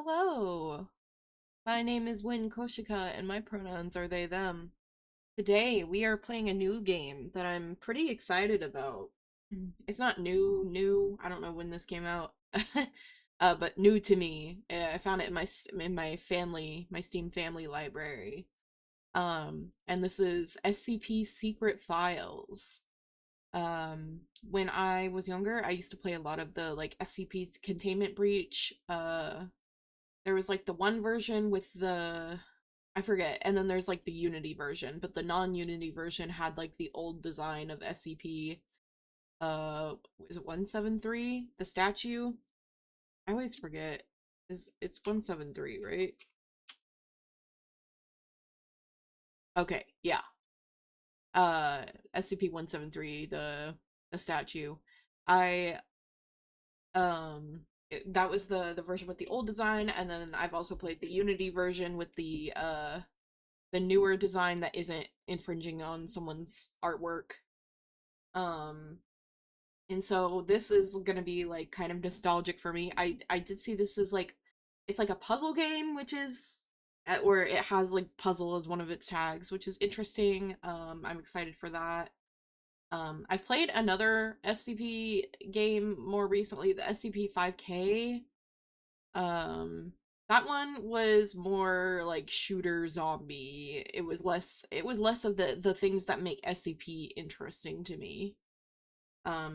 Hello, my name is Win Koshika and my pronouns are they, them. Today we are playing a new game that I'm pretty excited about. It's not new, I don't know when this came out, but new to me. I found it in my Steam family library. And this is SCP Secret Files. When I was younger, I used to play a lot of the like SCP Containment Breach, there was like the one version with the I forget, and then there's like the Unity version, but the non-Unity version had like the old design of SCP is it 173? The statue? I always forget. It's 173, right? Okay, yeah. SCP-173, the statue. I that was the version with the old design, and then I've also played the Unity version with the newer design that isn't infringing on someone's artwork. Um, and so this is gonna be like kind of nostalgic for me. I did see this as like it's like a puzzle game, which is where it has like puzzle as one of its tags, which is interesting. I'm excited for that. I've played another SCP game more recently, the SCP-5K. Um, that one was more like shooter zombie. It was less of the things that make SCP interesting to me.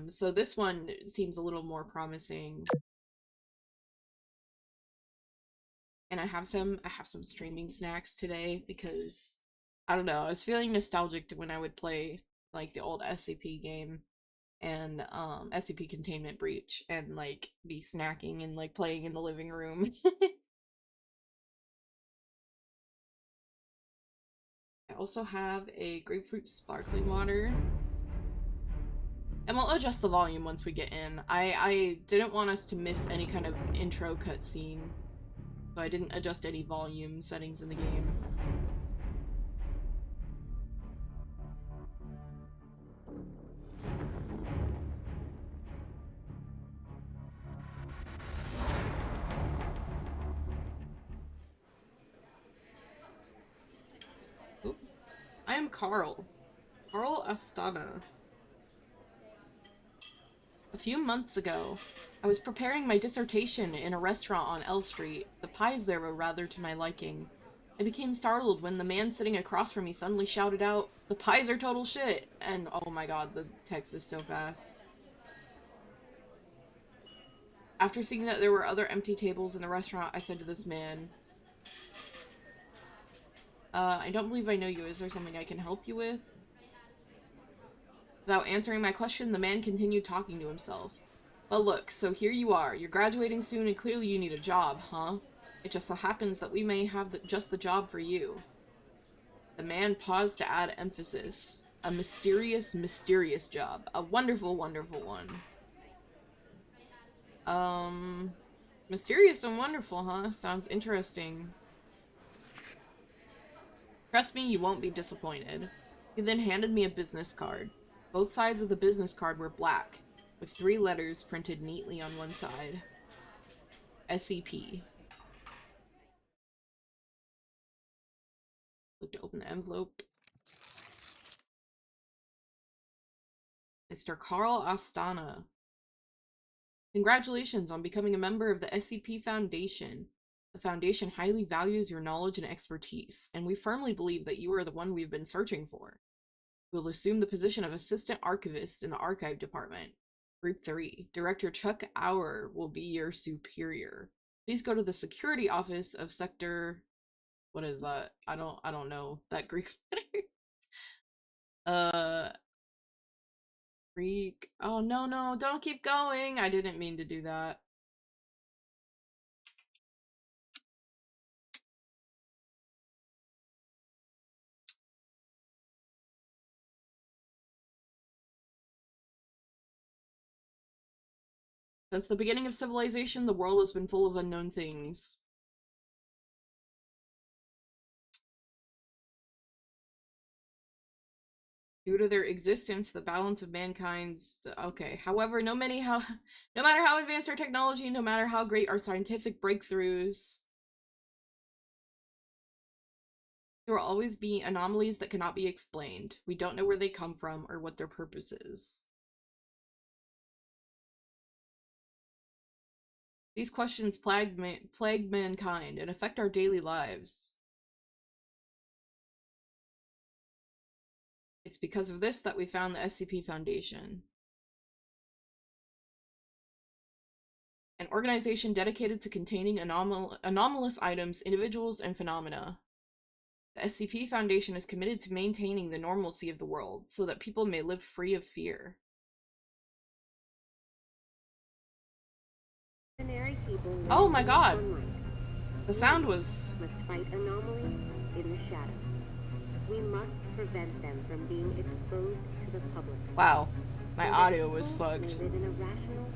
So this one seems a little more promising. And I have some streaming snacks today because I don't know, I was feeling nostalgic to when I would play like the old SCP game and SCP Containment Breach and like be snacking and like playing in the living room. I also have a grapefruit sparkling water. And we'll adjust the volume once we get in. I didn't want us to miss any kind of intro cutscene, so I didn't adjust any volume settings in the game. Oop. I am Carl. Carl Astana. A few months ago, I was preparing my dissertation in a restaurant on L Street. The pies there were rather to my liking. I became startled when the man sitting across from me suddenly shouted out, "The pies are total shit!" And oh my god, the text is so fast. After seeing that there were other empty tables in the restaurant, I said to this man, I don't believe I know you. Is there something I can help you with? Without answering my question, the man continued talking to himself. Well, look, so here you are. You're graduating soon and clearly you need a job, huh? It just so happens that we may have just the job for you. The man paused to add emphasis. A mysterious, mysterious job. A wonderful, wonderful one. Mysterious and wonderful, huh? Sounds interesting. Trust me, you won't be disappointed. He then handed me a business card. Both sides of the business card were black, with 3 letters printed neatly on one side. SCP. Look to open the envelope. Mr. Carl Astana. Congratulations on becoming a member of the SCP Foundation. The Foundation highly values your knowledge and expertise, and we firmly believe that you are the one we've been searching for. You will assume the position of Assistant Archivist in the Archive Department. Group 3. Director Chuck Auer will be your superior. Please go to the security office of Sector... What is that? I don't know that Greek letter. Greek... Oh, no, don't keep going! I didn't mean to do that. Since the beginning of civilization, the world has been full of unknown things. Due to their existence, the balance of mankind's okay. However, no matter how advanced our technology, no matter how great our scientific breakthroughs, there will always be anomalies that cannot be explained. We don't know where they come from or what their purpose is. These questions plague mankind and affect our daily lives. It's because of this that we found the SCP Foundation, an organization dedicated to containing anomalous items, individuals, and phenomena. The SCP Foundation is committed to maintaining the normalcy of the world so that people may live free of fear. Oh my god! The sound was... must fight anomalies in the shadows. We must prevent them from being exposed to the public. Wow. My audio was fucked. May live in a rational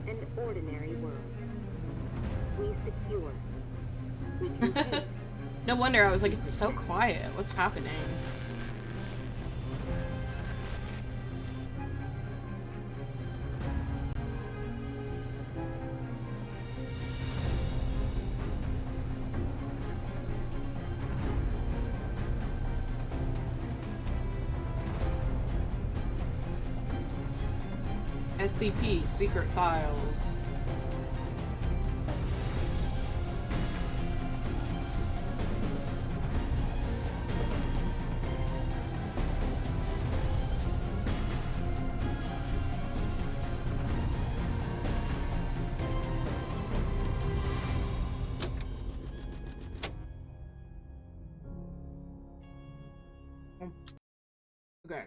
and ordinary world. We secure. We contain. No wonder I was like, it's so quiet. What's happening? SCP Secret Files. Okay.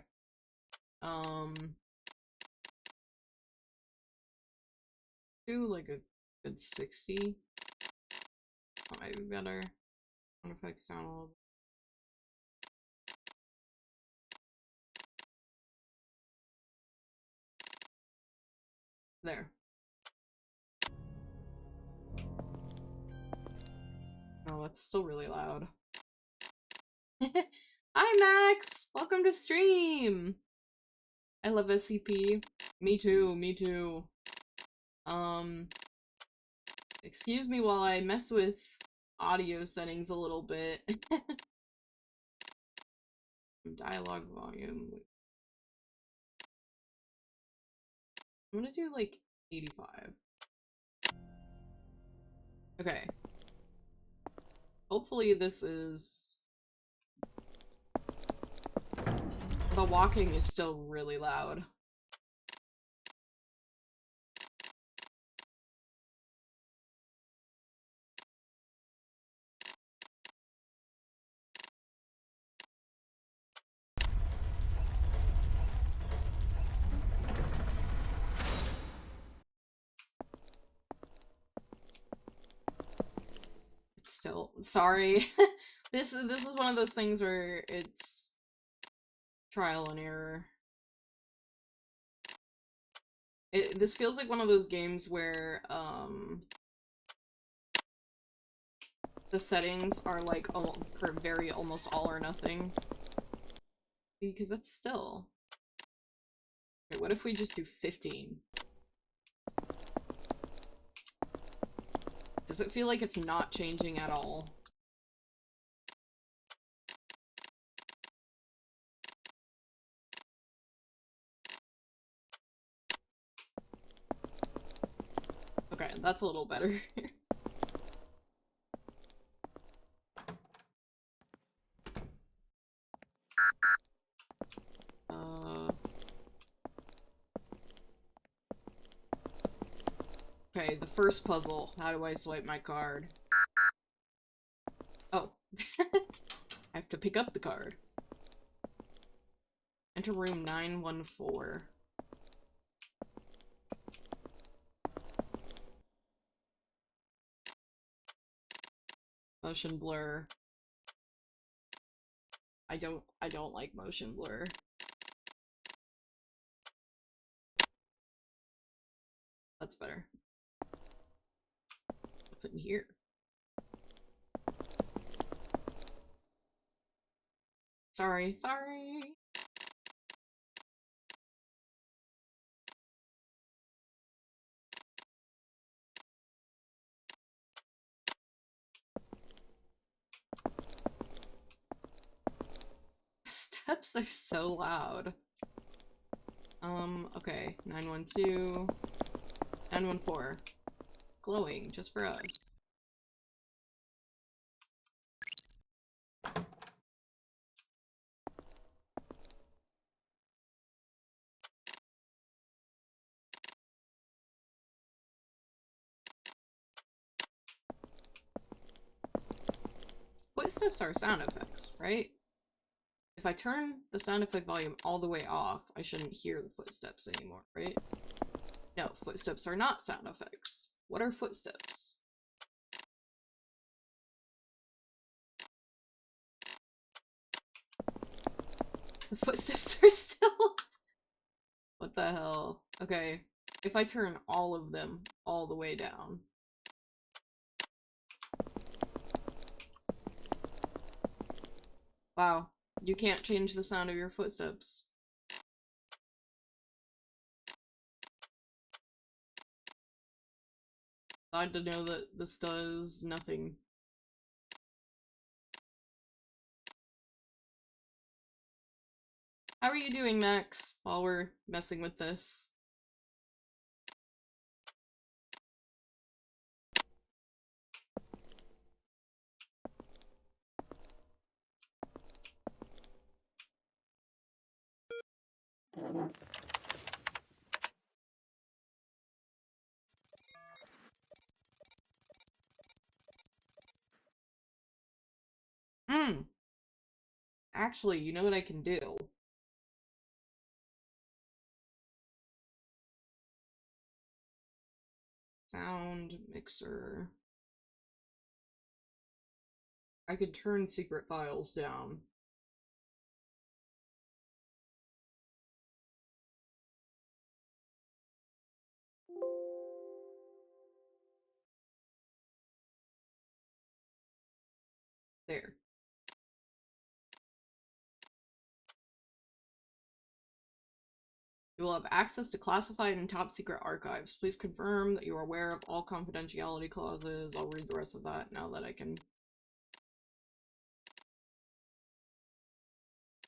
Do like a good 60. That might be better. Sound effects down a little bit. There. Oh, that's still really loud. Hi, Max! Welcome to stream! I love SCP. Me too, me too. Excuse me while I mess with audio settings a little bit. Dialogue volume. I'm gonna do like 85. Okay. Hopefully this is... The walking is still really loud. Still sorry. This is one of those things where it's trial and error. This feels like one of those games where the settings are like very almost all or nothing. Because it's still... Okay, what if we just do 15? Does it feel like it's not changing at all? Okay, that's a little better. Okay, the first puzzle. How do I swipe my card? Oh. I have to pick up the card. Enter room 914. Motion blur. I don't like motion blur. That's better. What's in here? Sorry. footsteps are so loud. Okay. 912. 914. Glowing, just for us. Footsteps are sound effects, right? If I turn the sound effect volume all the way off, I shouldn't hear the footsteps anymore, right? No, footsteps are not sound effects. What are footsteps? The footsteps are still... What the hell? Okay, if I turn all of them all the way down. Wow, you can't change the sound of your footsteps. Glad to know that this does nothing. How are you doing, Max, while we're messing with this? Actually, you know what I can do? Sound mixer. I could turn secret files down. There. You will have access to classified and top secret archives. Please confirm that you are aware of all confidentiality clauses. I'll read the rest of that now that I can.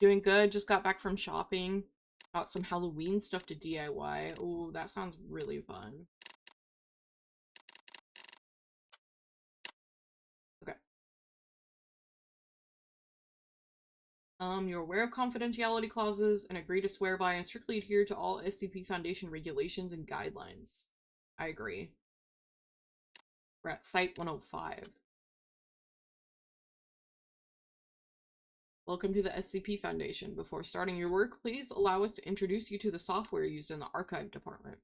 Doing good. Just got back from shopping. Got some Halloween stuff to DIY. Oh, that sounds really fun. Okay. You're aware of confidentiality clauses and agree to swear by and strictly adhere to all SCP Foundation regulations and guidelines. I agree. We're at Site 105. Welcome to the SCP Foundation. Before starting your work, please allow us to introduce you to the software used in the archive department.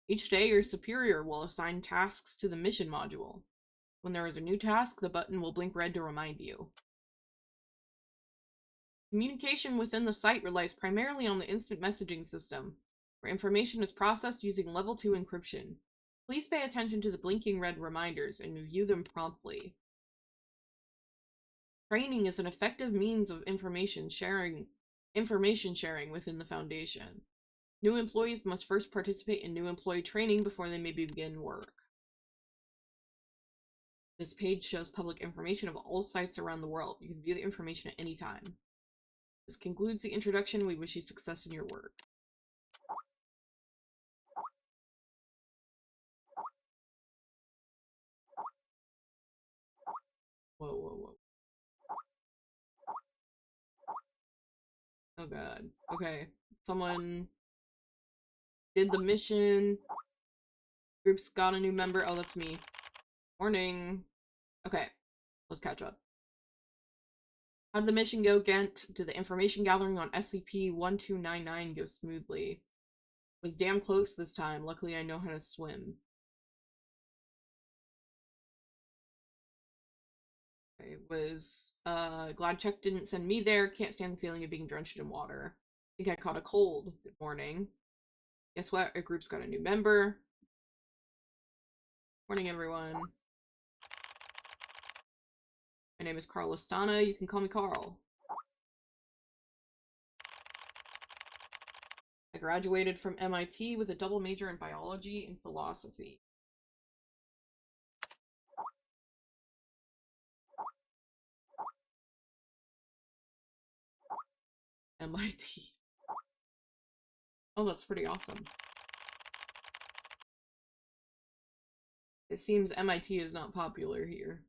Each day, your superior will assign tasks to the mission module. When there is a new task, the button will blink red to remind you. Communication within the site relies primarily on the instant messaging system, where information is processed using level 2 encryption. Please pay attention to the blinking red reminders and review them promptly. Training is an effective means of information sharing within the Foundation. New employees must first participate in new employee training before they may begin work. This page shows public information of all sites around the world. You can view the information at any time. This concludes the introduction. We wish you success in your work. Whoa, whoa, whoa. Oh god. Okay. Someone did the mission. Group's got a new member. Oh, that's me. Morning. Okay. Let's catch up. How did the mission go, Gent? Did the information gathering on SCP-1299 go smoothly? It was damn close this time. Luckily, I know how to swim. Okay, glad Chuck didn't send me there. Can't stand the feeling of being drenched in water. Think I caught a cold. Good morning. Guess what? Our group's got a new member. Morning, everyone. My name is Carl Ostana. You can call me Carl. I graduated from MIT with a double major in biology and philosophy. MIT. Oh, that's pretty awesome. It seems MIT is not popular here.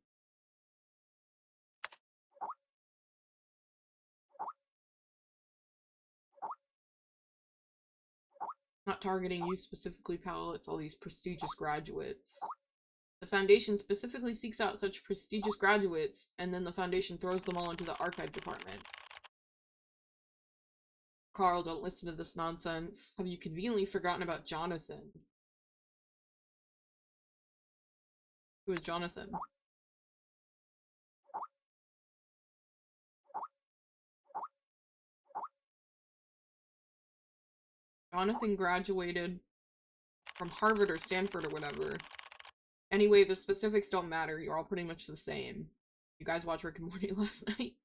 Not targeting you specifically, pal. It's all these prestigious graduates. The Foundation specifically seeks out such prestigious graduates, and then the Foundation throws them all into the archive department. Carl, don't listen to this nonsense. Have you conveniently forgotten about Jonathan? Who is Jonathan? Jonathan graduated from Harvard or Stanford or whatever. Anyway, the specifics don't matter. You're all pretty much the same. You guys watched Rick and Morty last night?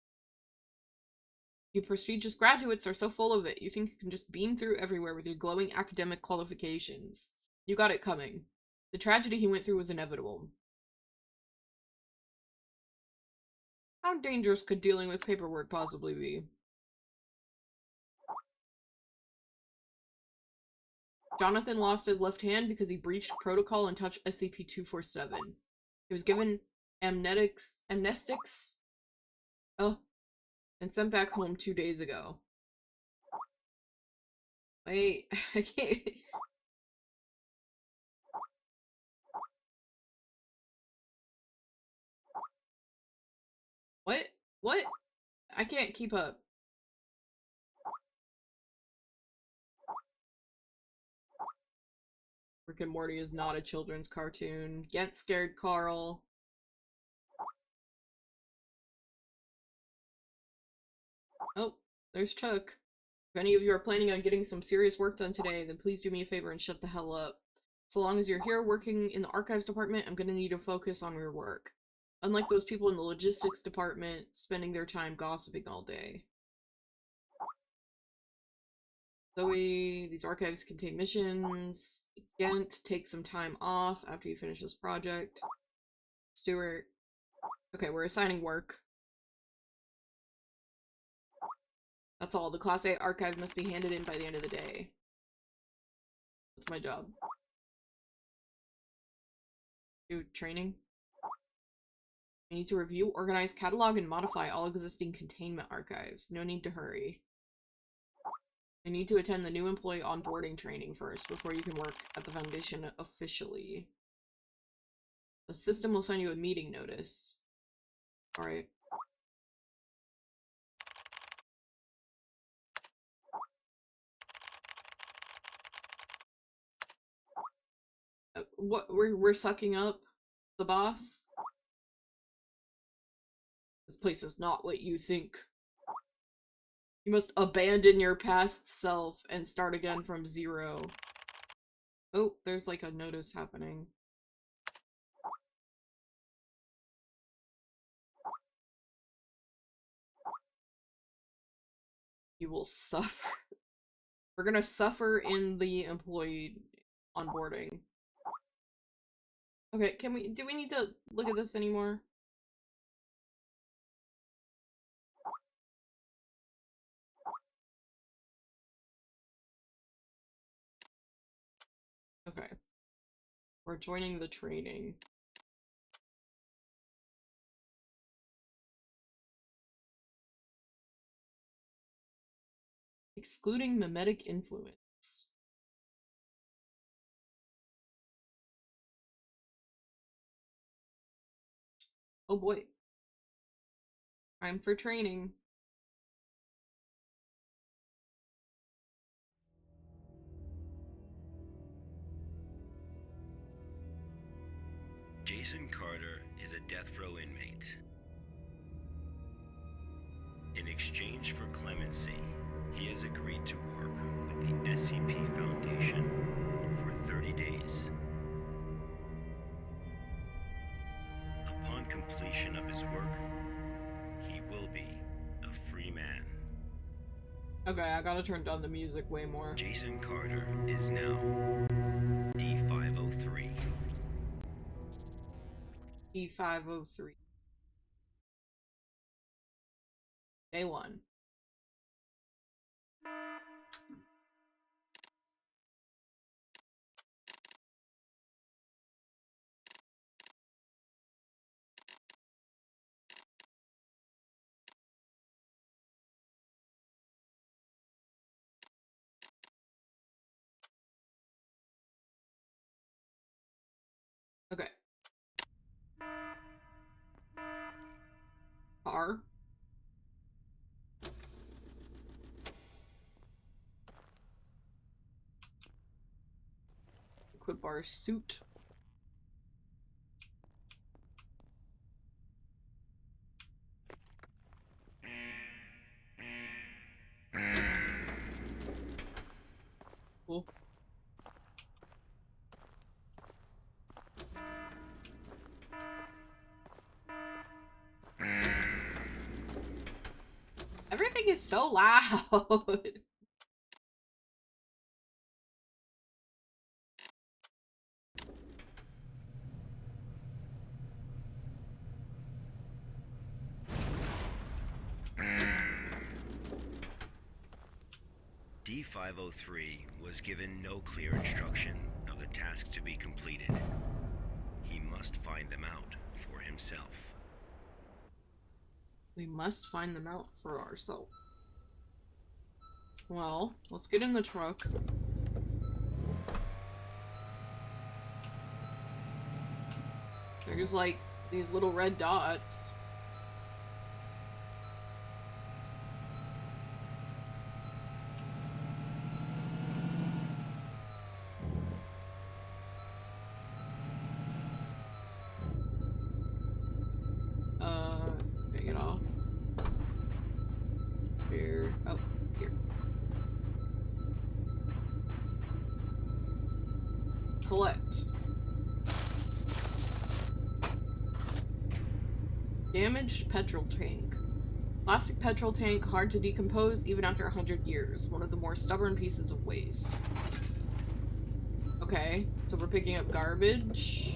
You prestigious graduates are so full of it. You think you can just beam through everywhere with your glowing academic qualifications. You got it coming. The tragedy he went through was inevitable. How dangerous could dealing with paperwork possibly be? Jonathan lost his left hand because he breached protocol and touched SCP-247. He was given amnestics, oh, and sent back home 2 days ago. Wait, I can't. What? What? I can't keep up. Rick and Morty is not a children's cartoon. Get scared, Carl. Oh, there's Chuck. If any of you are planning on getting some serious work done today, then please do me a favor and shut the hell up. So long as you're here working in the archives department, I'm gonna need to focus on your work. Unlike those people in the logistics department spending their time gossiping all day. Zoe, these archives contain missions. Gent, take some time off after you finish this project. Stuart. Okay, we're assigning work. That's all. The Class A archive must be handed in by the end of the day. That's my job. Do training. We need to review, organize, catalog, and modify all existing containment archives. No need to hurry. I need to attend the new employee onboarding training first before you can work at the Foundation officially. The system will send you a meeting notice. Alright. What? We're sucking up the boss? This place is not what you think. You must abandon your past self and start again from zero. Oh, there's like a notice happening. You will suffer. We're gonna suffer in the employee onboarding. Okay, do we need to look at this anymore? Okay. We're joining the training. Excluding mimetic influence. Oh boy. Time for training. Jason Carter is a death row inmate. In exchange for clemency, he has agreed to work with the SCP Foundation for 30 days. Upon completion of his work, he will be a free man. Okay, I gotta turn down the music way more. Jason Carter is now D503. D503. Day 1. Okay. Car. Equip our suit. Cool. Everything is so loud. D503 was given no clear instruction of the task to be completed. He must find them out for himself. We must find them out for ourselves. Well, let's get in the truck. There's like these little red dots. Okay, get off. Here. Oh, here. Collect. Damaged petrol tank. Plastic petrol tank, hard to decompose even after 100 years. One of the more stubborn pieces of waste. Okay, so we're picking up garbage.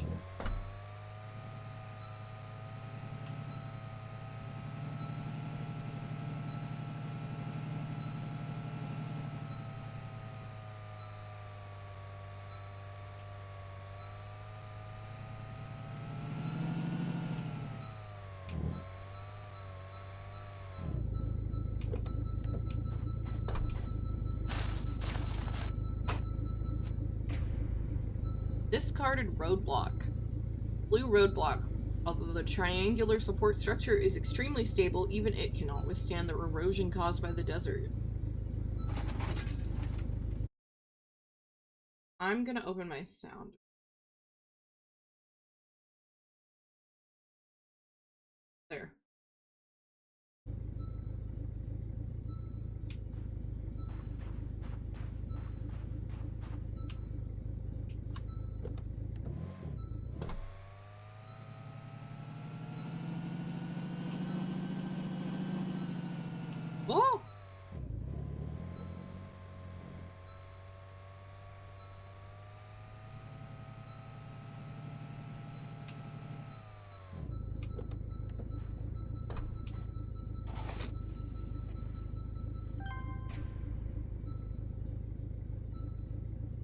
Discarded roadblock. Blue roadblock. Although the triangular support structure is extremely stable, even it cannot withstand the erosion caused by the desert. I'm gonna open my sound. There. Oh!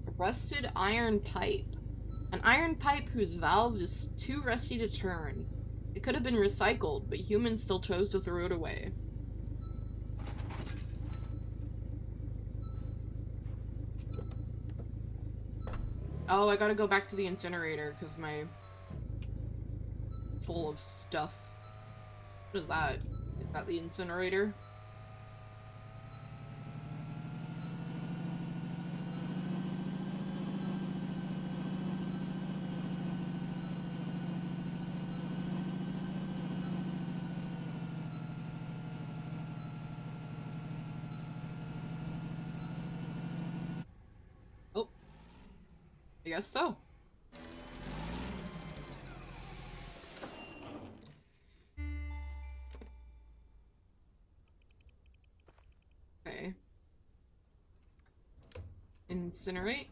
A rusted iron pipe. An iron pipe whose valve is too rusty to turn. It could have been recycled, but humans still chose to throw it away. Oh, I gotta go back to the incinerator because my full of stuff. What is that? Is that the incinerator? Oh, I guess so. Okay. Incinerate.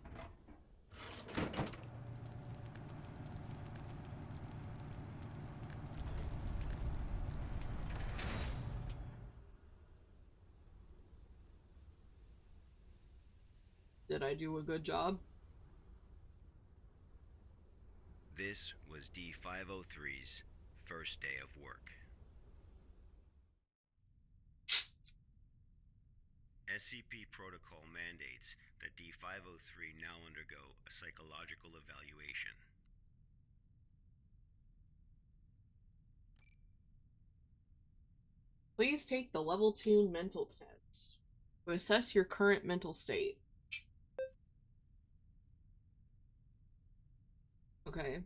Did I do a good job? This was D503's first day of work. SCP protocol mandates that D503 now undergo a psychological evaluation. Please take the level 2 mental test to assess your current mental state. Okay.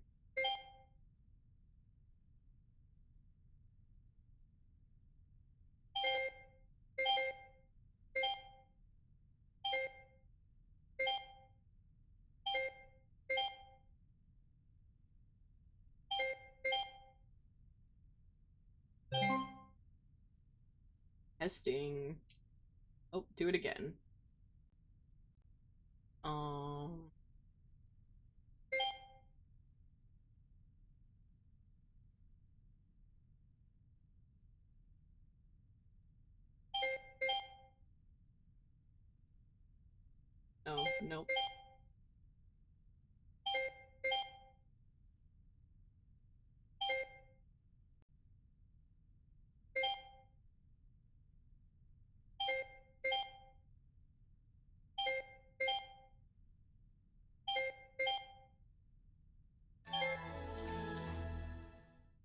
Testing. Oh, do it again. Um. Oh, nope.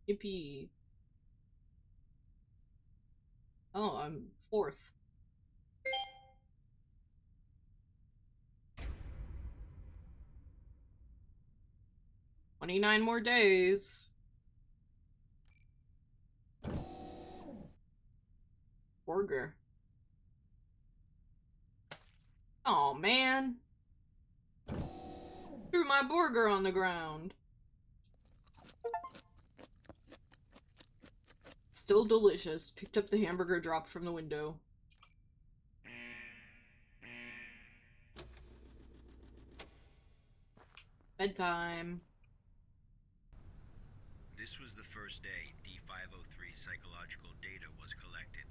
Yippee. Oh, I'm fourth. 29 more days. Burger. Oh man. Threw my burger on the ground. Still delicious. Picked up the hamburger dropped from the window. Bedtime. This was the first day D503 psychological data was collected.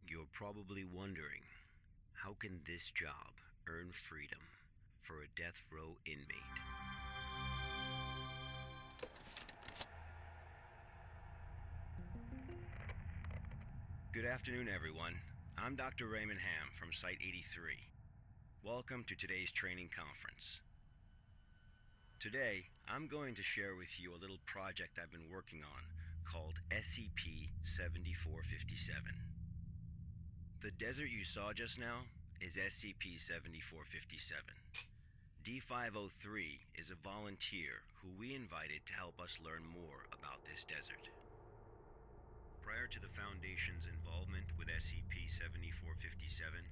You're probably wondering, how can this job earn freedom for a death row inmate? Good afternoon, everyone. I'm Dr. Raymond Ham from Site 83. Welcome to today's training conference. Today, I'm going to share with you a little project I've been working on called SCP-7457. The desert you saw just now is SCP-7457. D503 is a volunteer who we invited to help us learn more about this desert. Prior to the Foundation's involvement with SCP-7457,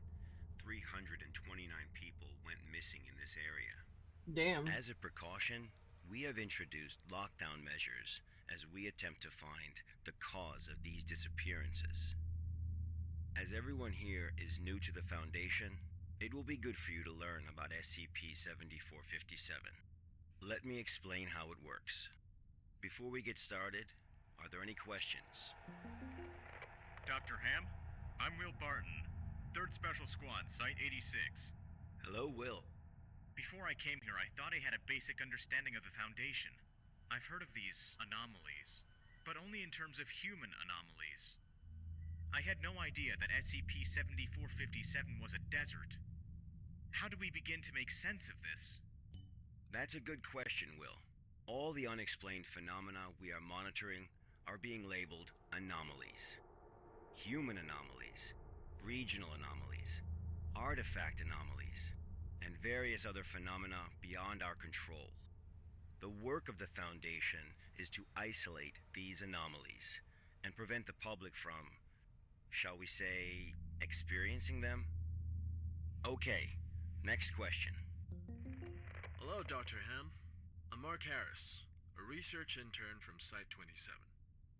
329 people went missing in this area. Damn. As a precaution, we have introduced lockdown measures as we attempt to find the cause of these disappearances. As everyone here is new to the Foundation, it will be good for you to learn about SCP-7457. Let me explain how it works. Before we get started, are there any questions? Dr. Ham, I'm Will Barton, 3rd Special Squad, Site 86. Hello, Will. Before I came here, I thought I had a basic understanding of the Foundation. I've heard of these anomalies, but only in terms of human anomalies. I had no idea that SCP-7457 was a desert. How do we begin to make sense of this? That's a good question, Will. All the unexplained phenomena we are monitoring are being labeled anomalies. Human anomalies, regional anomalies, artifact anomalies, and various other phenomena beyond our control. The work of the Foundation is to isolate these anomalies and prevent the public from, shall we say, experiencing them? Okay, next question. Hello, Dr. Ham. I'm Mark Harris, a research intern from Site 27.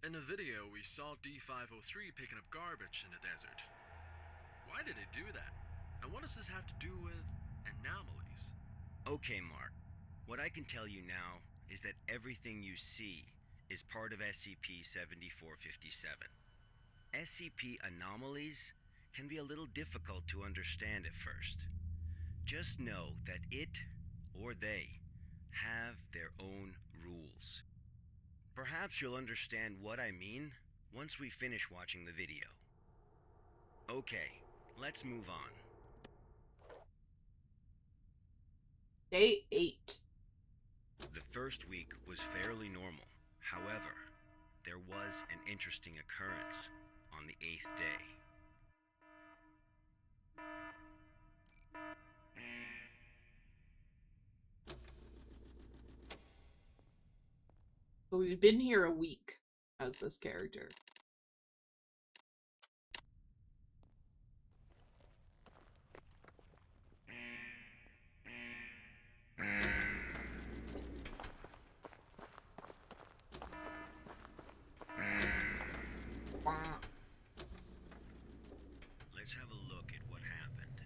In the video, we saw D503 picking up garbage in the desert. Why did it do that? And what does this have to do with anomalies? Okay, Mark. What I can tell you now is that everything you see is part of SCP-7457. SCP anomalies can be a little difficult to understand at first. Just know that it, or they, have their own rules. Perhaps you'll understand what I mean once we finish watching the video. Okay, let's move on. Day 8. The first week was fairly normal. However, there was an interesting occurrence on the 8th day. But we've been here a week as this character. Let's have a look at what happened.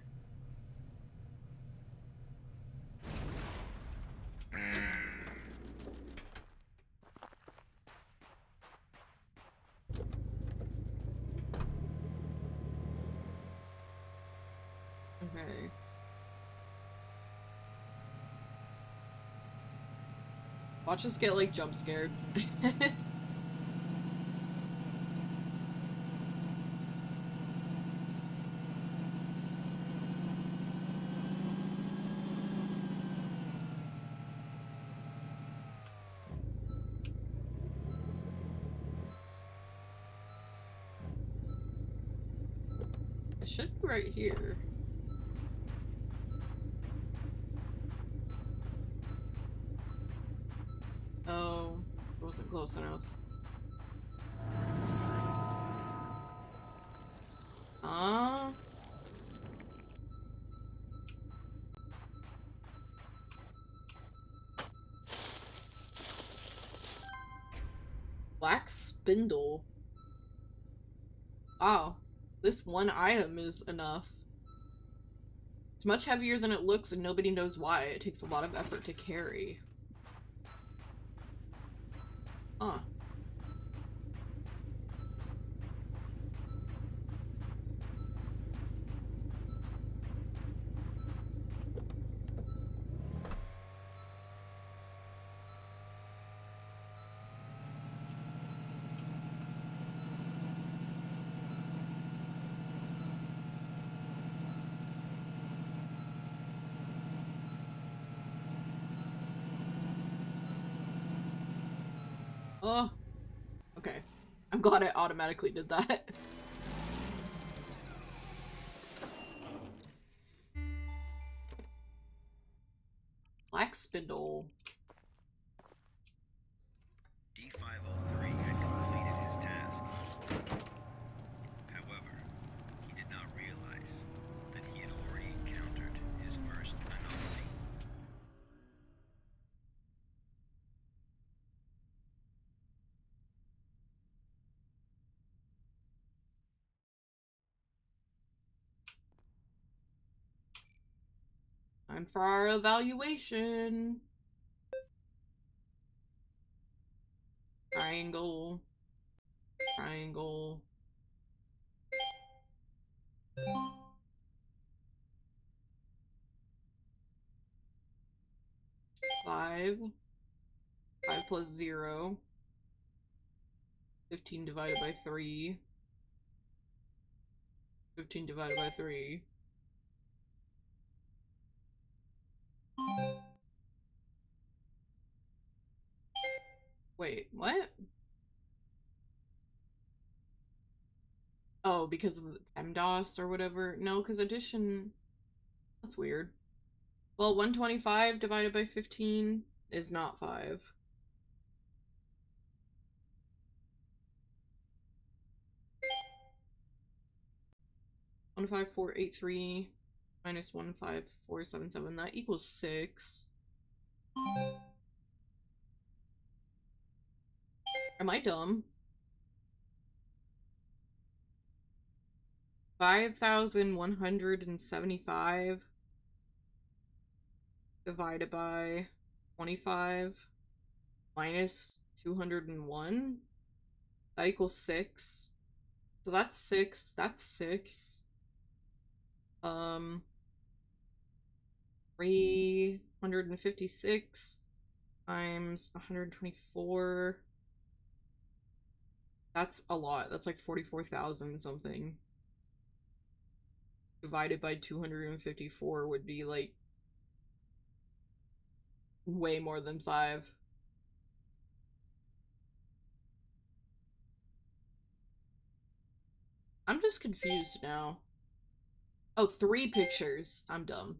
Okay. Watch us get, like, jump scared. It should be right here. Oh, it wasn't close enough. Black spindle. Wow, this one item is enough. It's much heavier than it looks and nobody knows why. It takes a lot of effort to carry. Huh. Oh. Okay. I'm glad I automatically did that. Black spindle. D503 had completed his task. However, he did not realize that he had already encountered his first anomaly. Time for our evaluation. Triangle. Triangle. Five. 5 plus 0. 15 divided by 3. 15 divided by 3. Wait, what? Oh, because of the PEMDAS or whatever? No, because addition... That's weird. Well, 125 divided by 15 is not 5. 15483 minus 15477, that equals 6. Am I dumb? 5,175 divided by 25 minus 201, that equals 6. So that's 6. That's 6. 356 times 124. That's a lot. That's like 44,000 something. Divided by 254 would be like way more than 5. I'm just confused now. Oh, 3 pictures. I'm dumb.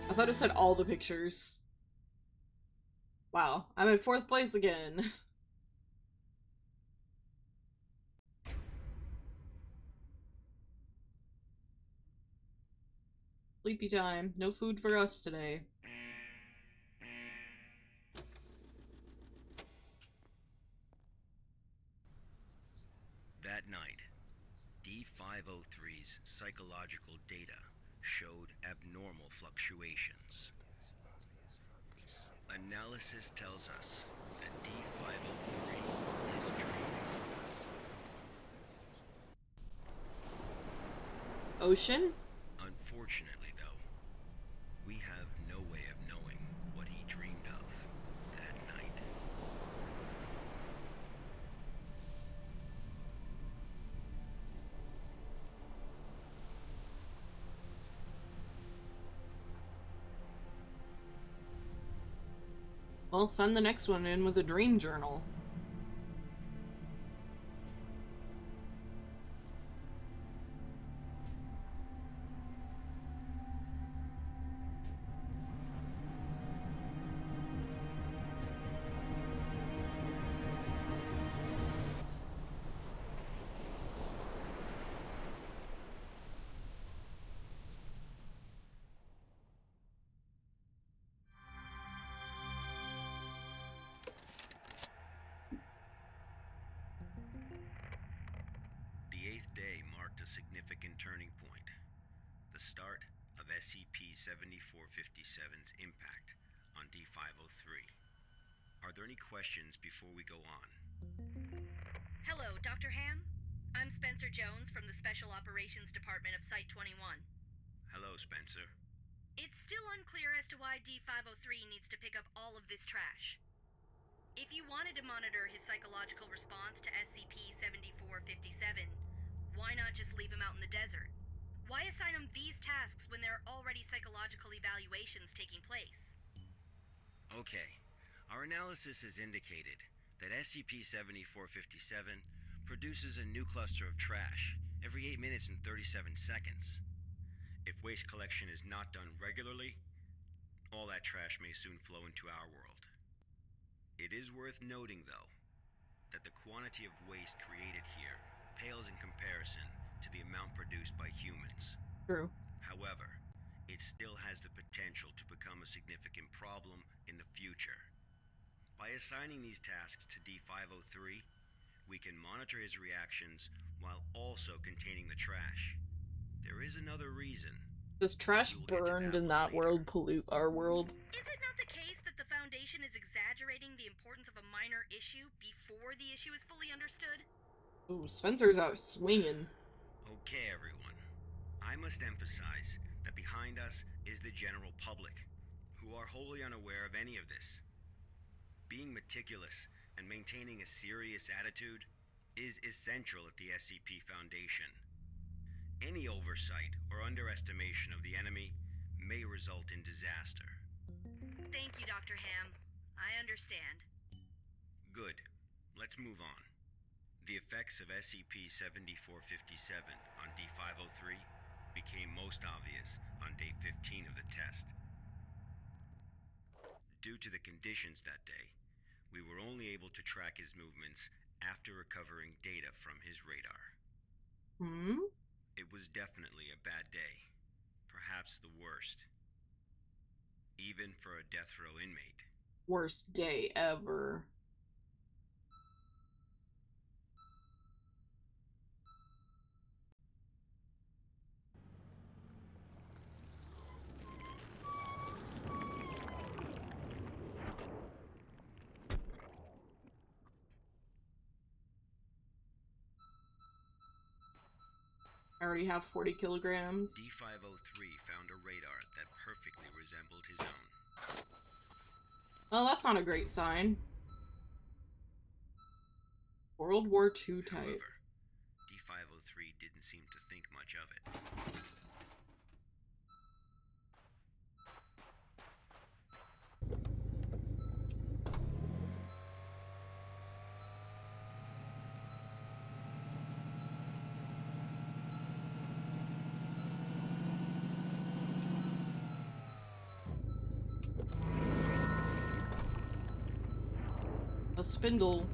I thought it said all the pictures. Wow, I'm in 4th place again. Sleepy time. No food for us today. That night, D503's psychological data showed abnormal fluctuations. Analysis tells us that D503 is dreaming. Ocean? Unfortunately, though, we have no way of knowing what he dreamed of that night. Well, send the next one in with a dream journal. The 8th day marked a significant turning point, the start of SCP-7457's impact on D503. Are there any questions before we go on? Hello, Dr. Ham. I'm Spencer Jones from the Special Operations Department of Site-21. Hello, Spencer. It's still unclear as to why D503 needs to pick up all of this trash. If you wanted to monitor his psychological response to SCP-7457, why not just leave him out in the desert? Why assign him these tasks when there are already psychological evaluations taking place? Okay, our analysis has indicated that SCP-7457 produces a new cluster of trash every 8 minutes and 37 seconds. If waste collection is not done regularly, all that trash may soon flow into our world. It is worth noting, though, that the quantity of waste created here pales in comparison to the amount produced by humans. True. However, it still has the potential to become a significant problem in the future. By assigning these tasks to D503, we can monitor his reactions while also containing the trash. There is another reason. Does trash We'll get to burned that in one that later. world pollute our world? Is it not the case that the Foundation is exaggerating the importance of a minor issue before the issue is fully understood? Ooh, Spencer's out swinging. Okay, everyone. I must emphasize that behind us is the general public, who are wholly unaware of any of this. Being meticulous and maintaining a serious attitude is essential at the SCP Foundation. Any oversight or underestimation of the enemy may result in disaster. Thank you, Dr. Ham. I understand. Good. Let's move on. The effects of SCP-7457 on D503 became most obvious on day 15 of the test. Due to the conditions that day, we were only able to track his movements after recovering data from his radar. It was definitely a bad day, perhaps the worst, even for a death row inmate. Worst day ever. I already have 40 kilograms. D503 found a radar that perfectly resembled his own. Well, that's not a great sign. World War II type. However, D503 didn't seem to think much of it. A spindle.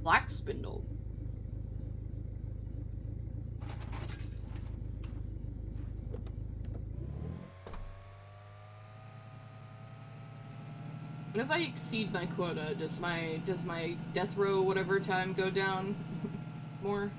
Black spindle. What if I exceed my quota? Does my death row whatever time go down more?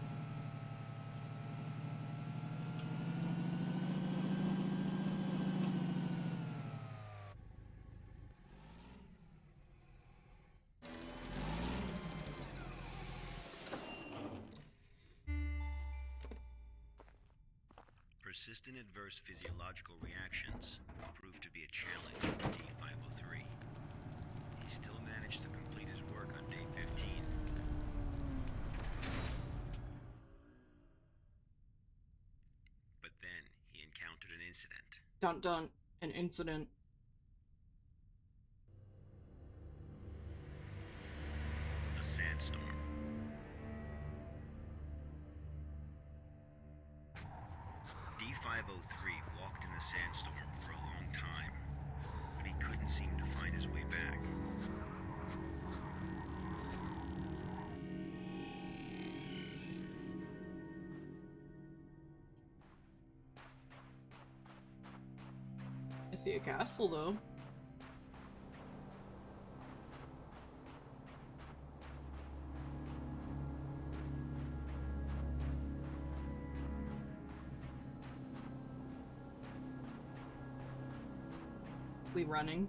Persistent adverse physiological reactions proved to be a challenge for D503. He still managed to complete his work on day 15. But then he encountered an incident. Dun dun. An incident. A sandstorm. D503 walked in the sandstorm for a long time, but he couldn't seem to find his way back. I see a castle though. We running?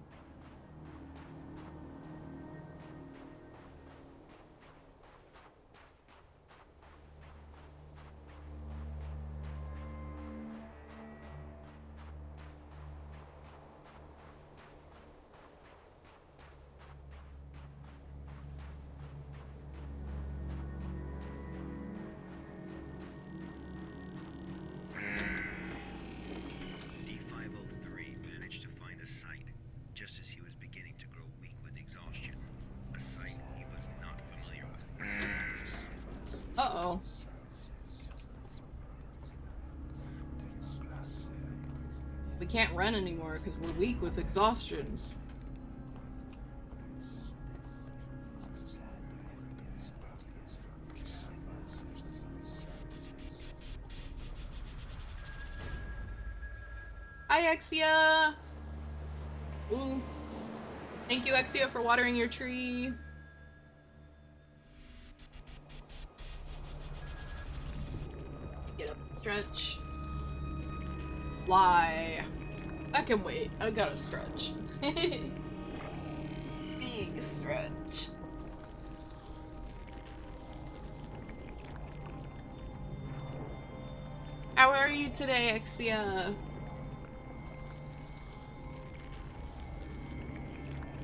D503 managed to find a site just as he was beginning to grow weak with exhaustion. A site he was not familiar with. Uh-oh. We can't run anymore because we're weak with exhaustion. Hi, Exia! Ooh. Thank you, Exia, for watering your tree. Get up and stretch. Lie. I can wait. I gotta stretch. Big stretch. How are you today, Exia?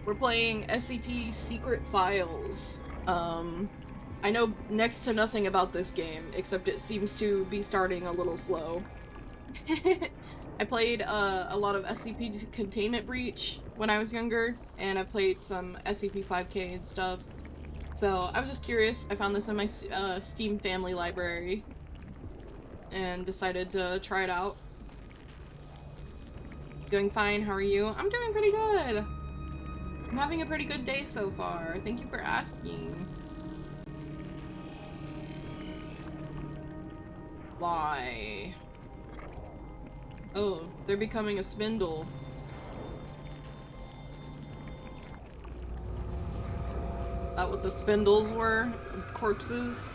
We're playing SCP Secret Files. I know next to nothing about this game, except it seems to be starting a little slow. I played a lot of SCP Containment Breach when I was younger, and I played some SCP-5K and stuff. So I was just curious. I found this in my Steam family library, and decided to try it out. Doing fine, how are you? I'm doing pretty good! I'm having a pretty good day so far. Thank you for asking. Why? Oh, they're becoming a spindle. That what the spindles were? Corpses?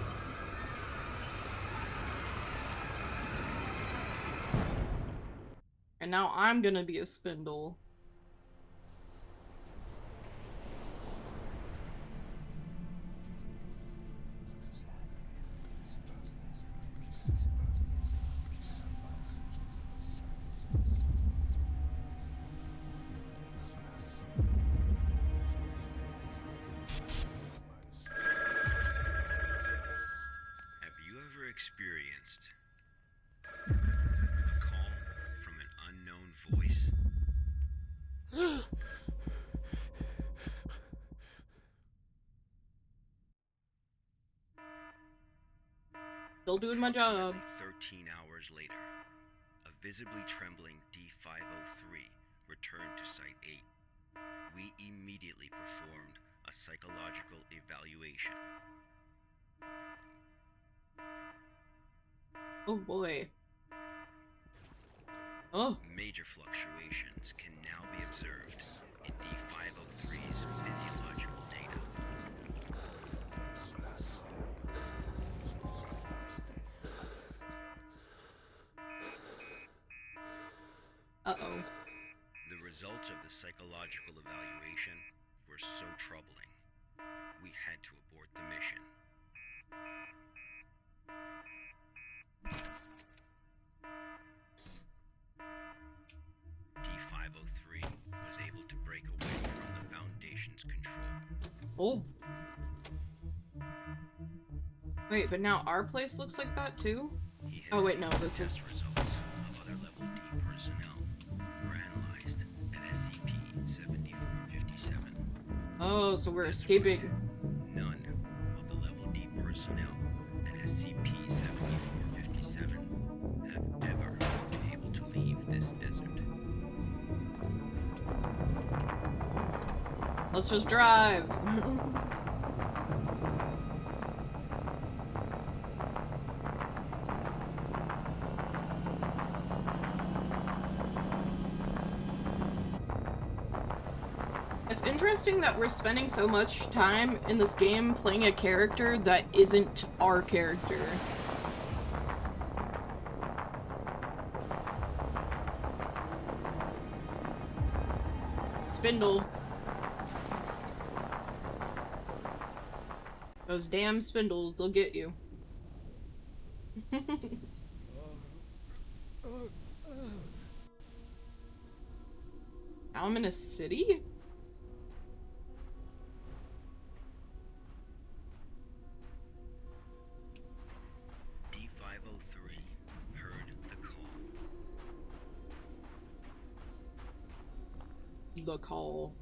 And now I'm gonna be a spindle. Experienced a call from an unknown voice. Still doing my job. Approximately 13 hours later, a visibly trembling D503 returned to Site 8. We immediately performed a psychological evaluation. Oh boy. Oh. Major fluctuations can now be observed in D503's physiological data. Uh-oh. The results of the psychological evaluation were so troubling, we had to abort the mission. D503 was able to break away from the Foundation's control. Oh. Wait, but now our place looks like that too? He has Oh wait, no, seen this is... test results of other level D personnel were analyzed at SCP-7457. Oh, so we're escaping. None of the level D personnel at SCP-7457 have ever been able to leave this desert. Let's just drive. It's interesting that we're spending so much time in this game playing a character that isn't our character. Spindle. Those damn spindles, they'll get you. Now I'm in a city? D503 heard the call. The call.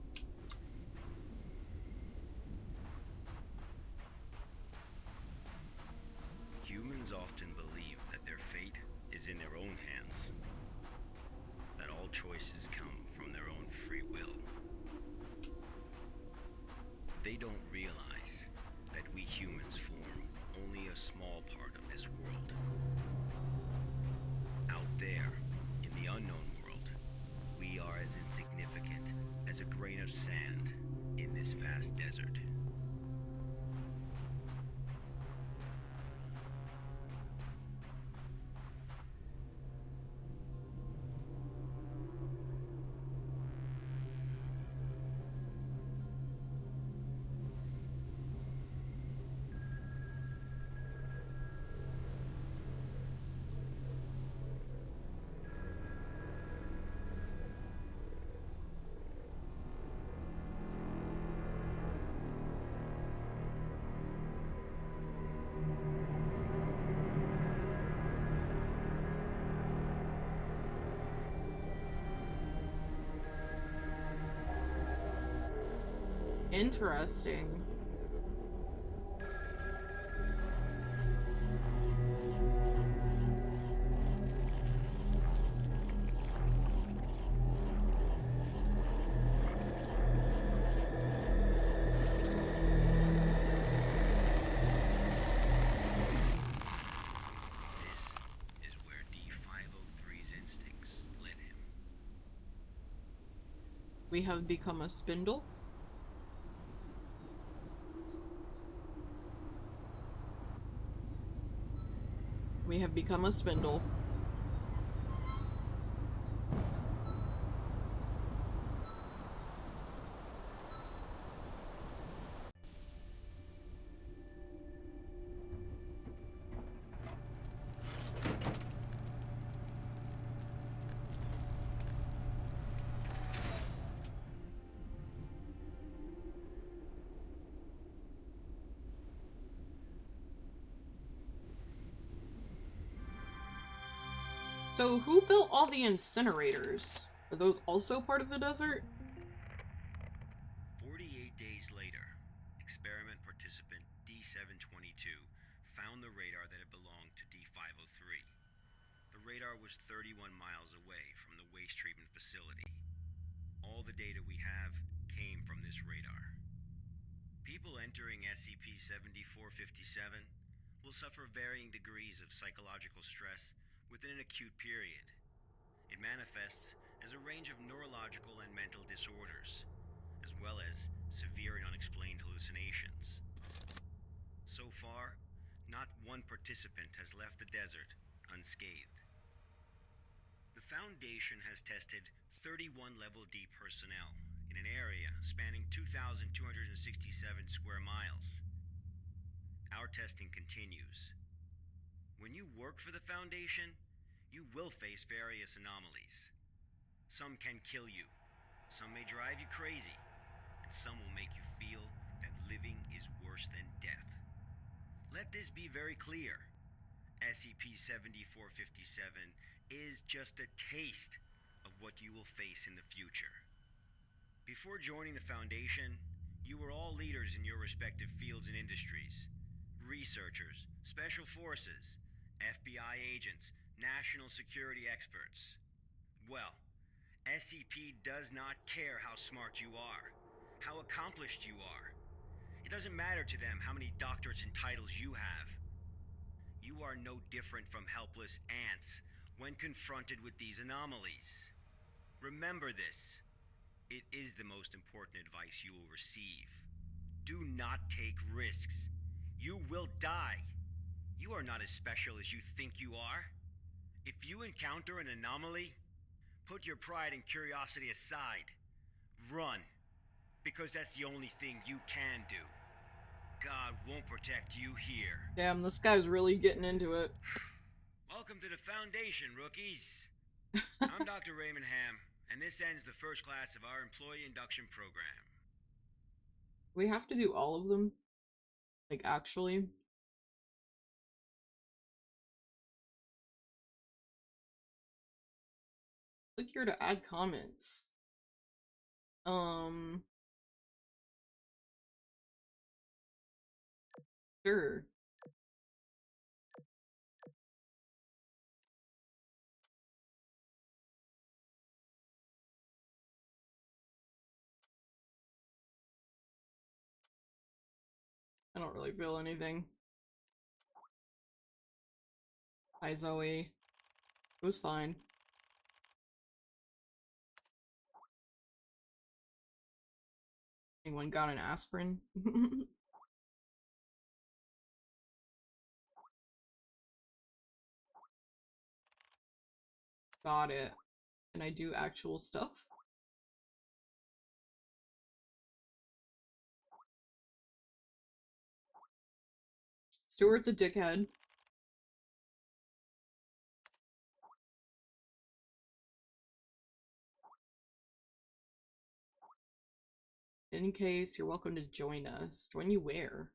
Humans often believe that their fate is in their own hands, that all choices come from their own free will. They don't realize that we humans form only a small part of this world. Out there, in the unknown world, we are as insignificant as a grain of sand in this vast desert. Interesting. This is where D503's instincts led him. We have become a spindle. We have become a spindle. So who built all the incinerators? Are those also part of the desert? 48 days later, experiment participant D722 found the radar that had belonged to D503. The radar was 31 miles away from the waste treatment facility. All the data we have came from this radar. People entering SCP-7457 will suffer varying degrees of psychological stress within an acute period. It manifests as a range of neurological and mental disorders, as well as severe and unexplained hallucinations. So far, not one participant has left the desert unscathed. The Foundation has tested 31 Level D personnel in an area spanning 2,267 square miles. Our testing continues. When you work for the Foundation, you will face various anomalies. Some can kill you, some may drive you crazy, and some will make you feel that living is worse than death. Let this be very clear. SCP-7457 is just a taste of what you will face in the future. Before joining the Foundation, you were all leaders in your respective fields and industries. Researchers, special forces, FBI agents, national security experts. Well, SCP does not care how smart you are, how accomplished you are. It doesn't matter to them how many doctorates and titles you have. You are no different from helpless ants when confronted with these anomalies. Remember this. It is the most important advice you will receive. Do not take risks. You will die. You are not as special as you think you are. If you encounter an anomaly, put your pride and curiosity aside. Run, because that's the only thing you can do. God won't protect you here. Damn, this guy's really getting into it. Welcome to the Foundation, rookies. I'm Dr. Raymond Ham, and this ends the first class of our employee induction program. We have to do all of them? Like, actually? Click here to add comments. Sure. I don't really feel anything. Hi, Zoe. It was fine. Anyone got an aspirin? Got it. Can I do actual stuff? Stuart's a dickhead. In case, you're welcome to join us. Join you where?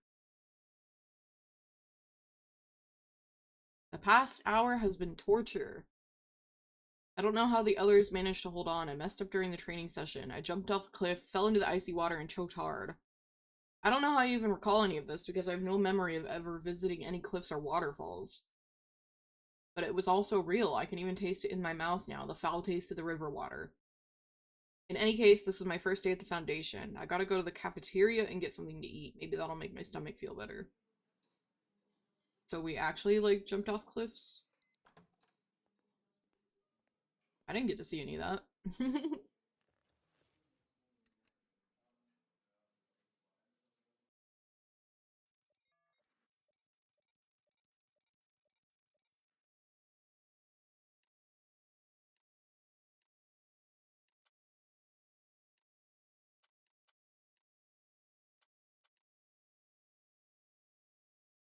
The past hour has been torture. I don't know how the others managed to hold on. I messed up during the training session. I jumped off a cliff, fell into the icy water, and choked hard. I don't know how I even recall any of this because I have no memory of ever visiting any cliffs or waterfalls. But it was also real. I can even taste it in my mouth now, the foul taste of the river water. In any case, this is my first day at the Foundation. I gotta go to the cafeteria and get something to eat. Maybe that'll make my stomach feel better. So we actually, like, jumped off cliffs? I didn't get to see any of that.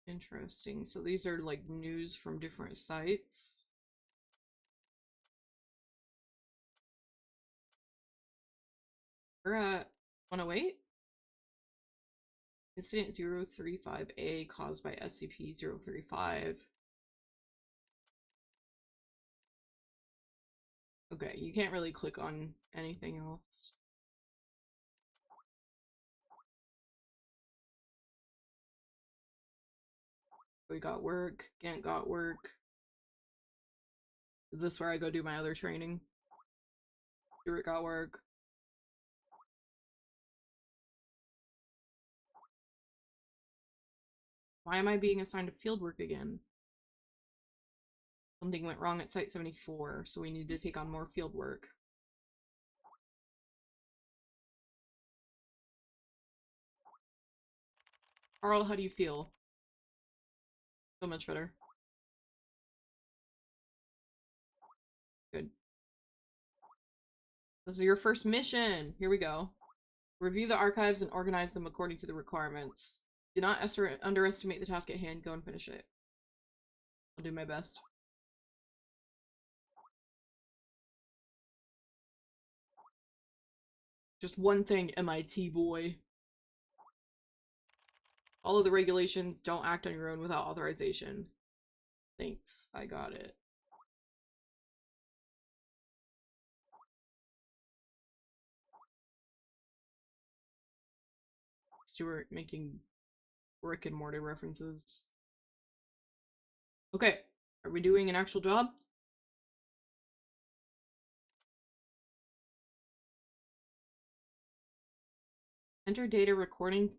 Interesting. So these are, like, news from different sites. We're at 108? Incident 035A caused by SCP-035. Okay, you can't really click on anything else. We got work, Gant got work. Is this where I go do my other training? Do it got work. Why am I being assigned to field work again? Something went wrong at Site 74, so we need to take on more field work. Carl, how do you feel? So much better. Good. This is your first mission! Here we go. Review the archives and organize them according to the requirements. Do not underestimate the task at hand. Go and finish it. I'll do my best. Just one thing, MIT boy. Follow the regulations. Don't act on your own without authorization. Thanks. I got it. Stuart making Rick and Morty references. Okay. Are we doing an actual job? Enter data regarding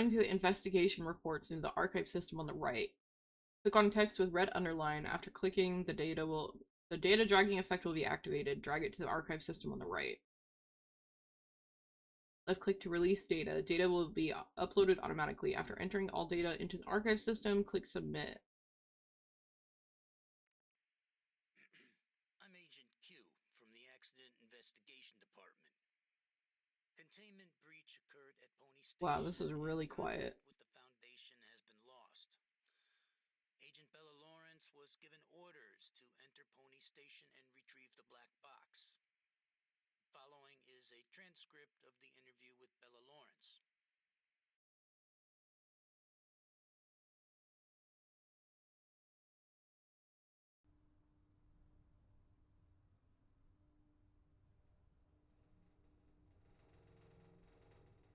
to the investigation reports in the archive system on the right. Click on text with red underline. After clicking, the data dragging effect will be activated. Drag it to the archive system on the right. Left click to release data. Data will be uploaded automatically. After entering all data into the archive system, click submit. I'm Agent Q from the Accident Investigation Department. Containment breach occurred at Pony Station. Wow, this is really quiet. With the Foundation has been lost. Agent Bella Lawrence was given orders to enter Pony Station and retrieve the black box. Following is a transcript of the interview with Bella Lawrence.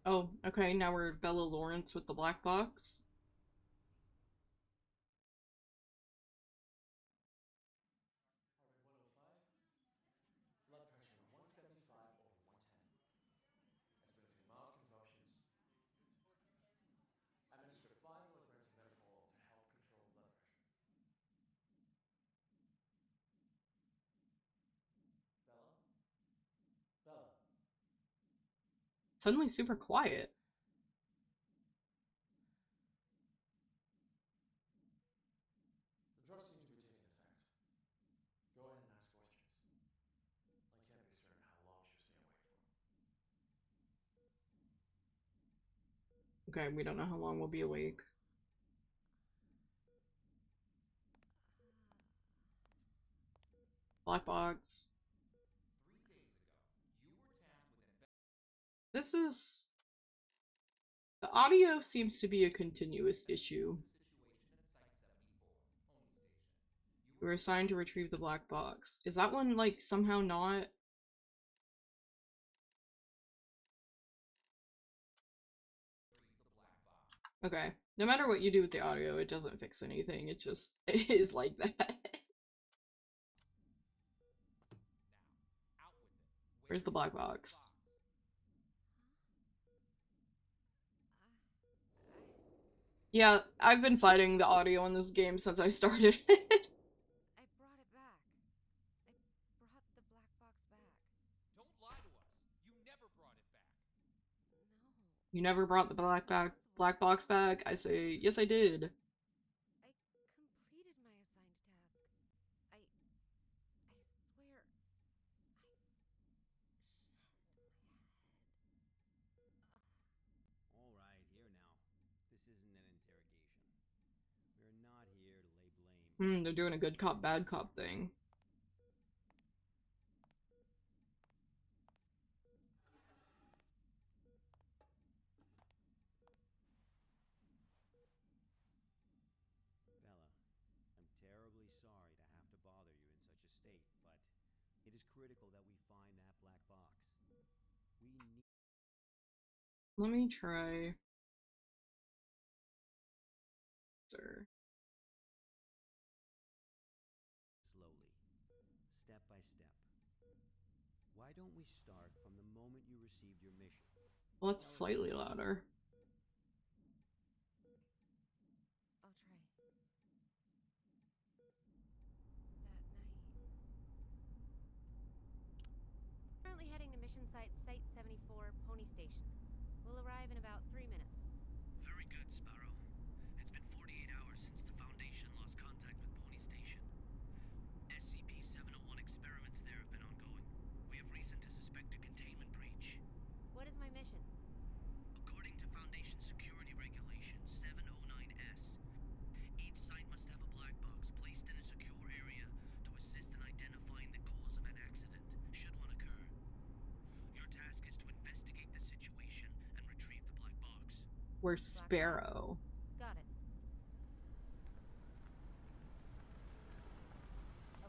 Oh, okay, now we're Bella Lawrence with the black box. Blood pressure 175 over 110. Experiencing mild convulsions. Administer 5 milligrams of metformin to help control blood pressure. Bella? Bella? Suddenly super quiet. The drugs seem to be taking effect. Go ahead and ask questions. I can't be certain how long she'll stay awake for. Okay, we don't know how long we'll be awake. Black box. 3 days ago, you were tasked with This is... The audio seems to be a continuous issue. the situation at Site 74, Pony Station. We were assigned to retrieve the black box. Is that one, like, somehow not... Retrieve the black box. Okay. No matter what you do with the audio, it doesn't fix anything. It just it is like that. Now, out with it. Where's the black box? Yeah, I've been fighting the audio in this game since I started it. I brought it back. I brought the black box back. Don't lie to us. You never brought it back. No. You never brought the black box back? I say, yes I did. I completed my assigned task. I swear. All right, here now. This isn't an interrogation. We're not here to lay blame. They're doing a good cop, bad cop thing. Bella, I'm terribly sorry to have to bother you in such a state, but it is critical that we find that black box. We need... Let me try. Sir. Slowly. by step. Why don't we start from the moment you received your mission? Well, it's slightly louder. I'll try. That night. Currently heading to mission site Site 74, Pony Station. We'll arrive in about 3 minutes. Very good, Sparrow. It's been 48 hours since the Foundation lost contact with Pony Station. SCP-701 experiments there have been ongoing. We have reason to suspect a containment breach. What is my mission? According to Foundation security regulations 709S, each site must have a black box placed in a secure area to assist in identifying the cause of an accident, should one occur. Your task is to investigate the situation and retrieve the black box. Where's Sparrow? Got it.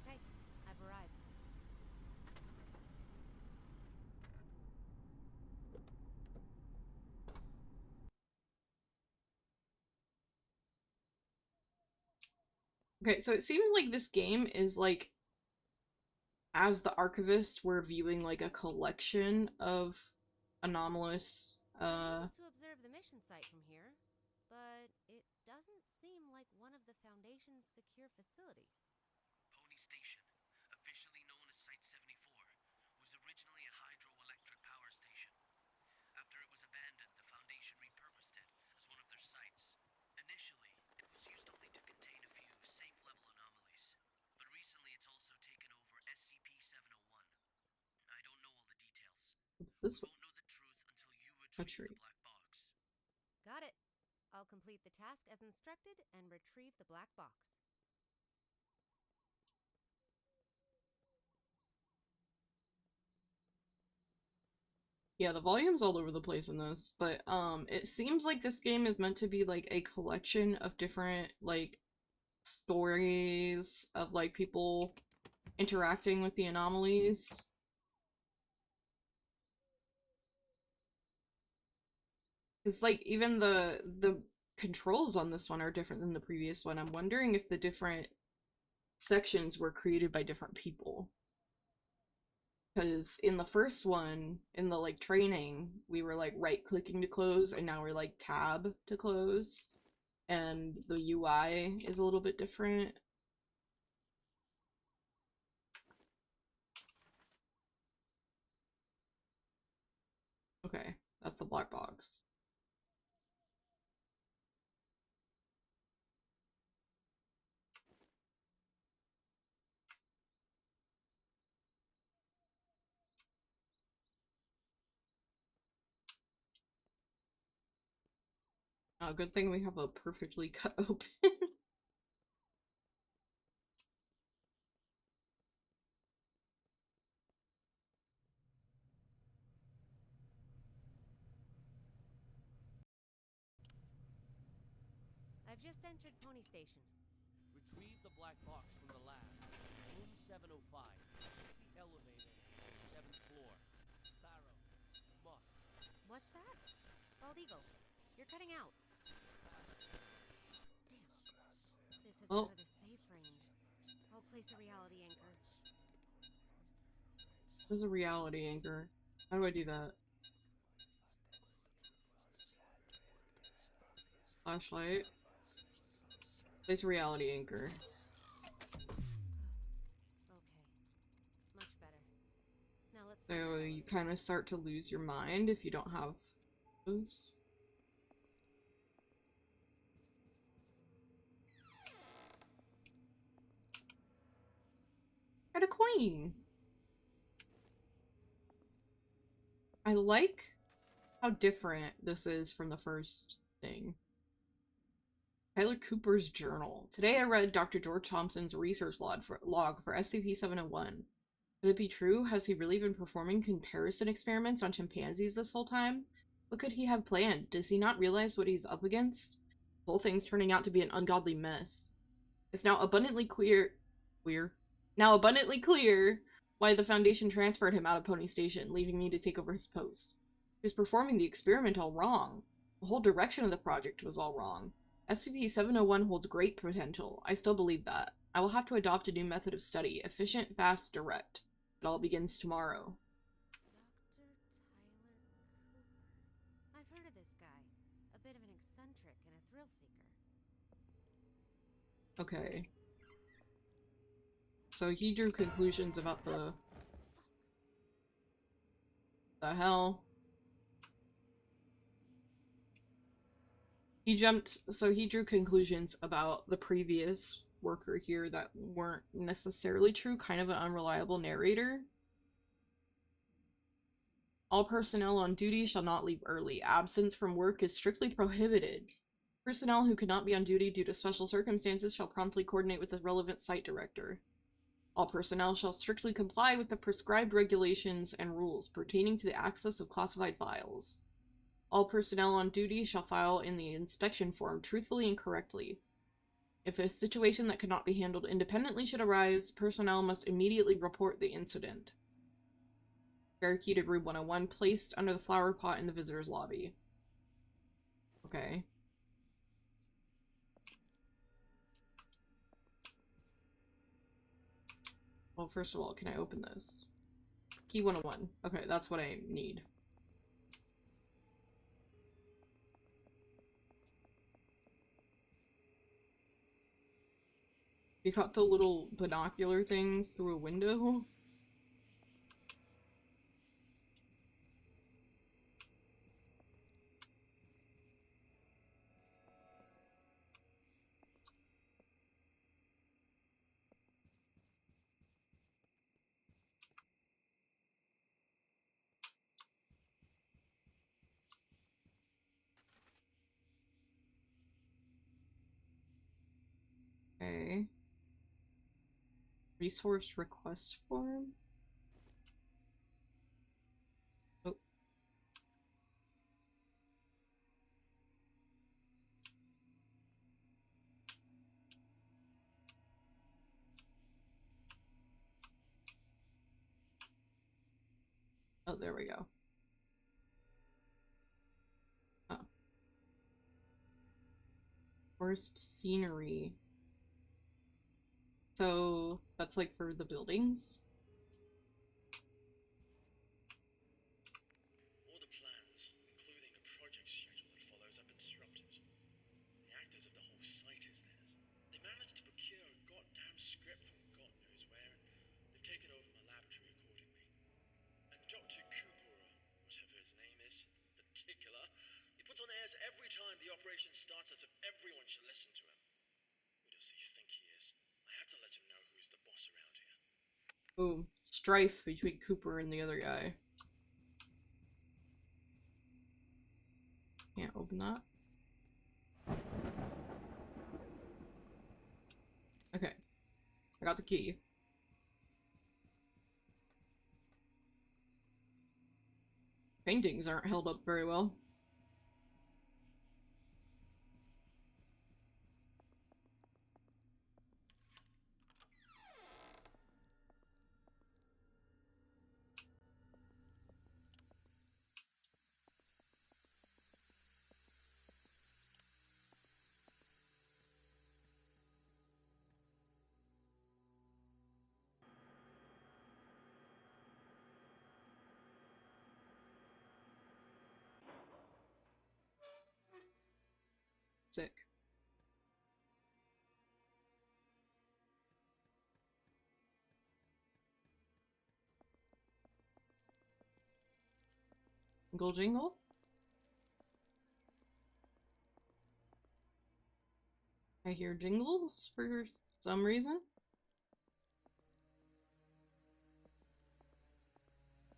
Okay, I've arrived. Okay, so it seems like this game is like, as the archivist, we're viewing like a collection of anomalous I'm able to observe the mission site from here, but it doesn't seem like one of the Foundation's secure facilities. Pony Station, officially known as Site 74, was originally a hydroelectric power station. After it was abandoned, the Foundation repurposed it as one of their sites. Initially, it was used only to contain a few safe-level anomalies, but recently it's also taken over SCP-701. I don't know all the details. what's this We one? won't know the truth until you A retrieve tree. the black box. Got it. I'll complete the task as instructed and retrieve the black box. Yeah, the volume's all over the place in this, but it seems like this game is meant to be like a collection of different like stories of like people interacting with the anomalies. It's like even the controls on this one are different than the previous one. I'm wondering if the different sections were created by different people. Because in the first one, in the like training, we were like right clicking to close, and now we're like tab to close. And the UI is a little bit different. Okay, that's the black box. Good thing we have a perfectly cut open. I've just entered Pony Station. Retrieve the black box from the lab. Room 705. Take the elevator. 7th floor. Sparrow. Must. What's that? Bald Eagle, you're cutting out. Damn. This is Oh. out of the safe range. I'll place a reality anchor. There's a reality anchor. How do I do that? Flashlight. Place reality anchor. Okay. Much better. Now let's So find the you elevator. kind of start to lose your mind if you don't have those. Got a queen! I like how different this is from the first thing. Tyler Cooper's journal. Today I read Dr. George Thompson's research log for SCP-701. Could it be true? Has he really been performing comparison experiments on chimpanzees this whole time? What could he have planned? Does he not realize what he's up against? The whole thing's turning out to be an ungodly mess. It's now abundantly clear why the Foundation transferred him out of Pony Station, leaving me to take over his post. He was performing the experiment all wrong. The whole direction of the project was all wrong. SCP-701 holds great potential. I still believe that. I will have to adopt a new method of study. Efficient, fast, direct. It all begins tomorrow. Dr. Tyler Cooper. I've heard of this guy. A bit of an eccentric and a thrill seeker. Okay. So he drew conclusions about the hell. He drew conclusions about the previous worker here that weren't necessarily true, kind of an unreliable narrator. All personnel on duty shall not leave early. Absence from work is strictly prohibited. Personnel who cannot be on duty due to special circumstances shall promptly coordinate with the relevant site director. All personnel shall strictly comply with the prescribed regulations and rules pertaining to the access of classified files. All personnel on duty shall file in the inspection form truthfully and correctly. If a situation that cannot be handled independently should arise, personnel must immediately report the incident. Barricaded room 101, placed under the flower pot in the visitor's lobby. Okay. Well, first of all, can I open this? Key 101. Okay, that's what I need. You caught the little binocular things through a window? Okay. Resource request form? Oh. Oh, there we go. Oh. Forest scenery. So, that's like for the buildings? All the plans, including the project schedule that follows, have been disrupted. The actors of the whole site is theirs. They managed to procure a goddamn script from God knows where, and they've taken over my laboratory accordingly. And Dr. Cooper, whatever his name is, in particular, he puts on airs every time the operation starts as if everyone should listen to him. Who does he think he is? I have to let him know who's the boss around here. Ooh, strife between Cooper and the other guy. Can't open that. Okay. I got the key. Paintings aren't held up very well. Sick. Jingle jingle? I hear jingles for some reason.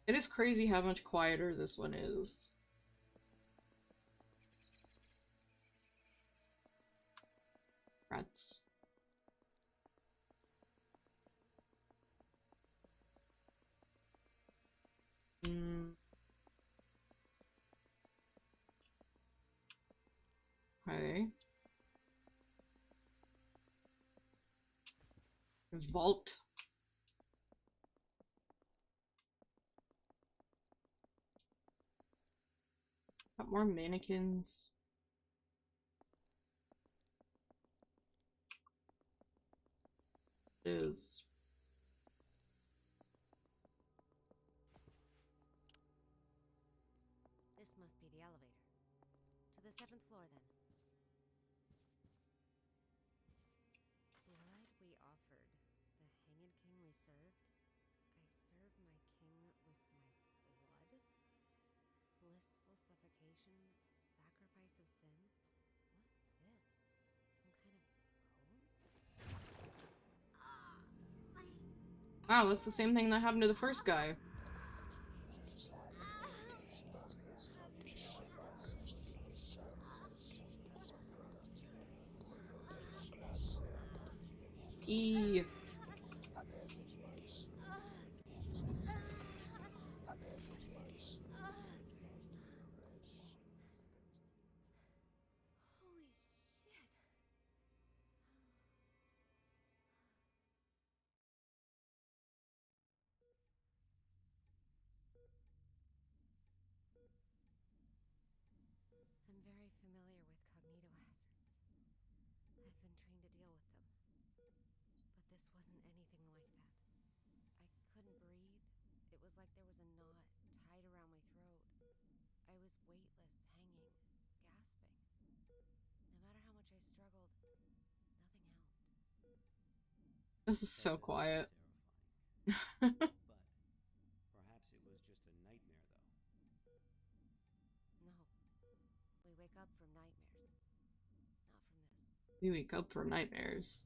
It is crazy how much quieter this one is. Rats. Okay. Vault. Got more mannequins. is. This must be the elevator. To the 7th floor, then. Blood we offered. The hanged king we served. I serve my king with my blood? Blissful suffocation, sacrifice of sin? What's this? Some kind of poem? Wow, that's the same thing that happened to the first guy. E. Holy shit. I'm very familiar with cognito hazards. I've been trained to deal with them. But this wasn't anything like that. I couldn't breathe. It was like there was a knot tied around my throat. I was weightless, hanging, gasping. No matter how much I struggled, nothing helped. This is so quiet. But perhaps it was just a nightmare, though. No. We wake up from nightmares. Not from this. We wake up from nightmares.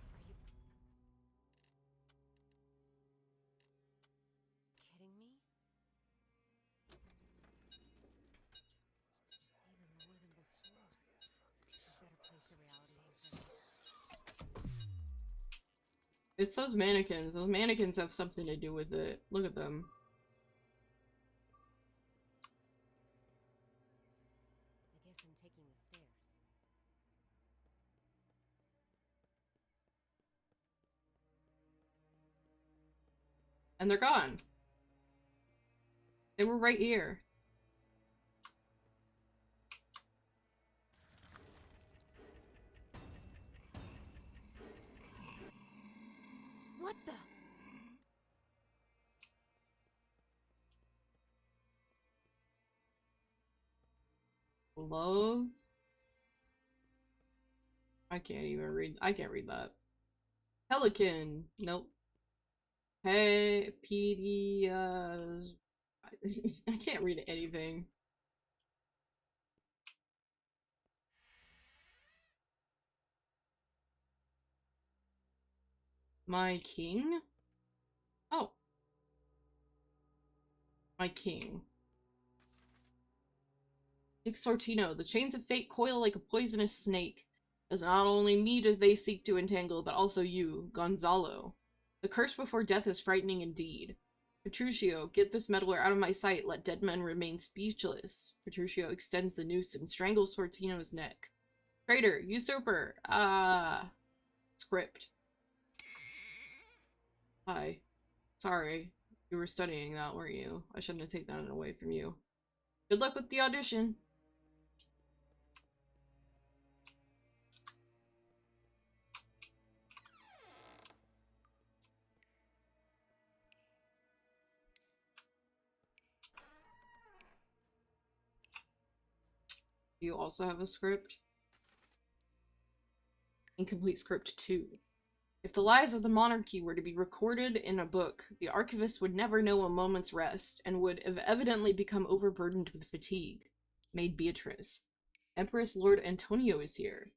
Are you kidding me? It's even more than before. A better place of reality ain't this. It's those mannequins. Those mannequins have something to do with it. Look at them. I guess I'm taking the stairs. And they're gone. They were right here. What the? Love? I can't even read. I can't read that. Pelican. Nope. Hey, PD, I can't read anything. My king? Oh. My king. Dick Sortino, the chains of fate coil like a poisonous snake. As not only me do they seek to entangle, but also you, Gonzalo. The curse before death is frightening indeed. Petruchio, get this meddler out of my sight, let dead men remain speechless. Petruchio extends the noose and strangles Sortino's neck. Traitor, usurper, script. Hi. Sorry. You were studying that, weren't you? I shouldn't have taken that away from you. Good luck with the audition. You also have a script? Incomplete script 2. If the lies of the monarchy were to be recorded in a book, the archivist would never know a moment's rest, and would have evidently become overburdened with fatigue. Maid Beatrice. Empress Lord Antonio is here.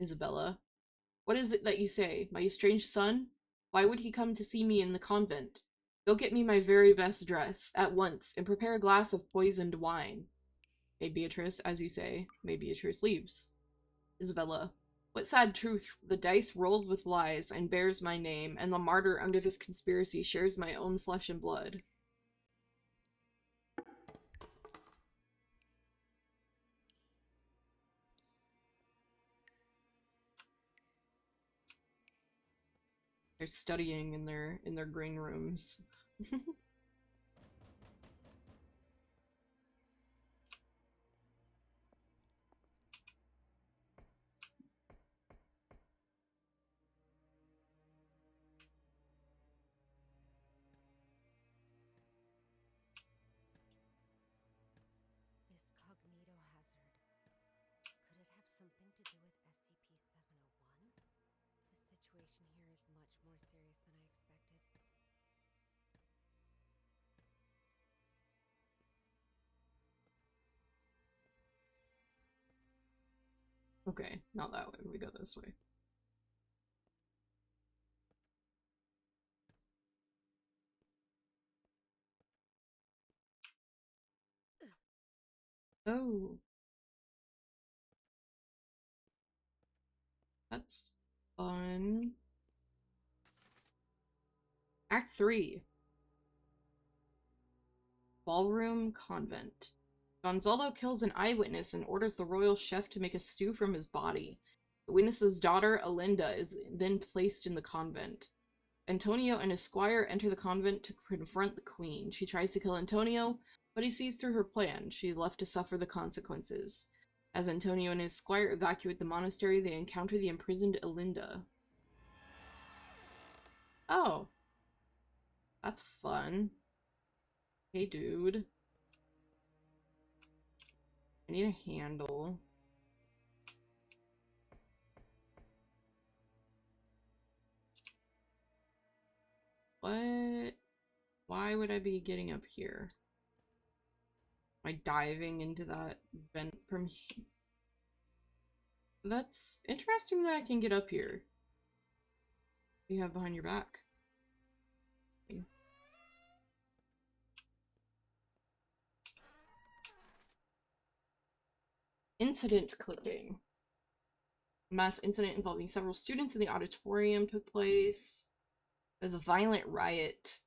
Isabella. What is it that you say? My estranged son? Why would he come to see me in the convent? Go get me my very best dress, at once, and prepare a glass of poisoned wine. Maid Beatrice, as you say. Maid Beatrice leaves. Isabella. What sad truth! The dice rolls with lies, and bears my name, and the martyr under this conspiracy shares my own flesh and blood. They're studying in their green rooms. This cognito hazard. Could it have something to do with SCP-701? The situation here is much more serious than I expected. Okay, not that way. We go this way. Oh. That's fun. Act 3. Ballroom Convent. Gonzalo kills an eyewitness and orders the royal chef to make a stew from his body. The witness's daughter, Alinda, is then placed in the convent. Antonio and his squire enter the convent to confront the queen. She tries to kill Antonio, but he sees through her plan. She is left to suffer the consequences. As Antonio and his squire evacuate the monastery, they encounter the imprisoned Alinda. Oh. That's fun. Hey, dude. I need a handle. What? Why would I be getting up here? Am I diving into that vent from here? That's interesting that I can get up here. What do you have behind your back? Okay. Incident clipping. A mass incident involving several students in the auditorium took place. There's a violent riot.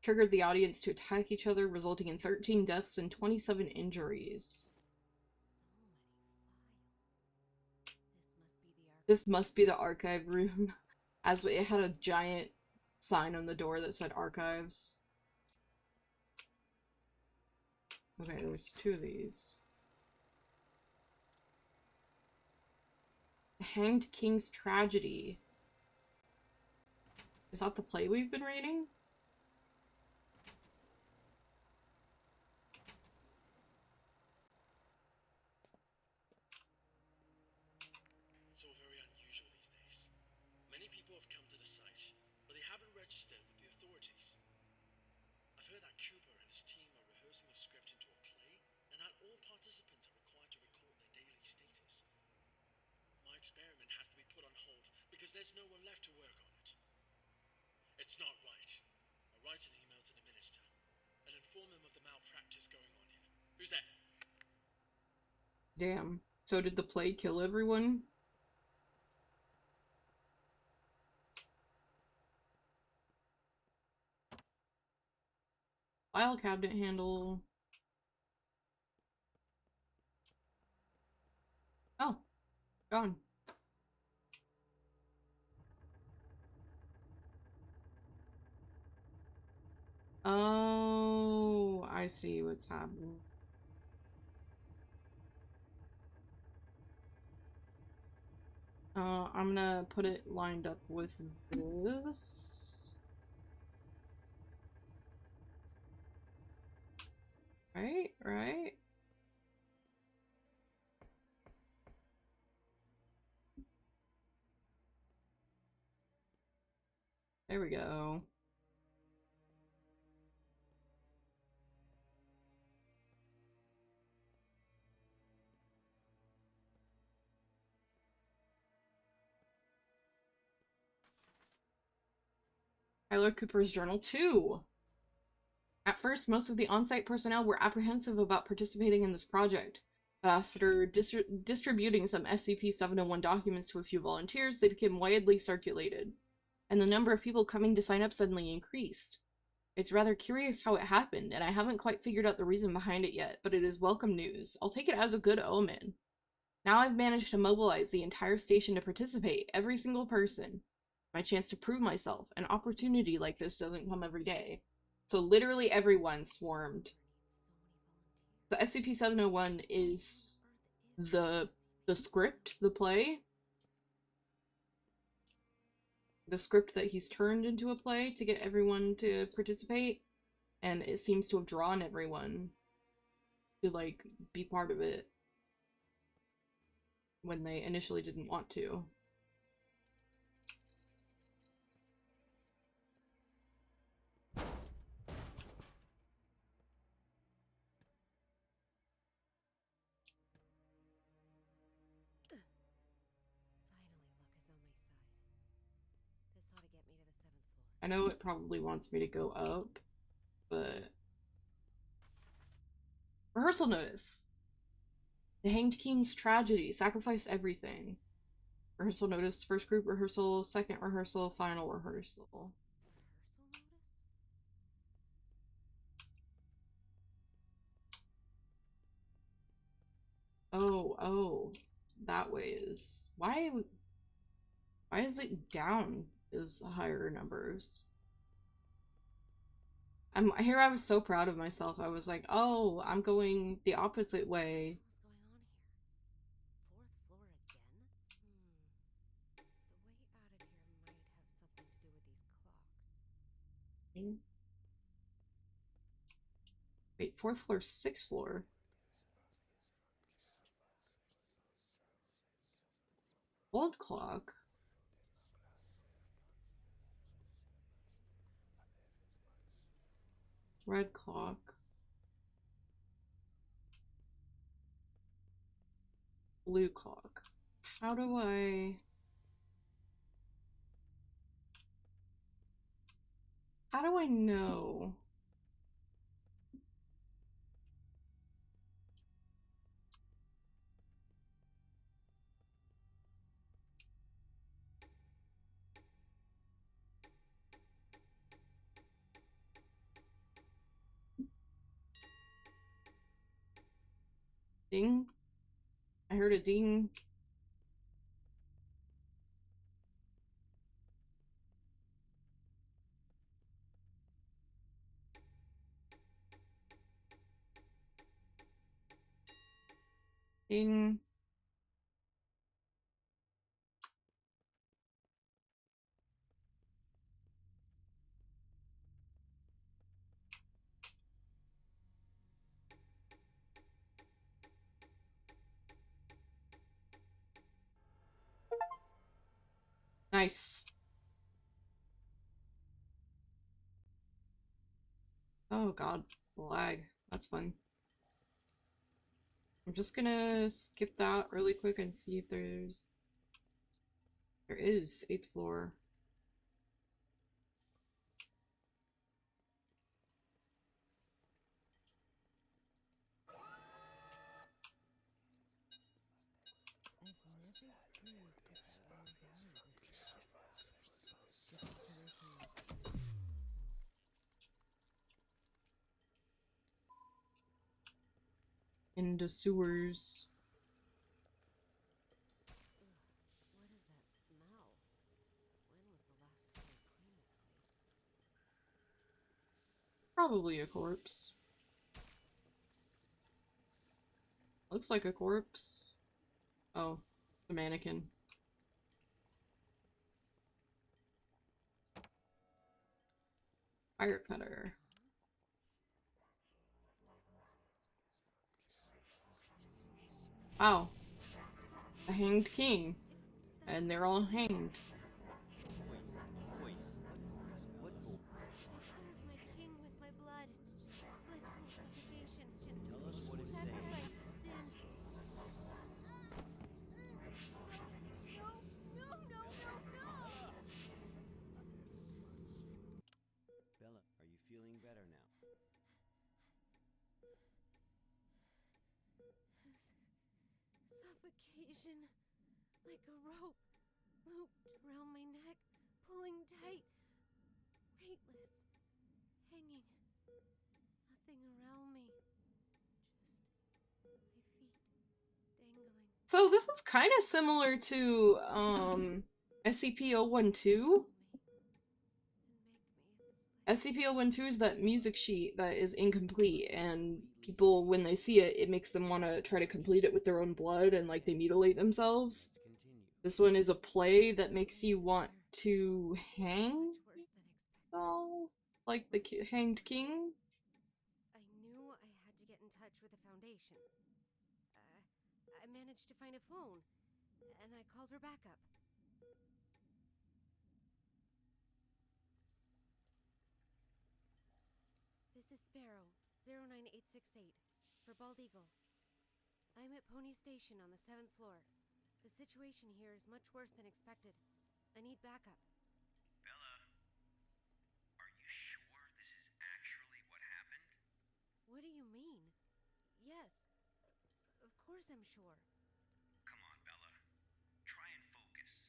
Triggered the audience to attack each other, resulting in 13 deaths and 27 injuries. This must be the archive room. As it had a giant sign on the door that said archives. Okay, there was 2 of these. The Hanged King's Tragedy. Is that the play we've been reading? It's all very unusual these days. Many people have come to the site, but they haven't registered with the authorities. I've heard that Cooper and his team are rehearsing a script into a play, and that all participants are required to record their daily status. My experiment has to be put on hold because there's no one left to work on it. It's not right. I'll write an email to the minister and inform him of the malpractice going on here. Who's that? Damn. So did the play kill everyone? File cabinet handle. Oh, gone. Oh, I see what's happening. I'm gonna put it lined up with this. Right, right. There we go. Tyler Cooper's Journal 2. At first, most of the on-site personnel were apprehensive about participating in this project, but after distributing some SCP-701 documents to a few volunteers, they became widely circulated, and the number of people coming to sign up suddenly increased. It's rather curious how it happened, and I haven't quite figured out the reason behind it yet, but it is welcome news. I'll take it as a good omen. Now I've managed to mobilize the entire station to participate, every single person. My chance to prove myself. An opportunity like this doesn't come every day. So literally everyone swarmed. The SCP-701 is the script, the play. The script that he's turned into a play to get everyone to participate. And it seems to have drawn everyone to, like, be part of it when they initially didn't want to. I know it probably wants me to go up, but... Rehearsal notice. The Hanged King's tragedy. Sacrifice everything. Rehearsal notice. First group rehearsal. Second rehearsal. Final rehearsal. Oh. That way is... Why is it down is higher numbers? I was so proud of myself. I was like, oh, I'm going the opposite way. What's going on here? 4th floor again? The way out of here might have something to do with these clocks. Wait, 4th floor, 6th floor. Old clock. Red clock. Blue clock. How do I know? Ding. I heard a ding. Ding. Nice. Oh god, lag. That's fun. I'm just gonna skip that really quick and see if there is 8th floor. I've never seen such overvalued In the sewers. What is that smell? When was the last time I cleaned this place? Probably a corpse. Looks like a corpse. Oh, the mannequin. Fire cutter. Wow. A hanged king. And they're all hanged. I serve my king with my blood. Blissful suffocation. Tell us what it's saying. Sacrifice of sin. No! Bella, are you feeling better now? Suffocation. Like a rope. Looped around my neck. Pulling tight. Weightless. Hanging. Nothing around me. Just my feet dangling. So this is kind of similar to SCP-012? SCP-012 is that music sheet that is incomplete, and people, when they see it, it makes them want to try to complete it with their own blood, and like they mutilate themselves. This one is a play that makes you want to hang yourself, like the Hanged King. I knew I had to get in touch with the Foundation. I managed to find a phone, and I called her backup. This is Sparrow, 09868, for Bald Eagle. I'm at Pony Station on the 7th floor. The situation here is much worse than expected. I need backup. Bella, are you sure this is actually what happened? What do you mean? Yes, of course I'm sure. Come on, Bella. Try and focus.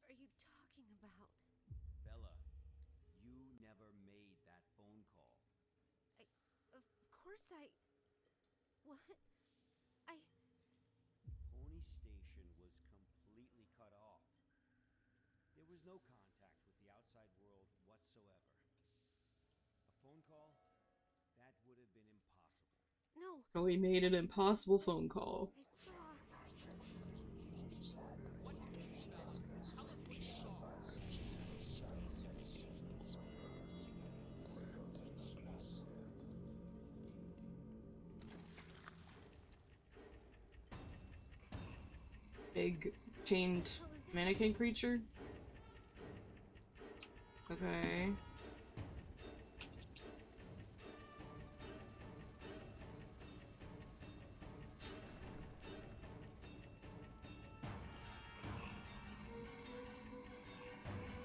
What are you talking about? Bella, you never made that phone call. Of course I... What? Pony Station was completely cut off. There was no contact with the outside world whatsoever. A phone call? That would have been impossible. No! So he made an impossible phone call. I saw... What did you see, Bella? Tell us what you saw. Big chained mannequin creature. Okay.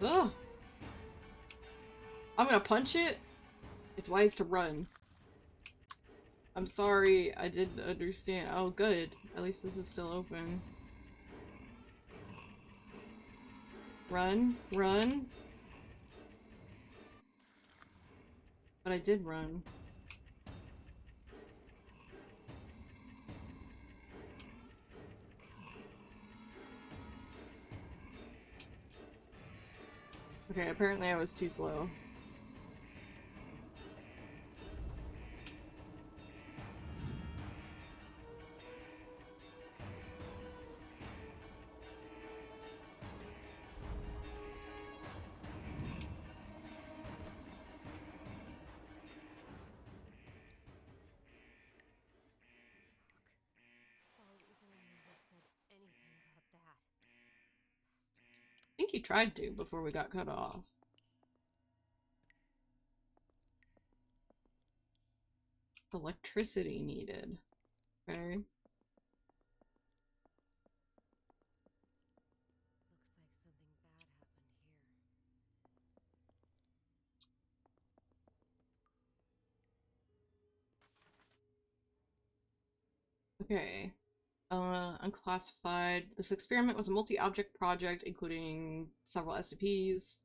Ugh! I'm gonna punch it? It's wise to run. I'm sorry, I didn't understand. Oh, good. At least this is still open. Run, run. But I did run. Okay, apparently I was too slow. I think he tried to before we got cut off. Electricity needed. Okay. Looks like something bad happened here. Okay. Unclassified. This experiment was a multi-object project including several SCPs.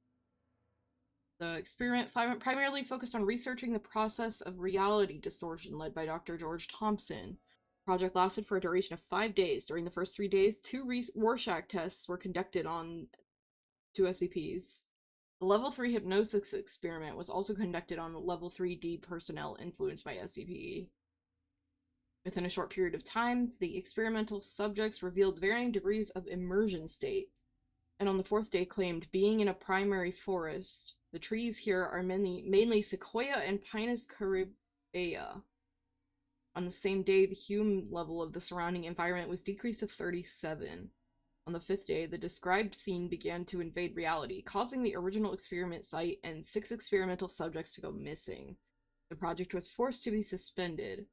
The experiment primarily focused on researching the process of reality distortion led by Dr. George Thompson. The project lasted for a duration of 5 days. During the first 3 days, 2 Rorschach tests were conducted on 2 SCPs. The Level 3 hypnosis experiment was also conducted on Level 3D personnel influenced by SCP. Within a short period of time, the experimental subjects revealed varying degrees of immersion state, and on the 4th day claimed being in a primary forest. The trees here are mainly sequoia and Pinus caribea. On the same day, the Hume level of the surrounding environment was decreased to 37. On the 5th day, the described scene began to invade reality, causing the original experiment site and 6 experimental subjects to go missing. The project was forced to be suspended.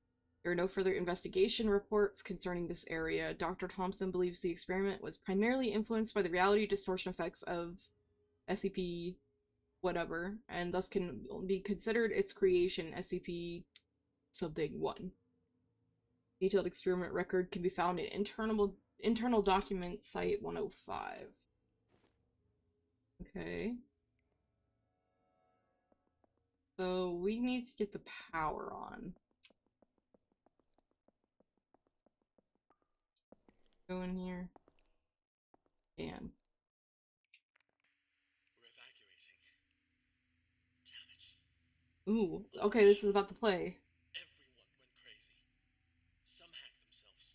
There are no further investigation reports concerning this area. Dr. Thompson believes the experiment was primarily influenced by the reality distortion effects of SCP whatever, and thus can be considered its creation SCP something 1. Detailed experiment record can be found in internal document site 105. Okay. So we need to get the power on. Go in here. And Ooh, okay, this is about to play. Everyone went crazy. Some hacked themselves.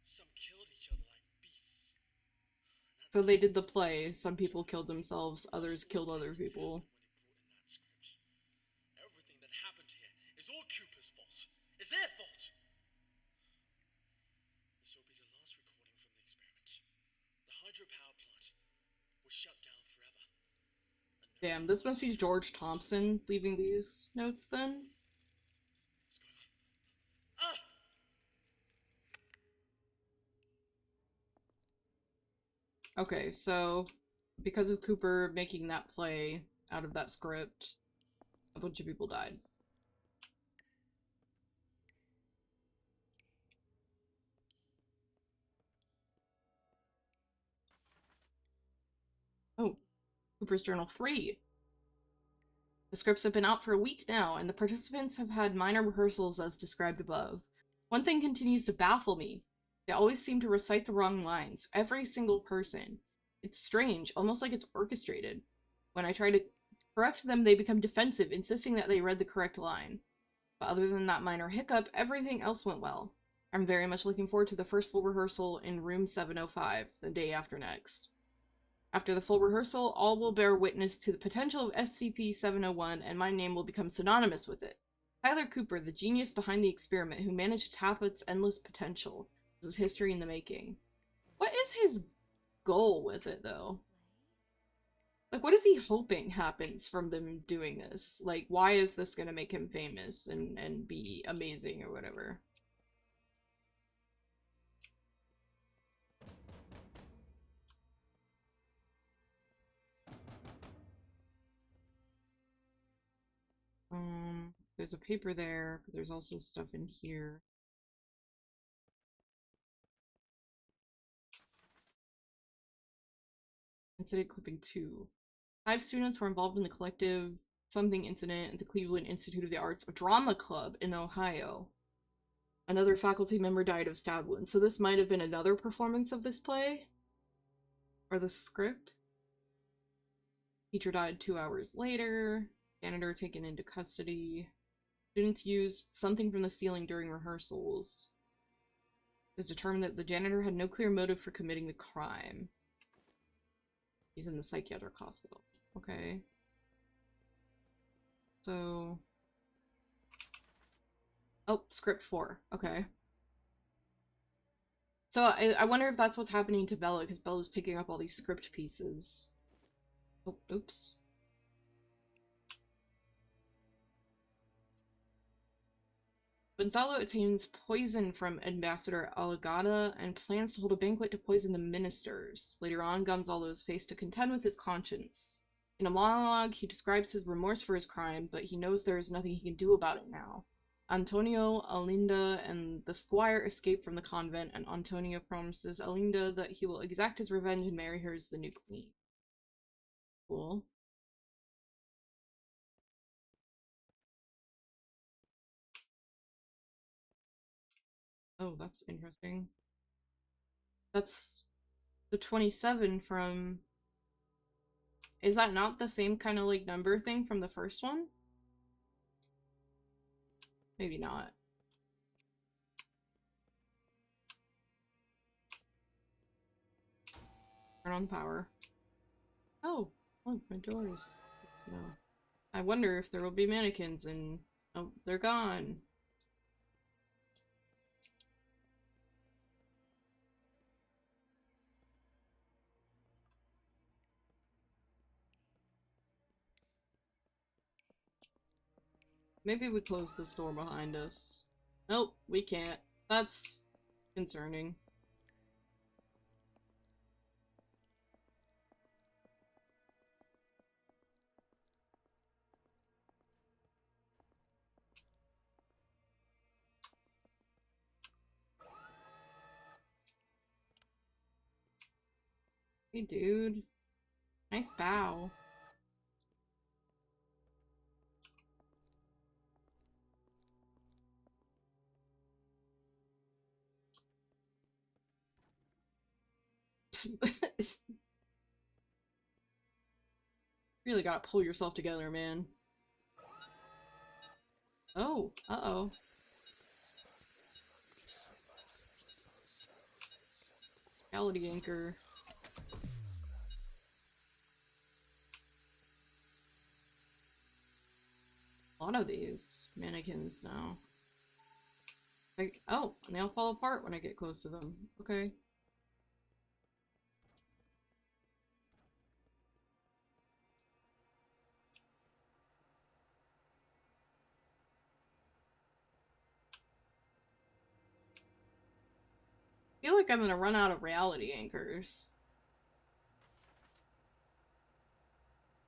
Some killed each other like beasts. So they did the play. Some people killed themselves, others killed other people. Everything that happened here is all Cooper's fault. It's their fault. This will be the last recording from the experiment. The hydropower plant was shut down forever. Damn, this must be George Thompson leaving these notes then? Ah! Okay, so because of Cooper making that play out of that script, a bunch of people died. Oh, Cooper's Journal 3. The scripts have been out for a week now, and the participants have had minor rehearsals as described above. One thing continues to baffle me. They always seem to recite the wrong lines, every single person. It's strange, almost like it's orchestrated. When I try to correct them, they become defensive, insisting that they read the correct line. But other than that minor hiccup, everything else went well. I'm very much looking forward to the first full rehearsal in room 705, the day after next. After the full rehearsal, all will bear witness to the potential of SCP-701, and my name will become synonymous with it. Tyler Cooper, the genius behind the experiment who managed to tap its endless potential. This is history in the making. What is his goal with it, though? Like, what is he hoping happens from them doing this? Like, why is this gonna make him famous and be amazing or whatever? There's a paper there, but there's also stuff in here. Incident clipping 2. 5 students were involved in the collective something incident at the Cleveland Institute of the Arts Drama Club in Ohio. Another faculty member died of stab wounds, so this might have been another performance of this play? Or the script? Teacher died 2 hours later. Janitor taken into custody. Students used something from the ceiling during rehearsals. It was determined that the janitor had no clear motive for committing the crime. He's in the psychiatric hospital. Okay. So... oh, script 4. Okay. So I wonder if that's what's happening to Bella, because Bella's picking up all these script pieces. Oh, oops. Gonzalo obtains poison from Ambassador Alagada and plans to hold a banquet to poison the ministers. Later on, Gonzalo is faced to contend with his conscience. In a monologue, he describes his remorse for his crime, but he knows there is nothing he can do about it now. Antonio, Alinda, and the squire escape from the convent, and Antonio promises Alinda that he will exact his revenge and marry her as the new queen. Cool. Oh, that's interesting. That's the 27 from... is that not the same kind of, like, number thing from the first one? Maybe not. Turn on power. Oh, look, my doors. So, I wonder if there will be mannequins and... oh, they're gone. Maybe we close this door behind us. Nope, we can't. That's concerning. Hey, dude. Nice bow. Really gotta pull yourself together, man. Oh, uh-oh. Reality anchor. A lot of these mannequins now. Oh, and they'll fall apart when I get close to them. Okay. I feel like I'm gonna run out of reality anchors.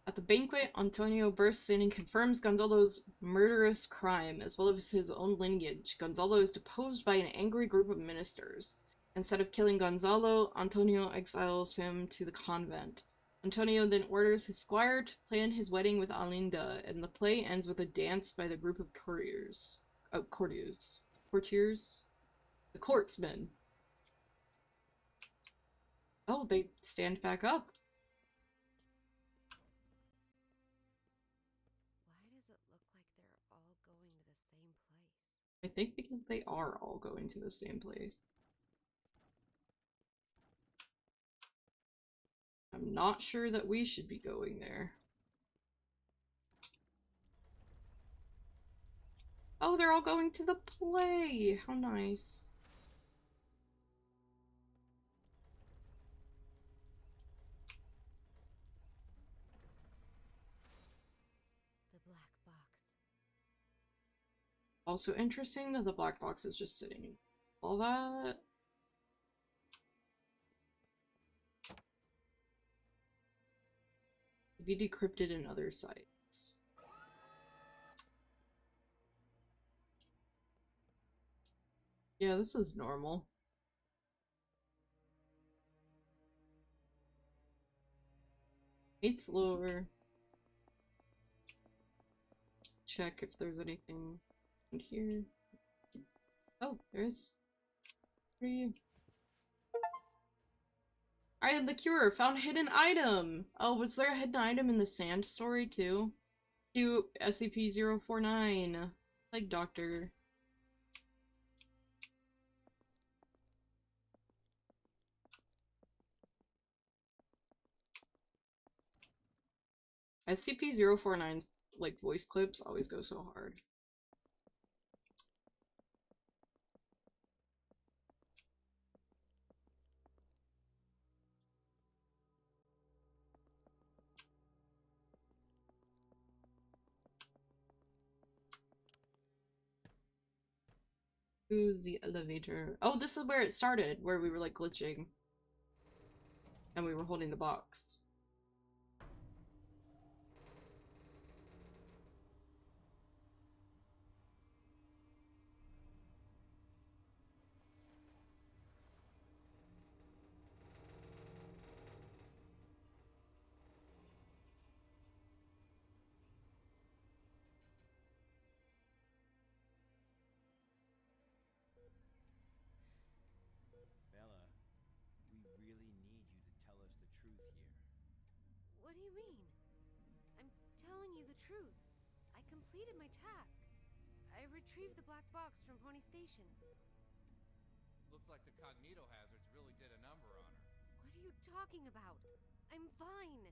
At the banquet, Antonio bursts in and confirms Gonzalo's murderous crime, as well as his own lineage. Gonzalo is deposed by an angry group of ministers. Instead of killing Gonzalo, Antonio exiles him to the convent. Antonio then orders his squire to plan his wedding with Alinda, and the play ends with a dance by the group of courtiers. Oh, courtiers. Courtiers? The courtsmen. Oh, they stand back up. Why does it look like they're all going to the same place? I think because they are all going to the same place. I'm not sure that we should be going there. Oh, they're all going to the play! How nice. The black box. Also interesting that the black box is just sitting. All that. To be decrypted in other sites. Yeah, this is normal. Eighth floor. Check if there's anything in here. Oh, there's. What are you? I had the cure. Found hidden item. Oh, was there a hidden item in the sand story too? Cute. SCP-049. Like Doctor. SCP-049's like voice clips always go so hard. To the elevator. Oh, this is where it started, where we were like glitching. And we were holding the box. Bella, we really need you to tell us the truth here. What do you mean? I'm telling you the truth. I completed my task. I retrieved the black box from Pony Station. Looks like the cognito hazards really did a number on her. What are you talking about? I'm fine.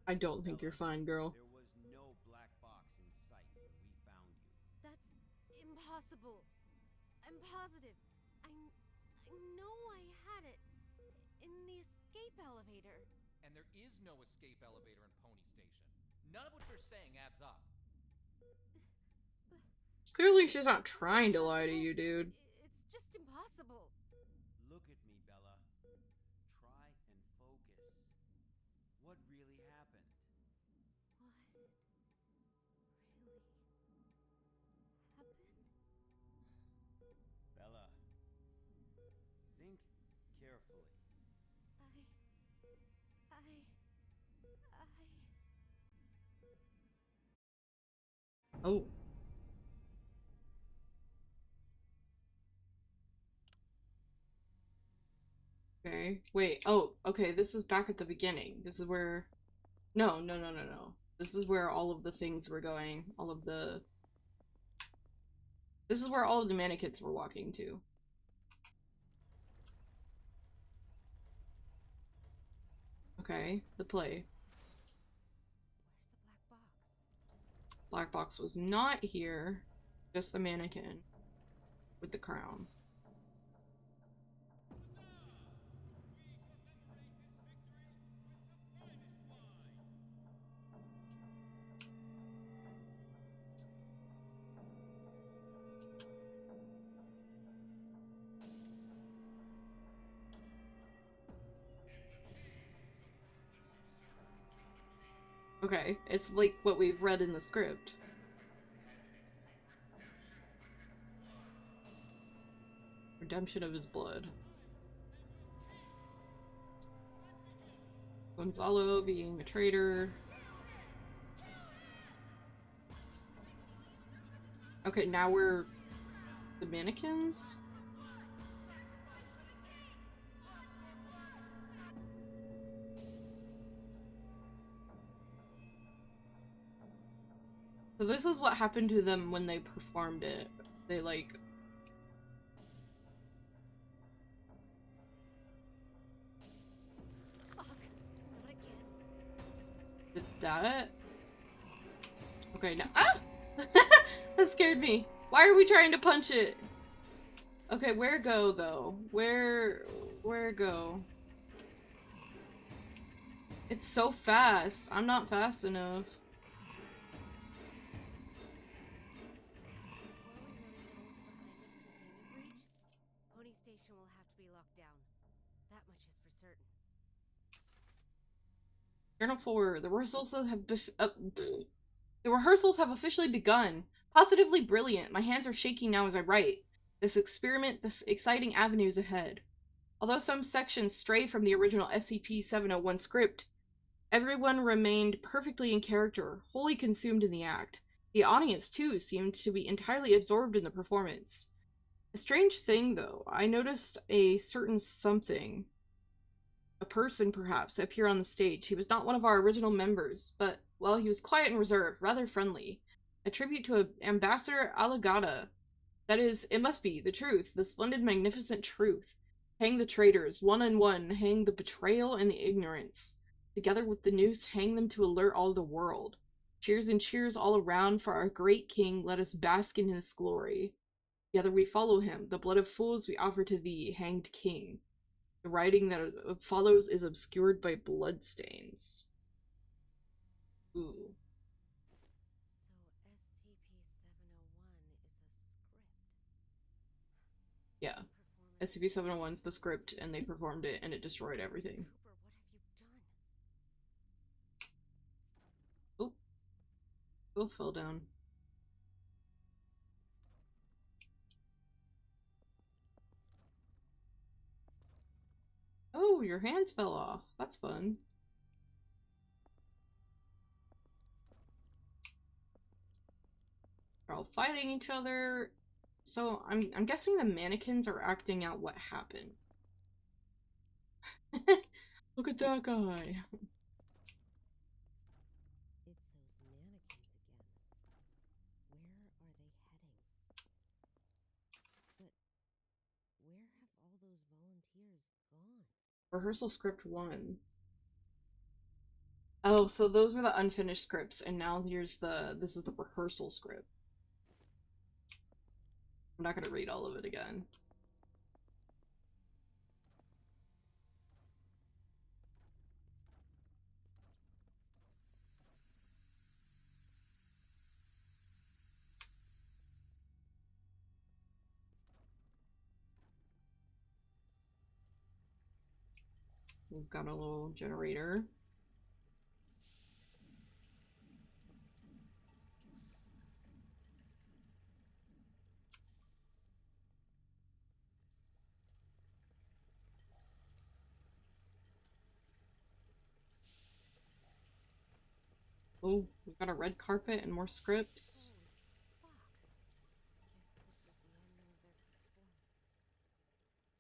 I don't think you're fine, girl. There was no black box in sight when we found you. That's impossible. I'm positive. I know I had it in the escape elevator. And there is no escape elevator in Pony Station. None of what you're saying adds up. Clearly she's not trying to lie to you, dude. It's just impossible. Look at me, Bella. Try and focus. What really happened? What really happened? Bella, think carefully. Oh. Okay. Wait. Oh, okay. This is back at the beginning. This is where... No. This is where all of the things were going. All of the This is where all of the mannequins were walking to. Okay, the play. Where's the black box? Black box was not here. Just the mannequin with the crown. Okay, it's like what we've read in the script. Redemption of his blood. Gonzalo being a traitor. Okay, now we're the mannequins? So this is what happened to them when they performed it. They like... Fuck, not again. Did that? Okay, now- ah! That scared me. Why are we trying to punch it? Okay, where go though? Where go? It's so fast. I'm not fast enough. Pony Station will have to be locked down. That much is for certain. Journal 4. The rehearsals have officially begun. Positively brilliant. My hands are shaking now as I write. This exciting avenues ahead. Although some sections stray from the original SCP-701 script, everyone remained perfectly in character, wholly consumed in the act. The audience, too, seemed to be entirely absorbed in the performance. A strange thing, though, I noticed a certain something, a person perhaps, appear on the stage. He was not one of our original members, but, well, he was quiet and reserved, rather friendly. A tribute to Ambassador Alagata. That is, it must be, the truth, the splendid, magnificent truth. Hang the traitors, one on one, hang the betrayal and the ignorance. Together with the noose, hang them to alert all the world. Cheers and cheers all around for our great king, let us bask in his glory. Together we follow him, the blood of fools we offer to thee, hanged king. The writing that follows is obscured by bloodstains. Ooh. So SCP-701 is a script. Yeah. SCP-701's the script, and they performed it, and it destroyed everything. Cooper, what have you done? Oh. Both fell down. Oh, your hands fell off. That's fun. They're all fighting each other. So I'm guessing the mannequins are acting out what happened. Look at that guy. It's those mannequins again. Where are they heading? But where have all those volunteers gone? Rehearsal script 1. Oh, so those were the unfinished scripts, and now this is the rehearsal script. I'm not gonna read all of it again. We've got a little generator. Oh, we've got a red carpet and more scripts. Holy fuck. Guess this is the ending of their performance.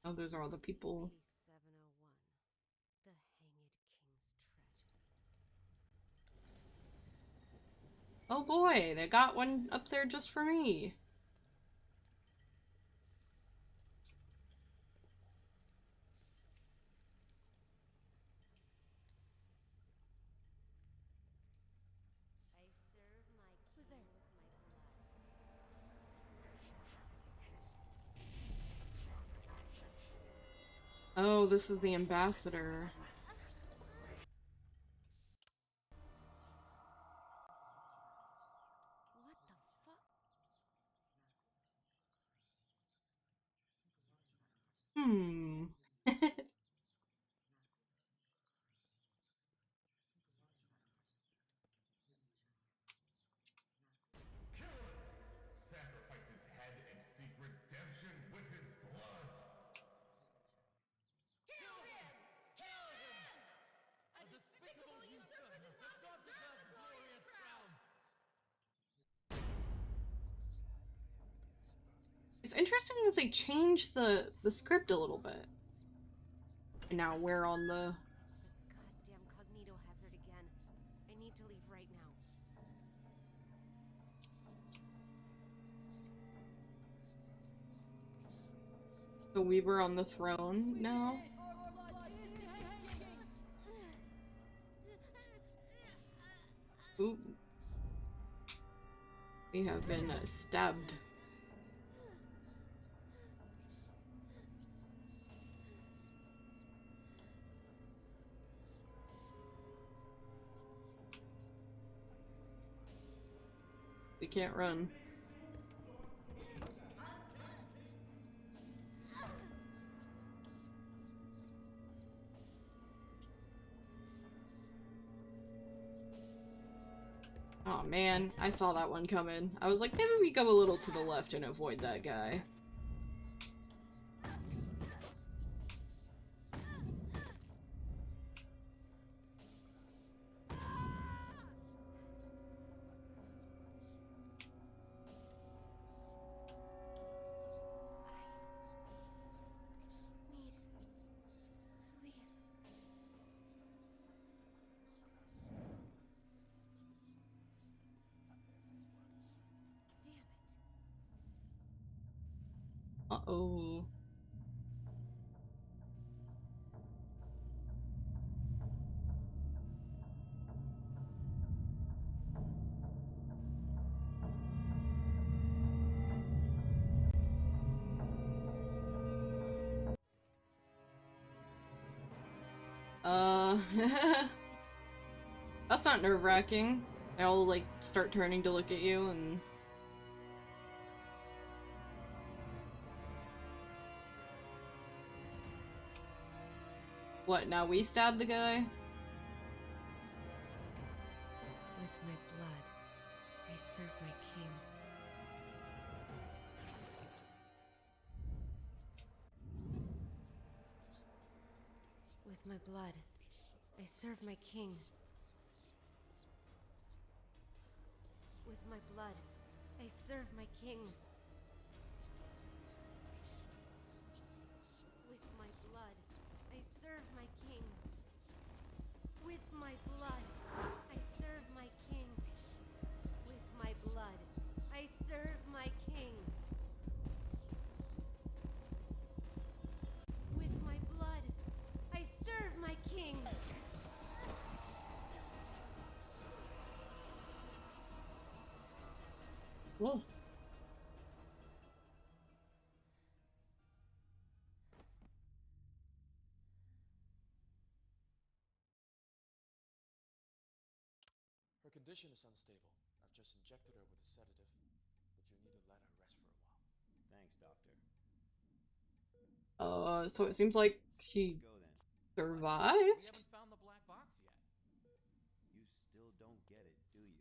Oh, those are all the people. SCP-701. The Hanged King's tragedy. Oh boy, they got one up there just for me. Oh, this is the ambassador. What the fuck? Hmm. Sacrifice his head and seek redemption with his blood. Kill him! Kill him! A despicable usurper does not deserve the glorious crown! It's interesting that they changed the script a little bit. And now we're on the... It's the goddamn cognito hazard again. I need to leave right now. So we were on the throne now? Ooh. We have been stabbed. We can't run. Oh man, I saw that one coming. I was like, maybe we go a little to the left and avoid that guy. Need to leave. Damn it. Uh-oh. That's not nerve-wracking. They all, like, start turning to look at you and... What, now we stab the guy? With my blood, I serve my king. With my blood, I serve my king. With my blood, I serve my king. With my blood, I serve my king. With my blood, I serve my king. With my blood, I serve my king. With my blood, I serve my king. Whoa. Her condition is unstable. I've just injected her with a sedative, but you need to let her rest for a while. Thanks, Doctor. So it seems like she Let's go then. We survived? haven't found the black box yet. You still don't get it, do you?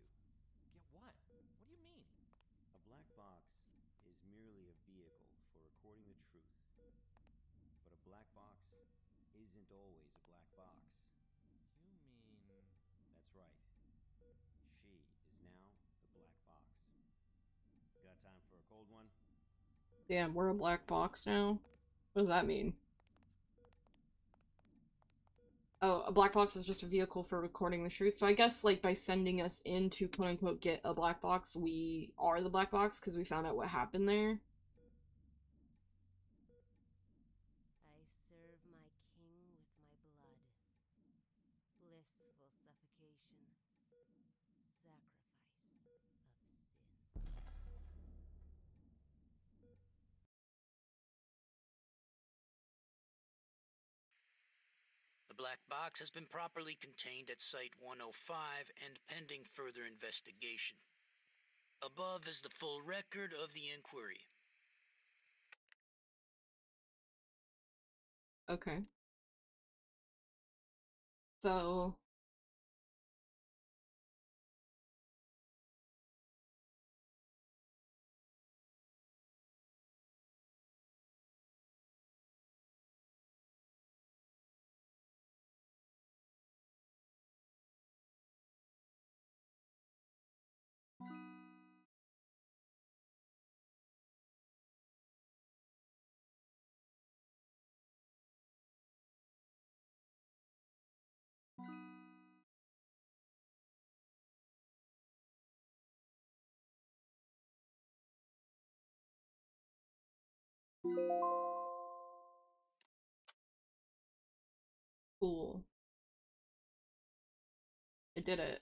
Get what? What do you mean? A black box is merely a vehicle for recording the truth. But a black box isn't always a black box. You mean... That's right. She is now the black box. Got time for a cold one? Damn, we're a black box now? What does that mean? Oh, a black box is just a vehicle for recording the truth. So I guess, like, by sending us in to quote-unquote get a black box, we are the black box because we found out what happened there. The black box has been properly contained at Site 105 and pending further investigation. Above is the full record of the inquiry. Okay. So... Cool. I did it.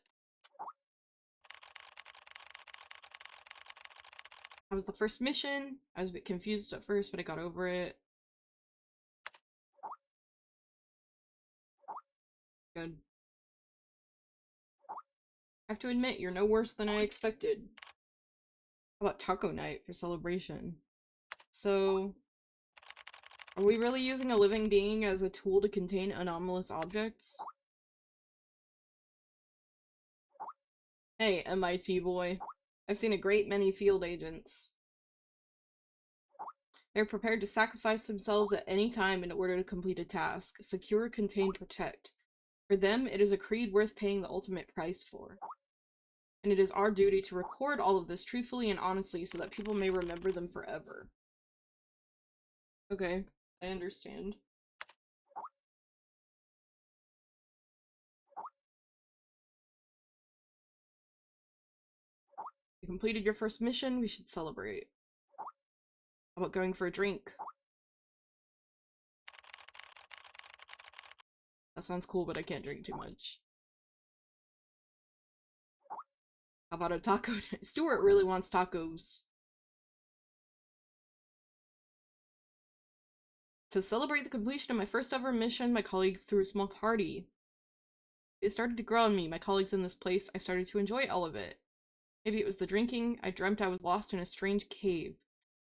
That was the first mission. I was a bit confused at first, but I got over it. Good. I have to admit, you're no worse than I expected. How about taco night for celebration? So... are we really using a living being as a tool to contain anomalous objects? Hey, MIT boy. I've seen a great many field agents. They're prepared to sacrifice themselves at any time in order to complete a task. Secure, contain, protect. For them, it is a creed worth paying the ultimate price for. And it is our duty to record all of this truthfully and honestly so that people may remember them forever. Okay, I understand. You completed your first mission, we should celebrate. How about going for a drink? That sounds cool, but I can't drink too much. How about a taco? Stuart really wants tacos. To celebrate the completion of my first ever mission, my colleagues threw a small party. It started to grow on me, my colleagues in this place. I started to enjoy all of it. Maybe it was the drinking. I dreamt I was lost in a strange cave.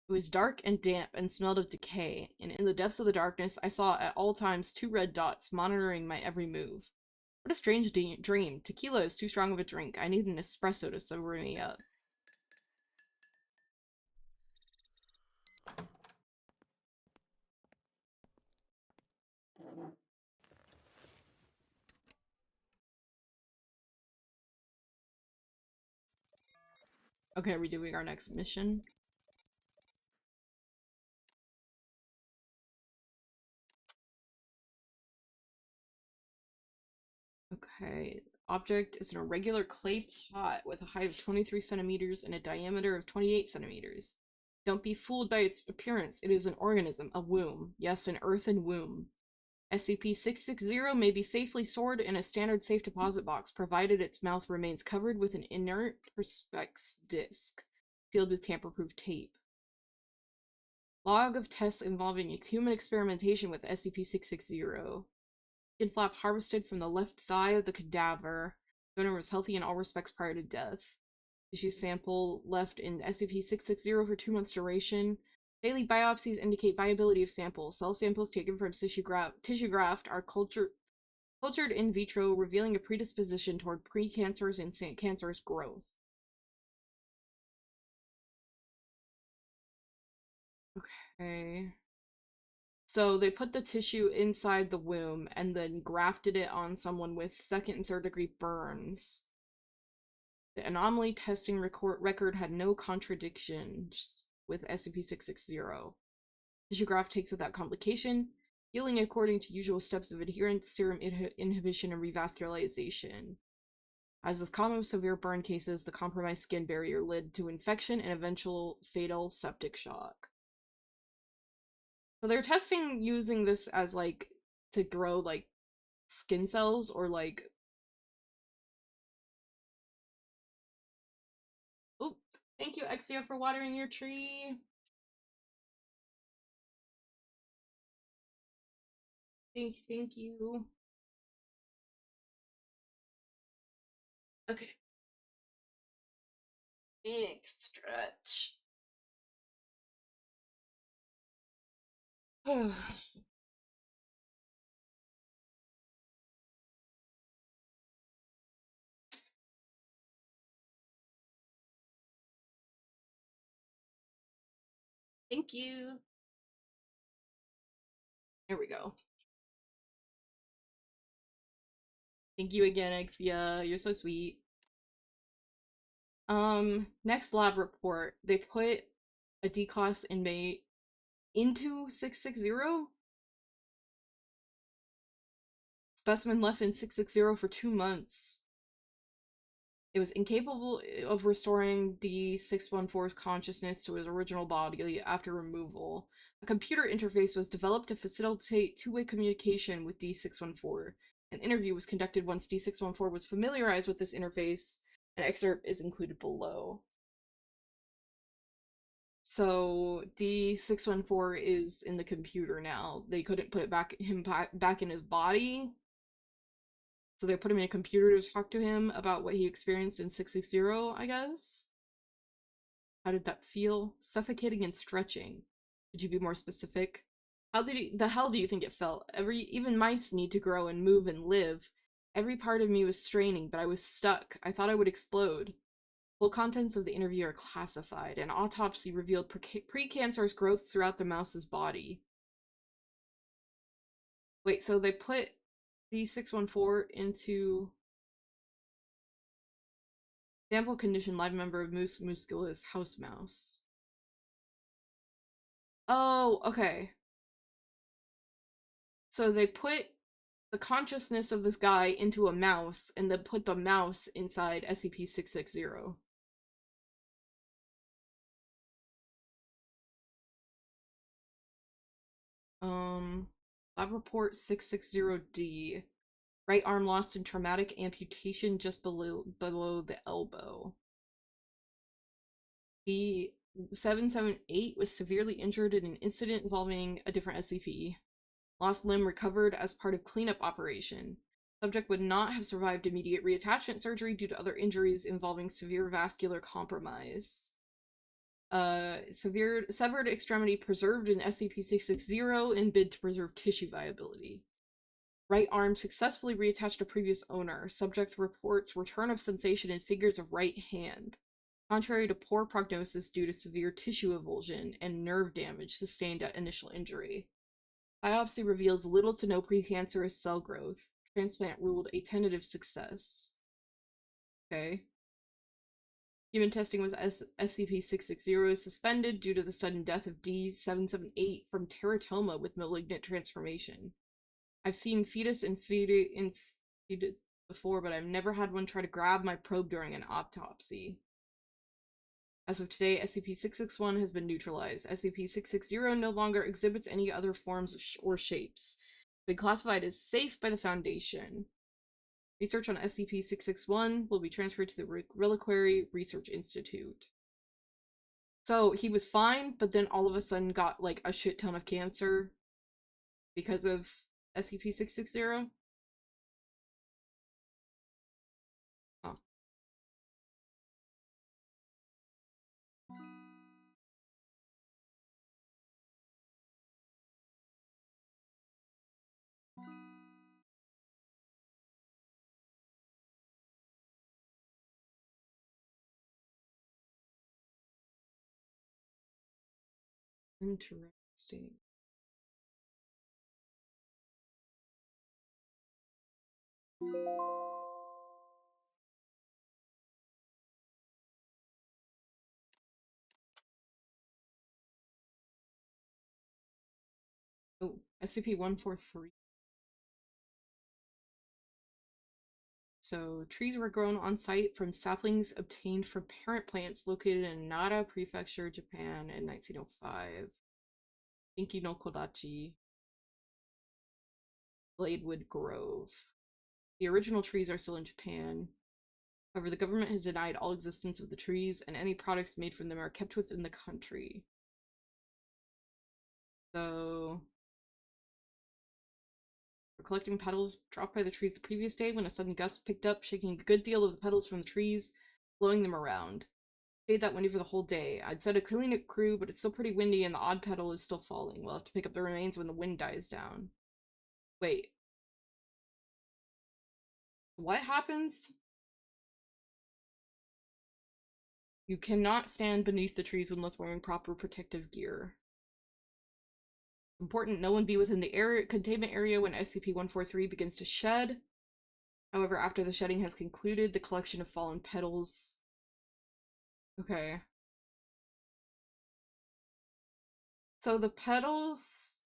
It was dark and damp and smelled of decay, and in the depths of the darkness, I saw at all times 2 red dots monitoring my every move. What a strange dream. Tequila is too strong of a drink. I need an espresso to sober me up. Okay, are we doing our next mission? Okay, object is an irregular clay pot with a height of 23 centimeters and a diameter of 28 centimeters. Don't be fooled by its appearance. It is an organism, a womb. Yes, an earthen womb. SCP-660 may be safely stored in a standard safe deposit box, provided its mouth remains covered with an inert perspex disc, sealed with tamper-proof tape. Log of tests involving human experimentation with SCP-660. Skin flap harvested from the left thigh of the cadaver. Donor was healthy in all respects prior to death. Tissue sample left in SCP-660 for 2 months duration. Daily biopsies indicate viability of samples. Cell samples taken from tissue graft are cultured in vitro, revealing a predisposition toward precancerous and cancerous growth. Okay. So they put the tissue inside the womb and then grafted it on someone with 2nd and 3rd degree burns. The anomaly testing record had no contradictions with SCP-660. Tissue graft takes without complication, healing according to usual steps of adherence, serum inhibition, and revascularization. As is common with severe burn cases, the compromised skin barrier led to infection and eventual fatal septic shock. So they're testing using this as, like, to grow, like, skin cells or, like... Oop! Thank you, Exia, for watering your tree! Thank you. Okay. Big stretch. Thank you. There we go. Thank you again, Exia. You're so sweet. Next lab report. They put a D-class inmate into 660. Specimen left in 660 for 2 months. It was incapable of restoring D614's consciousness to his original body after removal. A computer interface was developed to facilitate two-way communication with D614. An interview was conducted once D614 was familiarized with this interface. An excerpt is included below. So D614 is in the computer now. They couldn't put him back in his body. So they put him in a computer to talk to him about what he experienced in 660, I guess. How did that feel? Suffocating and stretching. Could you be more specific? How did the hell do you think it felt? Even mice need to grow and move and live. Every part of me was straining, but I was stuck. I thought I would explode. Full contents of the interview are classified. An autopsy revealed precancerous growth throughout the mouse's body. Wait, so they put D614 into sample condition live member of Mus musculus house mouse. Oh, okay. So they put the consciousness of this guy into a mouse and then put the mouse inside SCP-660. Lab report 660D. Right arm lost in traumatic amputation just below the elbow. D778 was severely injured in an incident involving a different SCP. Lost limb recovered as part of cleanup operation. Subject would not have survived immediate reattachment surgery due to other injuries involving severe vascular compromise. Severed extremity preserved in SCP-660 in bid to preserve tissue viability. Right arm successfully reattached to previous owner. Subject reports return of sensation in fingers of right hand. Contrary to poor prognosis due to severe tissue avulsion and nerve damage sustained at initial injury. Biopsy reveals little to no precancerous cell growth. Transplant ruled a tentative success. Okay. Human testing was SCP-660 is suspended due to the sudden death of D778 from teratoma with malignant transformation. I've seen fetus before, but I've never had one try to grab my probe during an autopsy. As of today, SCP-661 has been neutralized. SCP-660 no longer exhibits any other forms or shapes. It's been classified as safe by the Foundation. Research on SCP-661 will be transferred to the Reliquary Research Institute. So he was fine, but then all of a sudden got like a shit ton of cancer because of SCP-660. Oh. Interesting. Oh, SCP-143. So, trees were grown on site from saplings obtained from parent plants located in Nara Prefecture, Japan in 1905. Inki no Kodachi. Bladewood Grove. The original trees are still in Japan. However, the government has denied all existence of the trees, and any products made from them are kept within the country. So, We're collecting petals dropped by the trees the previous day when a sudden gust picked up, shaking a good deal of the petals from the trees, blowing them around. Stayed that windy for the whole day. I'd set a clean crew, but it's still pretty windy and the odd petal is still falling. We'll have to pick up the remains when the wind dies down. Wait. What happens? You cannot stand beneath the trees unless wearing proper protective gear. Important, no one be within the containment area when SCP-143 begins to shed. However, after the shedding has concluded, the collection of fallen petals... Okay. So the petals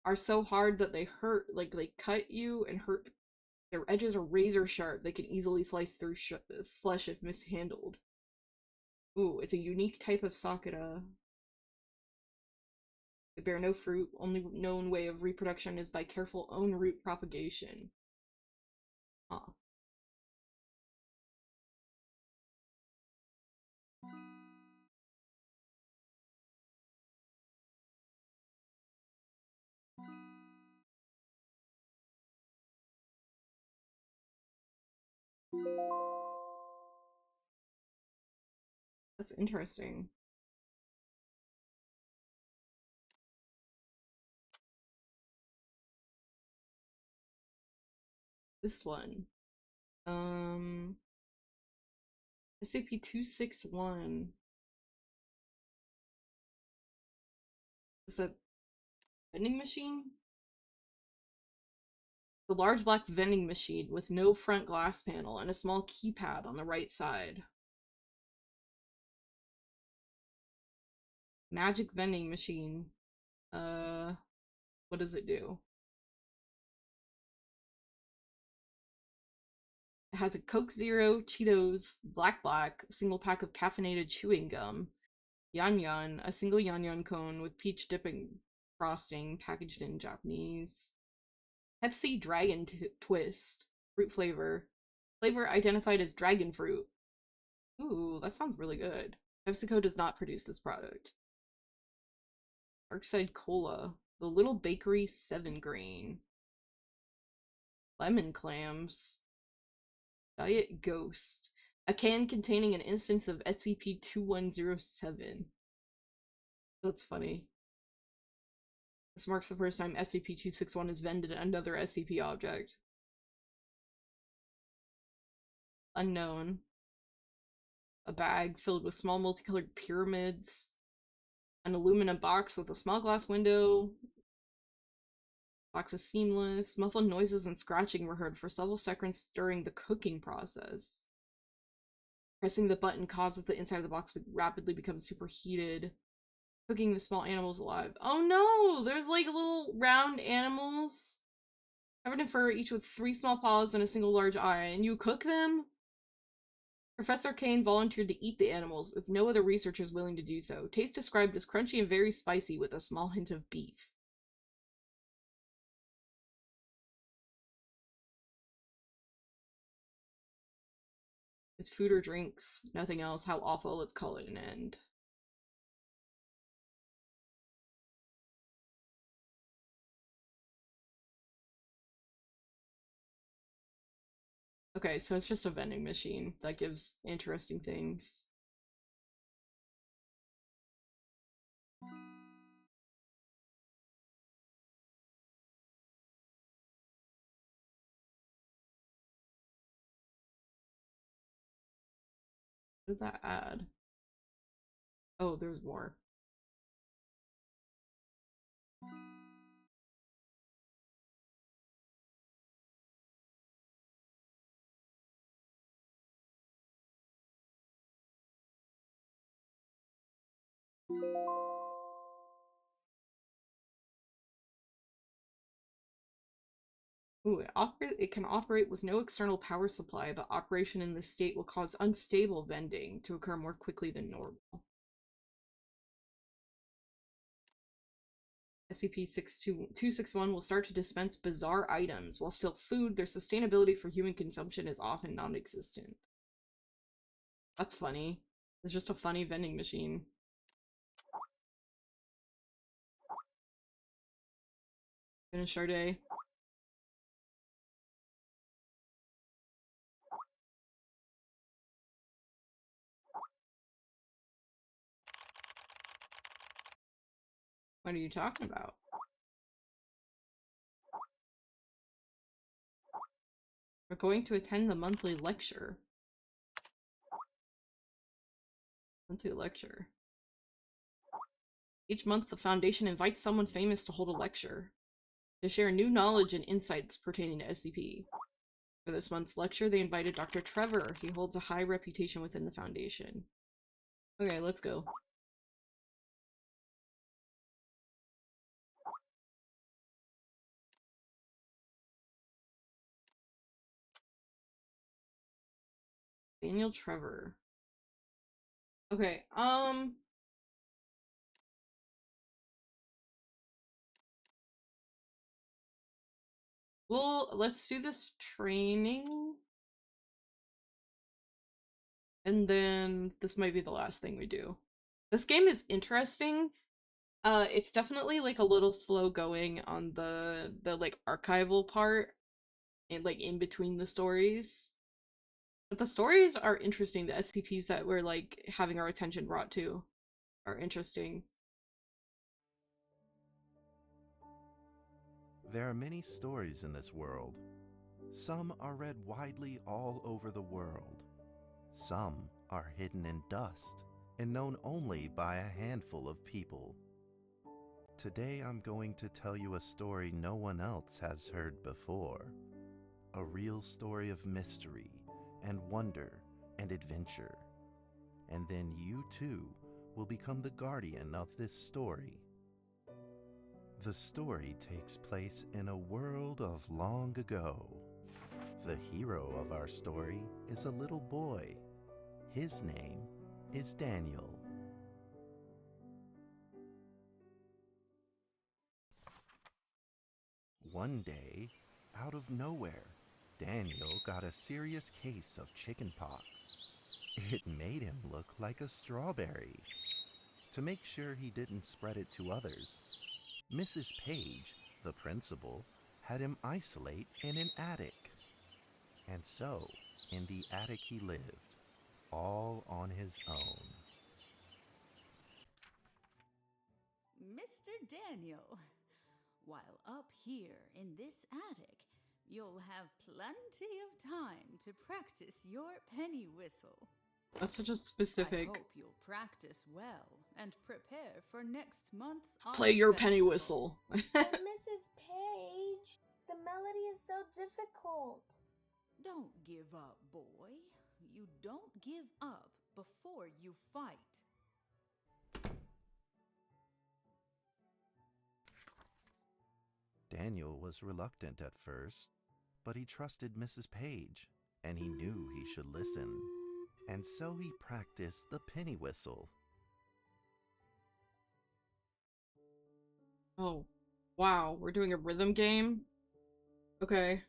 are so hard that they hurt, like they cut you and hurt. Their edges are razor sharp. They can easily slice through flesh if mishandled. Ooh, it's a unique type of Sakura. They bear no fruit. Only known way of reproduction is by careful own root propagation. Huh. That's interesting. This one. SCP-261. Is a vending machine? The large black vending machine with no front glass panel and a small keypad on the right side. Magic vending machine. What does it do? It has a Coke Zero, Cheetos, Black, a single pack of caffeinated chewing gum, Yan Yan, a single Yan Yan cone with peach dipping frosting packaged in Japanese, Pepsi Dragon Twist, fruit flavor. Flavor identified as dragon fruit. Ooh, that sounds really good. PepsiCo does not produce this product. Darkside Cola, the Little Bakery 7 grain. Lemon clams. Diet Ghost. A can containing an instance of SCP-2107. That's funny. This marks the first time SCP-261 has vended another SCP object. Unknown. A bag filled with small multicolored pyramids. An aluminum box with a small glass window. Box is seamless. Muffled noises and scratching were heard for several seconds during the cooking process. Pressing the button causes the inside of the box to rapidly become superheated. Cooking the small animals alive. Oh no! There's like little round animals covered in fur, each with 3 small paws and a single large eye, and you cook them? Professor Kane volunteered to eat the animals, with no other researchers willing to do so. Taste described as crunchy and very spicy, with a small hint of beef. It's food or drinks, nothing else. How awful, let's call it an end. Okay, so it's just a vending machine that gives interesting things. What did that add? Oh, there's more. Ooh, it can operate with no external power supply, but operation in this state will cause unstable vending to occur more quickly than normal. SCP-261 will start to dispense bizarre items. While still food, their sustainability for human consumption is often non-existent. That's funny. It's just a funny vending machine. Finish our day. What are you talking about? We're going to attend the monthly lecture. Monthly lecture. Each month, the Foundation invites someone famous to hold a lecture to share new knowledge and insights pertaining to SCP. For this month's lecture, they invited Dr. Trevor. He holds a high reputation within the Foundation. Okay, let's go. Daniel Trevor. Okay, well, let's do this training. And then this might be the last thing we do. This game is interesting. It's definitely like a little slow going on the like archival part and like in between the stories. But the stories are interesting. The SCPs that we're like having our attention brought to are interesting. There are many stories in this world. Some are read widely all over the world. Some are hidden in dust and known only by a handful of people. Today I'm going to tell you a story no one else has heard before. A real story of mystery and wonder and adventure. And then you too will become the guardian of this story. The story takes place in a world of long ago. The hero of our story is a little boy. His name is Daniel. One day, out of nowhere, Daniel got a serious case of chickenpox. It made him look like a strawberry. To make sure he didn't spread it to others, Mrs. Page, the principal, had him isolate in an attic. And so, in the attic he lived, all on his own. Mr. Daniel, while up here in this attic, you'll have plenty of time to practice your penny whistle. That's such a specific. I hope you'll practice well and prepare for next month's Play your festival. penny whistle. Mrs. Page, the melody is so difficult. Don't give up, boy. You don't give up before you fight. Daniel was reluctant at first, but he trusted Mrs. Page, and he knew he should listen. And so he practiced the penny whistle. Oh, wow, we're doing a rhythm game? Okay.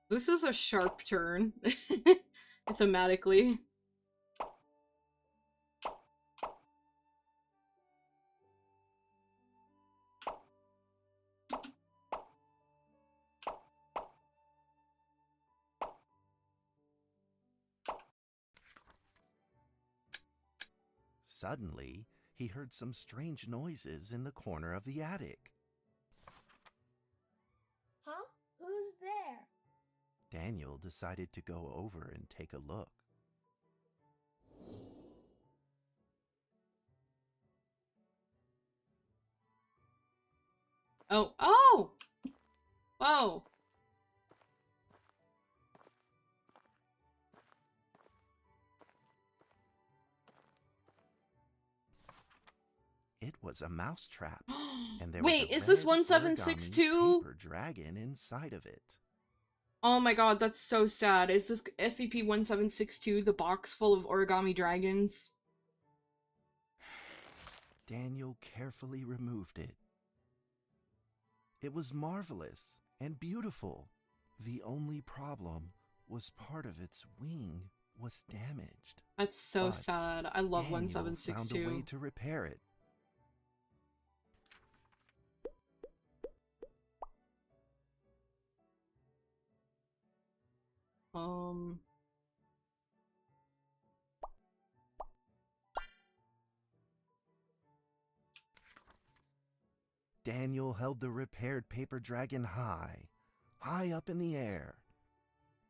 This is a sharp turn, thematically. Suddenly, he heard some strange noises in the corner of the attic. Huh? Who's there? Daniel decided to go over and take a look. Oh, oh! Whoa! It was a mousetrap, and there Wait, was a is this red 1762? origami paper dragon inside of it. Oh my god, that's so sad. Is this SCP-1762 the box full of origami dragons? Daniel carefully removed it. It was marvelous and beautiful, The only problem was part of its wing was damaged. That's so But sad. I love Daniel found a way 1762. to repair it. Daniel held the repaired paper dragon high up in the air,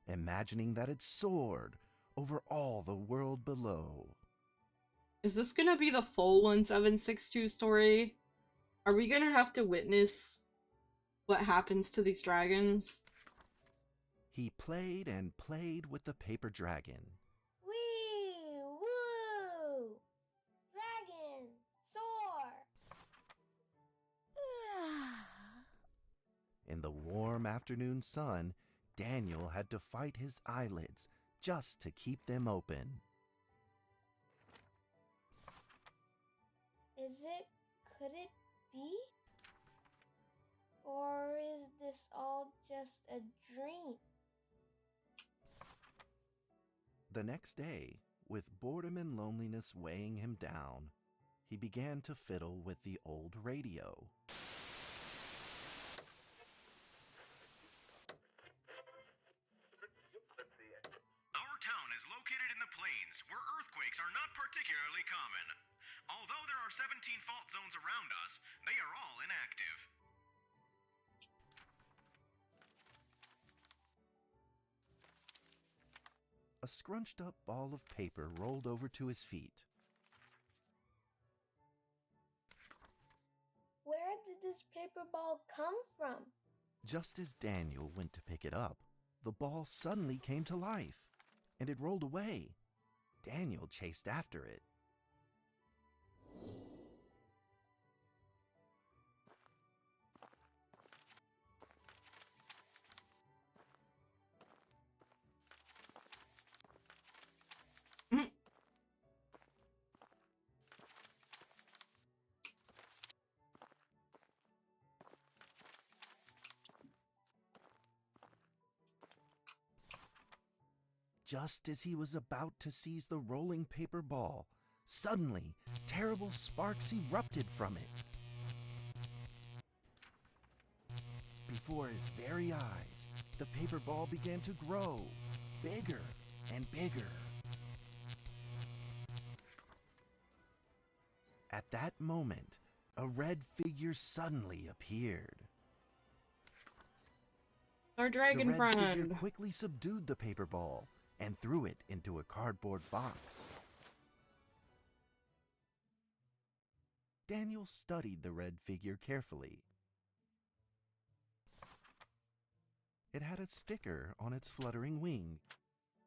imagining that it soared over all the world below. Is this gonna be the full 1762 story? Are we gonna have to witness what happens to these dragons? He played and played with the paper dragon. Wee! Woo! Dragon! Soar! In the warm afternoon sun, Daniel had to fight his eyelids just to keep them open. Could it be? Or is this all just a dream? The next day, with boredom and loneliness weighing him down, he began to fiddle with the old radio. Our town is located in the plains, where earthquakes are not particularly common. Although there are 17 fault zones around us, they are all inactive. A scrunched up ball of paper rolled over to his feet. Where did this paper ball come from? Just as Daniel went to pick it up, the ball suddenly came to life, and it rolled away. Daniel chased after it. Just as he was about to seize the rolling paper ball, suddenly, terrible sparks erupted from it. Before his very eyes, the paper ball began to grow, bigger and bigger. At that moment, a red figure suddenly appeared. Our dragon The red figure friend. quickly subdued the paper ball and threw it into a cardboard box. Daniel studied the red figure carefully. It had a sticker on its fluttering wing.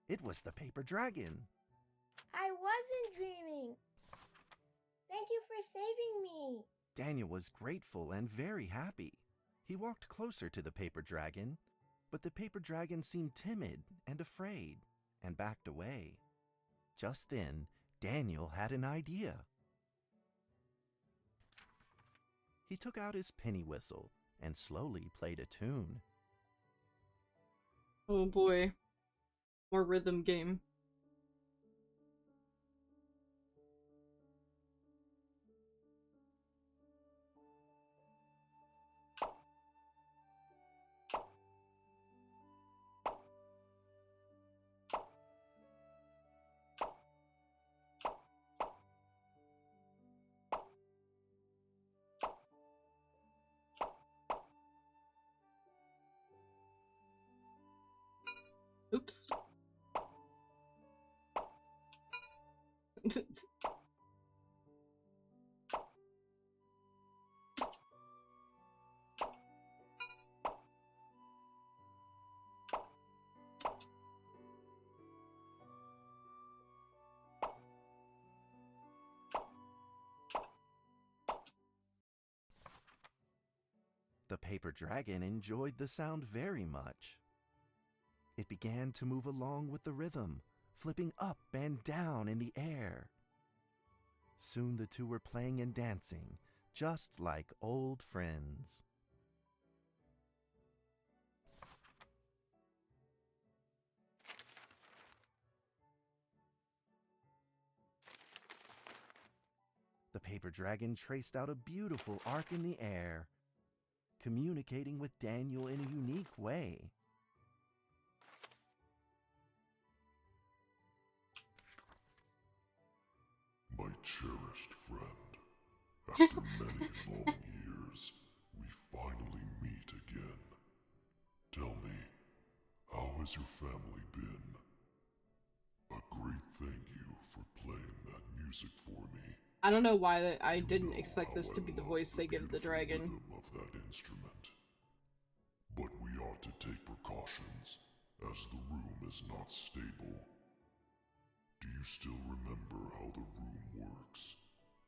It was the paper dragon. I wasn't dreaming. Thank you for saving me. Daniel was grateful and very happy. He walked closer to the paper dragon, but the paper dragon seemed timid and afraid and backed away. Just then, Daniel had an idea. He took out his penny whistle and slowly played a tune. Oh boy. More rhythm game. Oops. The paper dragon enjoyed the sound very much. It began to move along with the rhythm, flipping up and down in the air. Soon the two were playing and dancing, just like old friends. The paper dragon traced out a beautiful arc in the air, communicating with Daniel in a unique way. My cherished friend, after many long years, we finally meet again. Tell me, how has your family been? A great thank you for playing that music for me. I don't know why I didn't expect this to be the voice they give the dragon. Rhythm of that instrument. But we ought to take precautions, as the room is not stable. Do you still remember how the room works?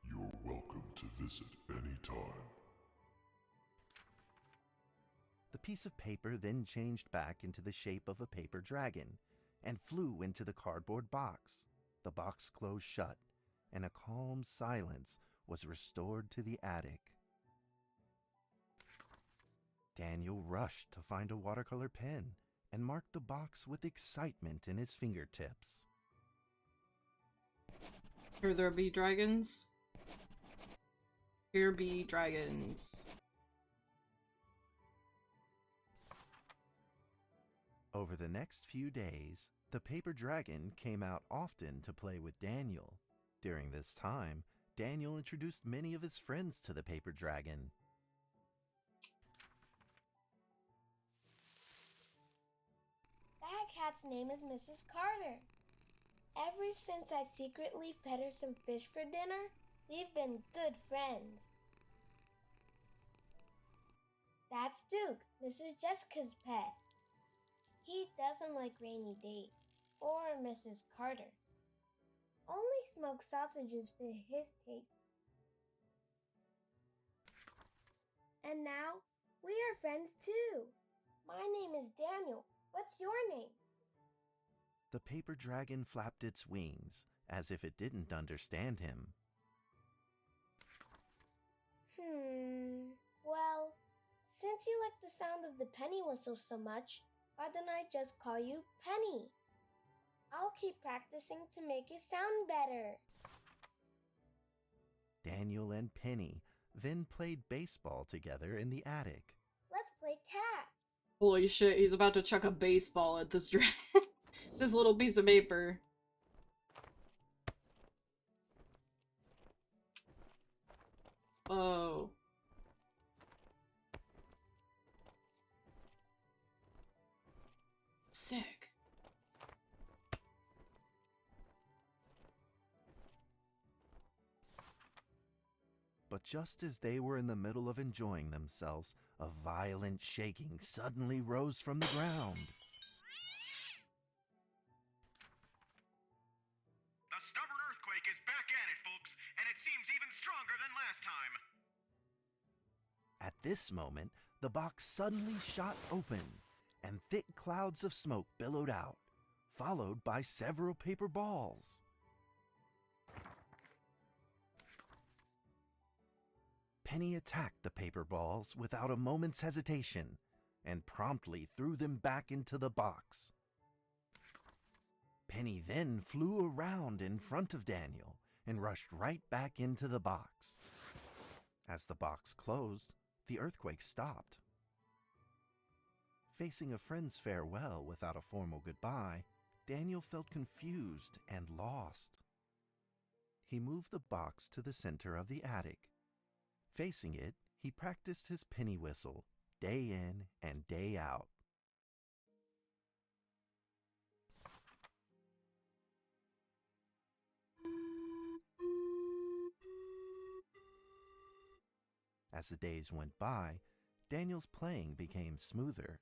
You're welcome to visit any time. The piece of paper then changed back into the shape of a paper dragon and flew into the cardboard box. The box closed shut, and a calm silence was restored to the attic. Daniel rushed to find a watercolor pen and marked the box with excitement in his fingertips. Here there be dragons. Here be dragons. Over the next few days, the paper dragon came out often to play with Daniel. During this time, Daniel introduced many of his friends to the paper dragon. That cat's name is Mrs. Carter. Ever since I secretly fed her some fish for dinner, we've been good friends. That's Duke, Mrs. Jessica's pet. He doesn't like Rainy Day or Mrs. Carter. Only smoked sausages fit his taste. And now, we are friends too. My name is Daniel. What's your name? The paper dragon flapped its wings, as if it didn't understand him. Well, since you like the sound of the penny whistle so much, why don't I just call you Penny? I'll keep practicing to make it sound better. Daniel and Penny then played baseball together in the attic. Let's play cat. Holy shit, he's about to chuck a baseball at this dragon. This little piece of paper. Oh. Sick. But just as they were in the middle of enjoying themselves, a violent shaking suddenly rose from the ground. A stubborn earthquake is back at it, folks, and it seems even stronger than last time. At this moment, the box suddenly shot open, and thick clouds of smoke billowed out, followed by several paper balls. Penny attacked the paper balls without a moment's hesitation and promptly threw them back into the box. Penny then flew around in front of Daniel and rushed right back into the box. As the box closed, the earthquake stopped. Facing a friend's farewell without a formal goodbye, Daniel felt confused and lost. He moved the box to the center of the attic. Facing it, he practiced his penny whistle, day in and day out. As the days went by, Daniel's playing became smoother.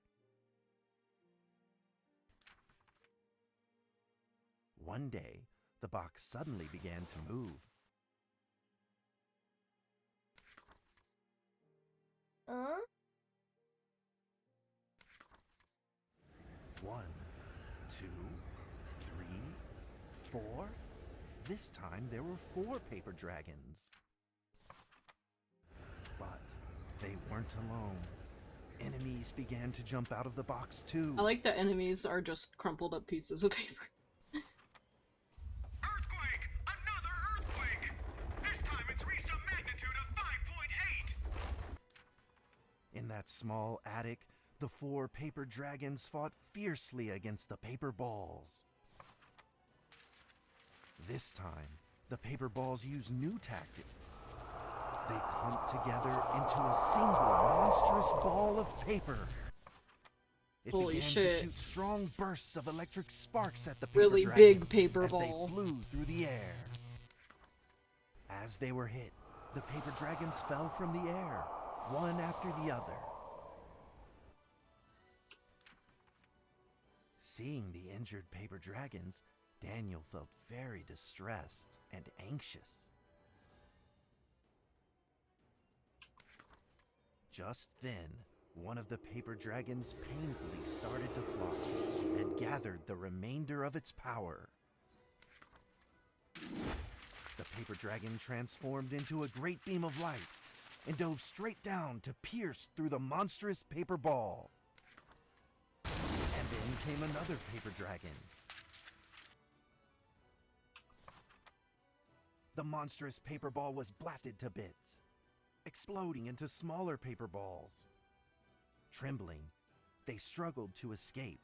One day, the box suddenly began to move. Huh? 1, 2, 3, 4. This time there were 4 paper dragons. But they weren't alone. Enemies began to jump out of the box too. I like that enemies are just crumpled up pieces of paper. Earthquake! Another earthquake! This time it's reached that small attic, the 4 paper dragons fought fiercely against the paper balls. This time, the paper balls used new tactics. They clumped together into a single monstrous ball of paper. It Holy began shit. to shoot strong bursts of electric sparks at the paper Really dragons big paper as ball. they flew through the air. As they were hit, the paper dragons fell from the air, one after the other. Seeing the injured paper dragons, Daniel felt very distressed and anxious. Just then, one of the paper dragons painfully started to fly and gathered the remainder of its power. The paper dragon transformed into a great beam of light and dove straight down to pierce through the monstrous paper ball. And then came another paper dragon. The monstrous paper ball was blasted to bits, exploding into smaller paper balls. Trembling, they struggled to escape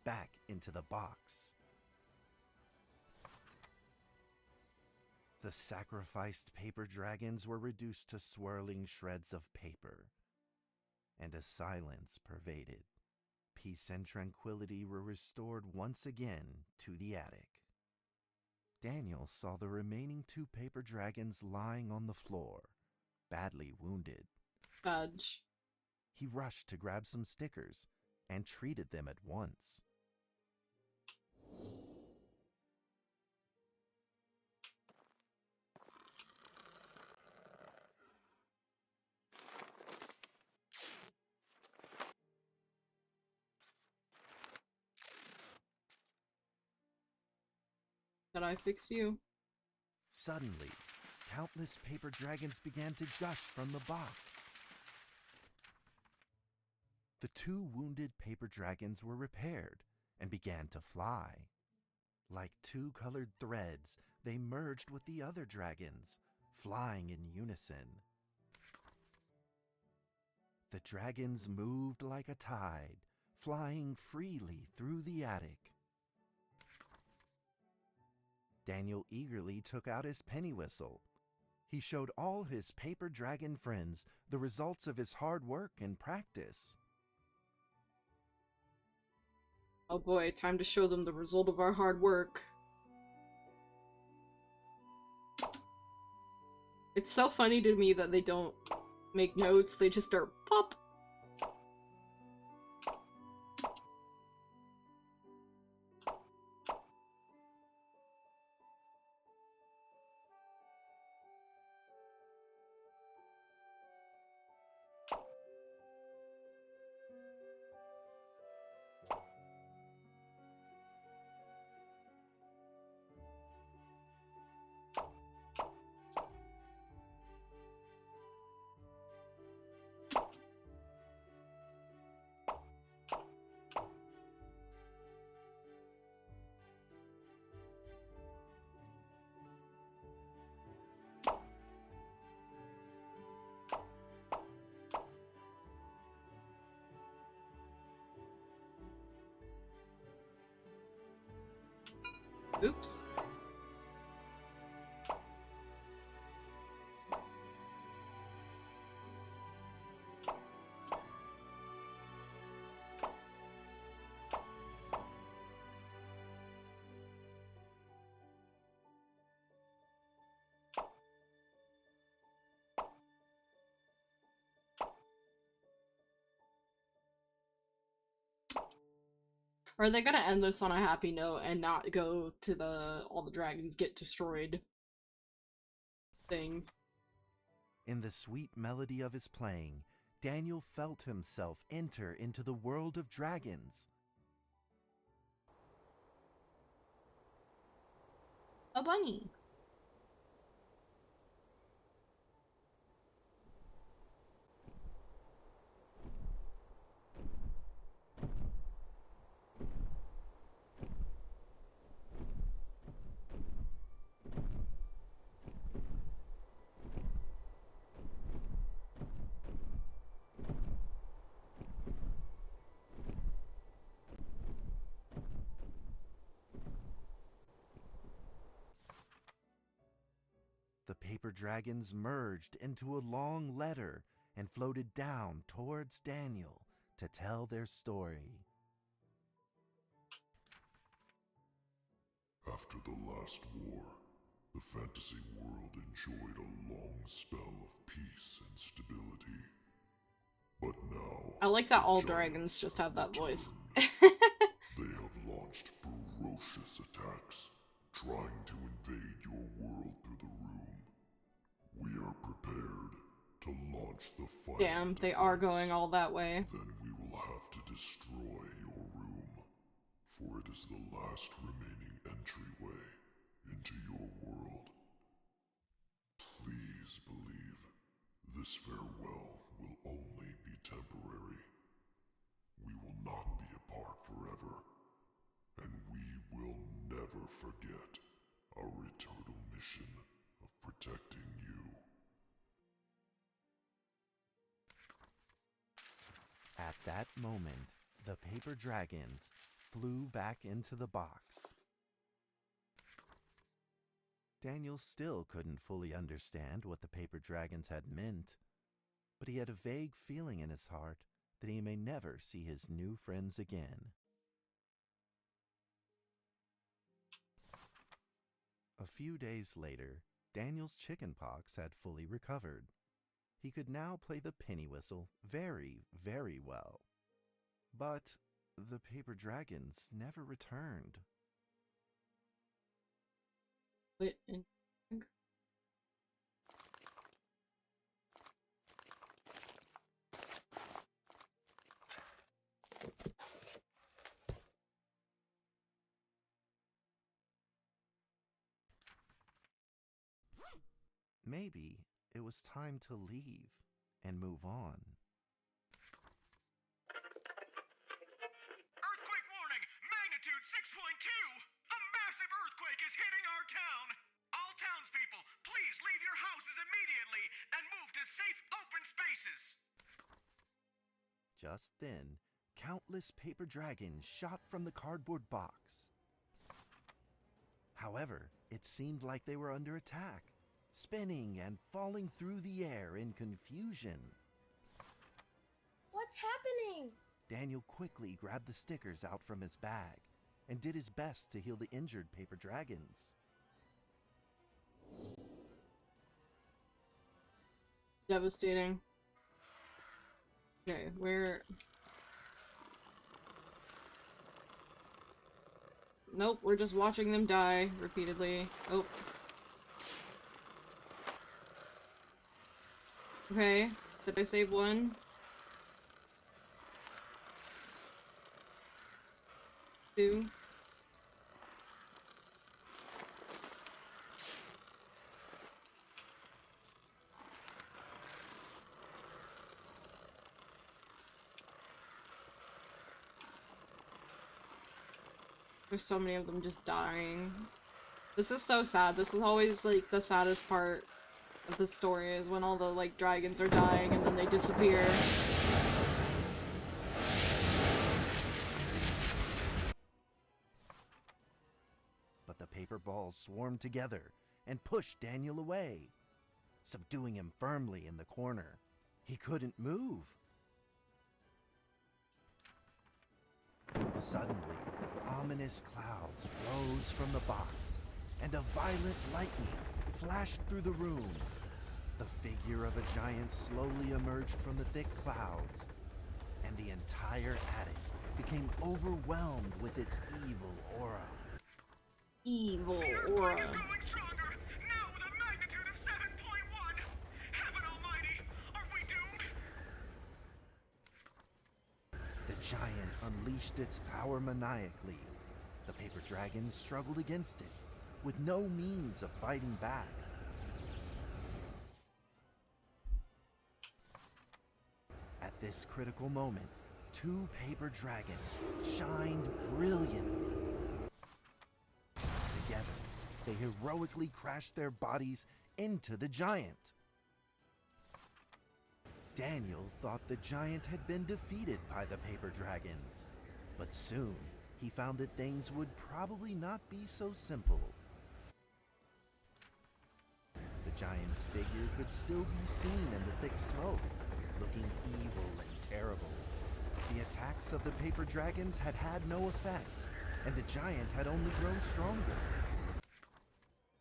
back into the box. The sacrificed paper dragons were reduced to swirling shreds of paper, and a silence pervaded. Peace and tranquility were restored once again to the attic. Daniel saw the remaining 2 paper dragons lying on the floor, badly wounded. Fudge. He rushed to grab some stickers and treated them at once. Did I fix you? Suddenly, countless paper dragons began to gush from the box. The 2 wounded paper dragons were repaired and began to fly. Like 2 colored threads, they merged with the other dragons, flying in unison. The dragons moved like a tide, flying freely through the attic. Daniel eagerly took out his penny whistle. He showed all his paper dragon friends the results of his hard work and practice. Oh boy, time to show them the result of our hard work. It's so funny to me that they don't make notes, they just start pop. Oops. Or are they gonna end this on a happy note and not go to the all the dragons get destroyed thing? In the sweet melody of his playing, Daniel felt himself enter into the world of dragons. A bunny. paper dragons merged into a long letter and floated down towards Daniel to tell their story. After the last war, the fantasy world enjoyed a long spell of peace and stability. But now, I like that all dragons just have that voice. they have launched ferocious attacks, trying to invade your world through the room. We are prepared to launch the final Damn, they are going all that way. Then we will have to destroy your room, for it is the last remaining entryway into your world. Please believe this farewell will only be temporary. We will not be apart forever, and we will never forget our eternal mission of protecting you. At that moment, the paper dragons flew back into the box. Daniel still couldn't fully understand what the paper dragons had meant, but he had a vague feeling in his heart that he may never see his new friends again. A few days later, Daniel's chickenpox had fully recovered. He could now play the penny whistle very, very well. But the paper dragons never returned. Maybe it was time to leave and move on. Earthquake warning! Magnitude 6.2! A massive earthquake is hitting our town! All townspeople, please leave your houses immediately and move to safe open spaces! Just then, countless paper dragons shot from the cardboard box. However, it seemed like they were under attack, spinning and falling through the air in confusion. What's happening? Daniel quickly grabbed the stickers out from his bag and did his best to heal the injured paper dragons. Devastating. Okay, where... Nope, we're just watching them die repeatedly. Oh. Okay, did I save one? Two. There's so many of them just dying. This is so sad. This is always like the saddest part of the story, is when all the like dragons are dying and then they disappear. But the paper balls swarmed together and pushed Daniel away, subduing him firmly in the corner. He couldn't move. Suddenly, ominous clouds rose from the box, and a violent lightning flashed through the room. The figure of a giant slowly emerged from the thick clouds, and the entire attic became overwhelmed with its evil aura. Evil aura. Now with a magnitude of 7.1! Heaven almighty, are we doomed? The giant unleashed its power maniacally. The paper dragons struggled against it, with no means of fighting back. At this critical moment, two paper dragons shined brilliantly. Together, they heroically crashed their bodies into the giant. Daniel thought the giant had been defeated by the paper dragons, but soon he found that things would probably not be so simple. The giant's figure could still be seen in the thick smoke, looking evil and terrible. The attacks of the paper dragons had had no effect, and the giant had only grown stronger.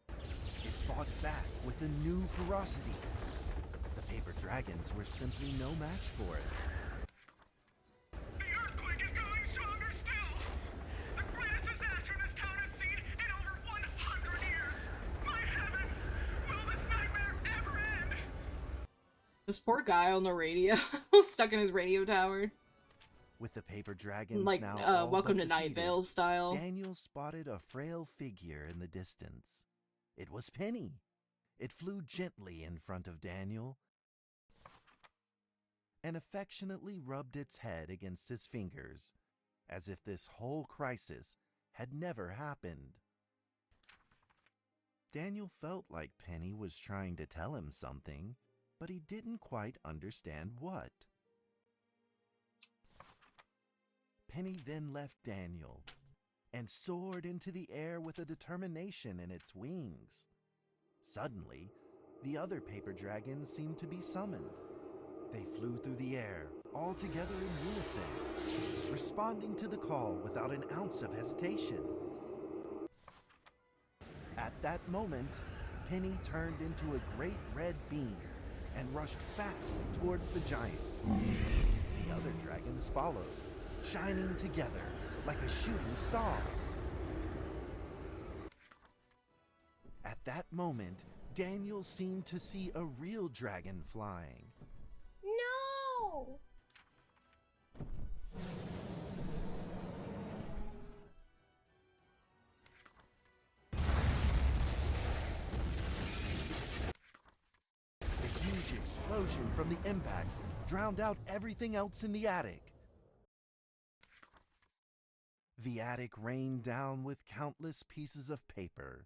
It fought back with a new ferocity. The paper dragons were simply no match for it. The earthquake is going stronger still! The greatest disaster this town has seen in over 100 years! My heavens! Will this nightmare ever end? This poor guy on the radio, stuck in his radio tower. With the paper dragons Like, now all Welcome but to Night defeated, Vale style. Daniel spotted a frail figure in the distance. It was Penny. It flew gently in front of Daniel and affectionately rubbed its head against his fingers, as if this whole crisis had never happened. Daniel felt like Penny was trying to tell him something, but he didn't quite understand what. Penny then left Daniel and soared into the air with a determination in its wings. Suddenly, the other paper dragons seemed to be summoned. They flew through the air, all together in unison, responding to the call without an ounce of hesitation. At that moment, Penny turned into a great red beam and rushed fast towards the giant. The other dragons followed, shining together like a shooting star. At that moment, Daniel seemed to see a real dragon flying. No! A huge explosion from the impact drowned out everything else in the attic. The attic rained down with countless pieces of paper,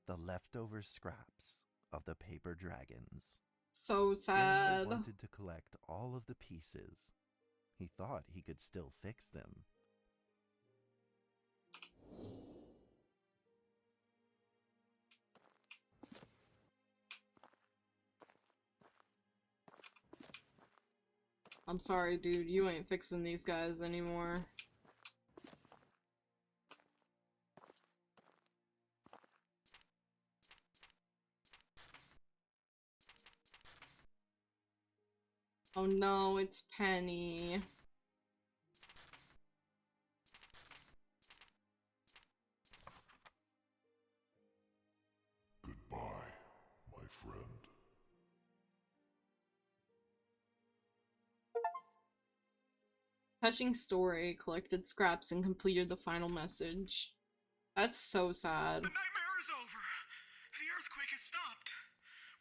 the leftover scraps of the paper dragons. So Daniel sad. wanted to collect all of the pieces. He thought he could still fix them. I'm sorry, dude. You ain't fixing these guys anymore. Oh no, it's Penny. Goodbye, my friend. Touching story, collected scraps and completed the final message. That's so sad. The nightmare is over. The earthquake has stopped.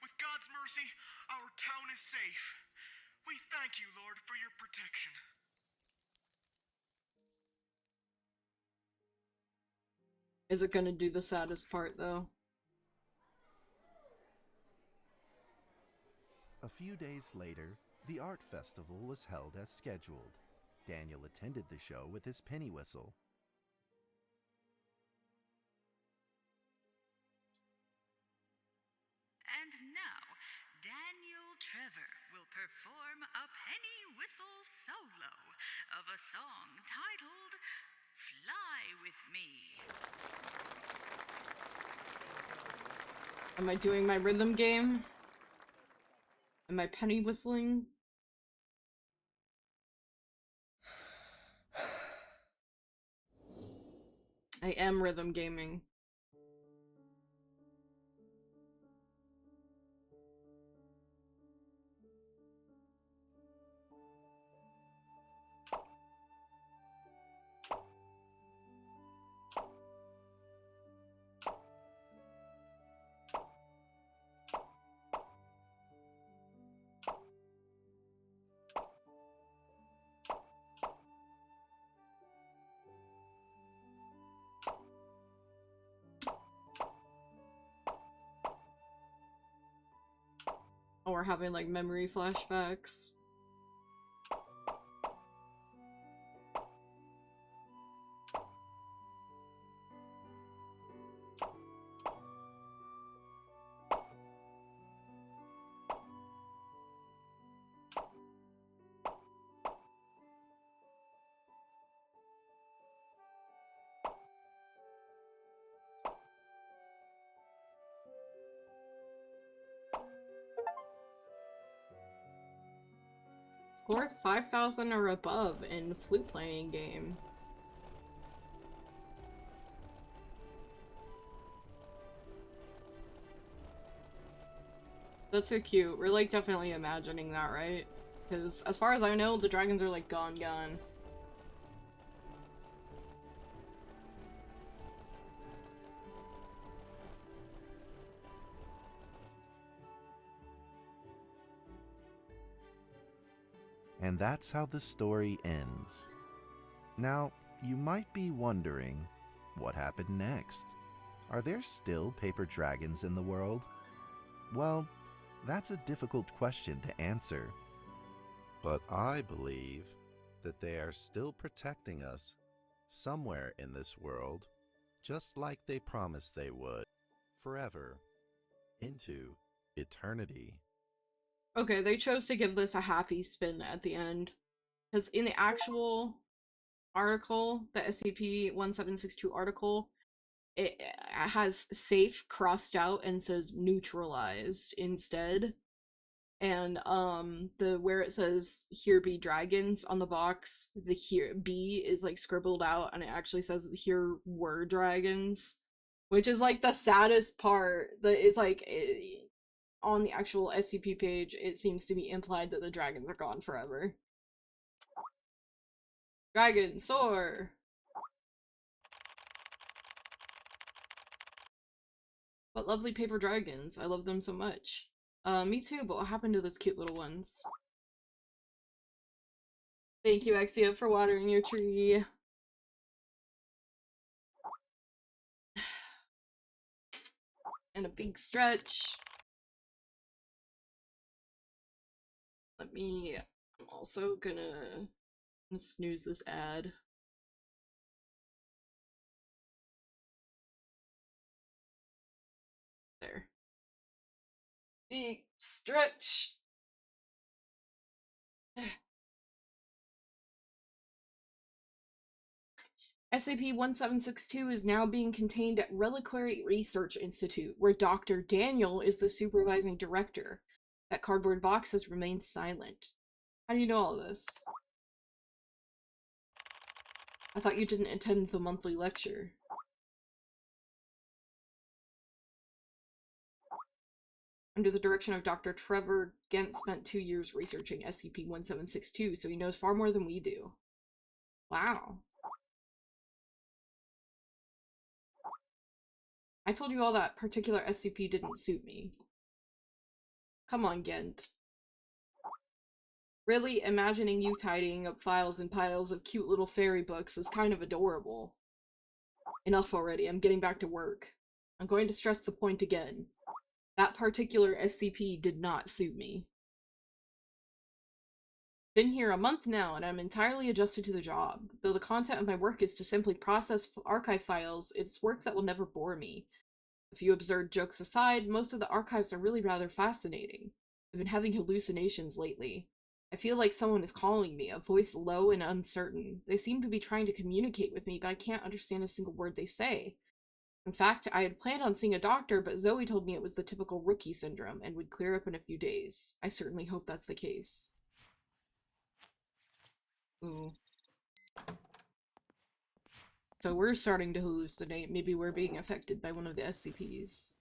With God's mercy, our town is safe. We thank you, Lord, for your protection. Is it gonna do the saddest part, though? A few days later, the art festival was held as scheduled. Daniel attended the show with his penny whistle. And now, Daniel Trevor will perform a penny whistle solo of a song titled Fly With Me. Am I doing my rhythm game? Am I penny whistling? I am rhythm gaming. Oh, we're having like memory flashbacks. Score 5,000 or above in flute playing game. That's so cute. We're like definitely imagining that, right? Because as far as I know, the dragons are like gone. And that's how the story ends. Now, you might be wondering, what happened next? Are there still paper dragons in the world? Well, that's a difficult question to answer. But I believe that they are still protecting us somewhere in this world, just like they promised they would, forever, into eternity. Okay, they chose to give this a happy spin at the end. Because in the actual article, the SCP-1762 article, it has safe crossed out and says neutralized instead. And the where it says here be dragons on the box, the here B is like scribbled out and it actually says here were dragons, which is like the saddest part. That is like on the actual SCP page, it seems to be implied that the dragons are gone forever. Dragon soar. What lovely paper dragons. I love them so much. Me too, but what happened to those cute little ones? Thank you, Exia, for watering your tree. And a big stretch. I'm also gonna snooze this ad. There. Big stretch. SCP-1762 is now being contained at Reliquary Research Institute, where Dr. Daniel is the supervising director. That cardboard box has remained silent. How do you know all this? I thought you didn't attend the monthly lecture. Under the direction of Dr. Trevor, Gent spent 2 years researching SCP-1762, so he knows far more than we do. Wow. I told you all that particular SCP didn't suit me. Come on, Gent. Really, imagining you tidying up files and piles of cute little fairy books is kind of adorable. Enough already, I'm getting back to work. I'm going to stress the point again. That particular SCP did not suit me. Been here a month now, and I'm entirely adjusted to the job. Though the content of my work is to simply process archive files, it's work that will never bore me. A few absurd jokes aside, most of the archives are really rather fascinating. I've been having hallucinations lately. I feel like someone is calling me, a voice low and uncertain. They seem to be trying to communicate with me, but I can't understand a single word they say. In fact, I had planned on seeing a doctor, but Zoe told me it was the typical rookie syndrome and would clear up in a few days. I certainly hope that's the case. Ooh. So we're starting to hallucinate. Maybe we're being affected by one of the SCPs.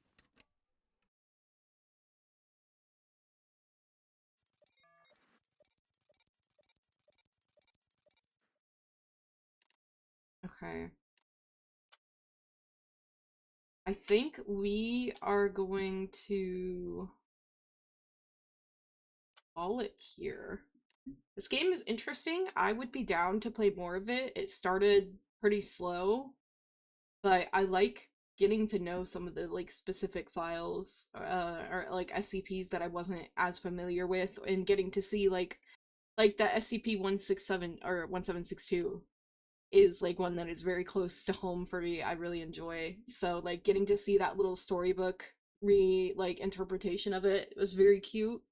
Okay. I think we are going to call it here. This game is interesting. I would be down to play more of it. It started pretty slow, but I like getting to know some of the like specific files or like SCPs that I wasn't as familiar with, and getting to see like the SCP-167 or 1762 is like one that is very close to home for me. I really enjoy. So like getting to see that little storybook interpretation of it was very cute.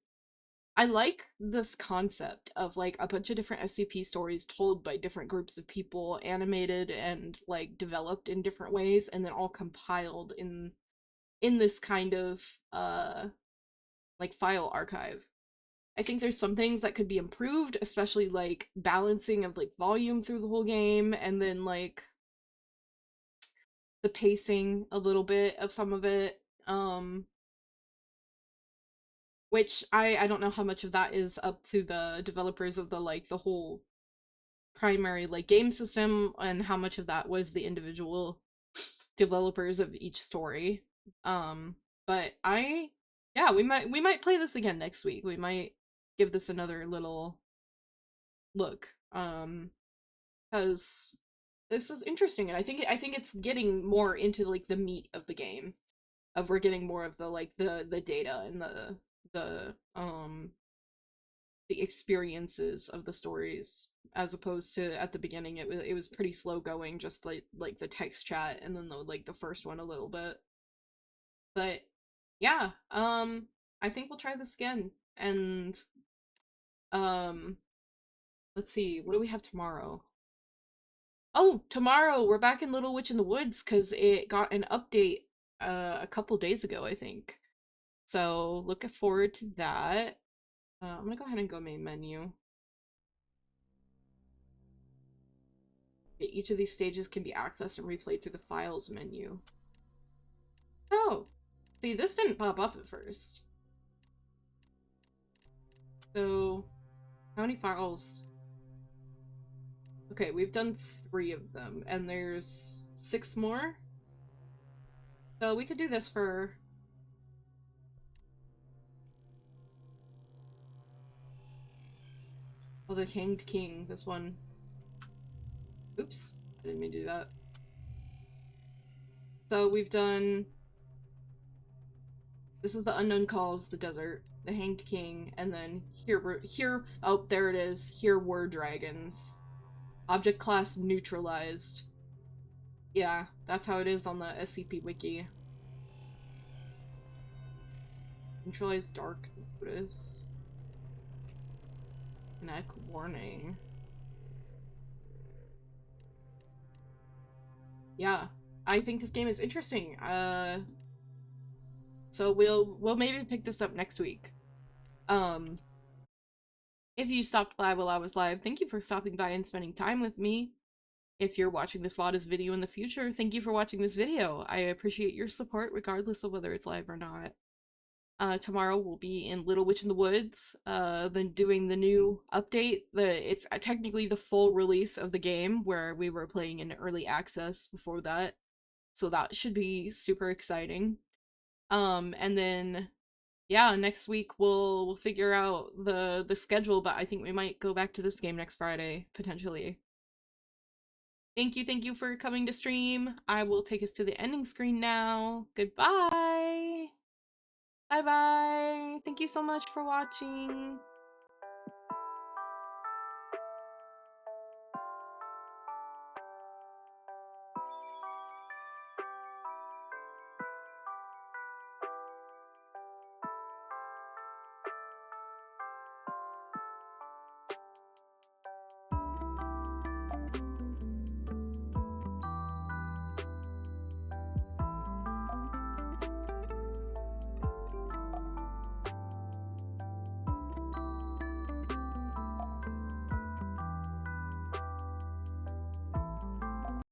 I like this concept of like a bunch of different SCP stories told by different groups of people, animated and like developed in different ways, and then all compiled in this kind of like file archive. I think there's some things that could be improved, especially like balancing of like volume through the whole game, and then like the pacing a little bit of some of it. Which I don't know how much of that is up to the developers of the like the whole primary like game system, and how much of that was the individual developers of each story. But yeah, we might play this again next week. We might give this another little look. Because this is interesting, and I think it's getting more into like the meat of the game. Of we're getting more of the like the data and the the experiences of the stories, as opposed to at the beginning it was pretty slow going, just like the text chat, and then the first one a little bit. But yeah, I think we'll try this again. And let's see, what do we have tomorrow? Oh, tomorrow we're back in Little Witch in the Woods because it got an update a couple days ago, I think. So looking forward to that. I'm gonna go ahead and go main menu. Okay, each of these stages can be accessed and replayed through the files menu. Oh, see, this didn't pop up at first. So, how many files? Okay, we've done 3 of them, and there's 6 more. So we could do this for... Oh, the Hanged King, this one. Oops, I didn't mean to do that. So we've done... This is the Unknown Calls, the Desert, the Hanged King, and then here, oh, there it is. Here were dragons. Object class neutralized. Yeah, that's how it is on the SCP wiki. Neutralized dark notice. Neck warning. Yeah, I think this game is interesting. So we'll maybe pick this up next week. If you stopped by while I was live, thank you for stopping by and spending time with me. If you're watching this VOD as video in the future, thank you for watching this video. I appreciate your support regardless of whether it's live or not. Tomorrow we'll be in Little Witch in the Woods, then doing the new update. It's technically the full release of the game, where we were playing in early access before that. So that should be super exciting. And then yeah, next week we'll figure out the schedule, but I think we might go back to this game next Friday, potentially. Thank you for coming to stream. I will take us to the ending screen now. Goodbye! Bye-bye! Thank you so much for watching!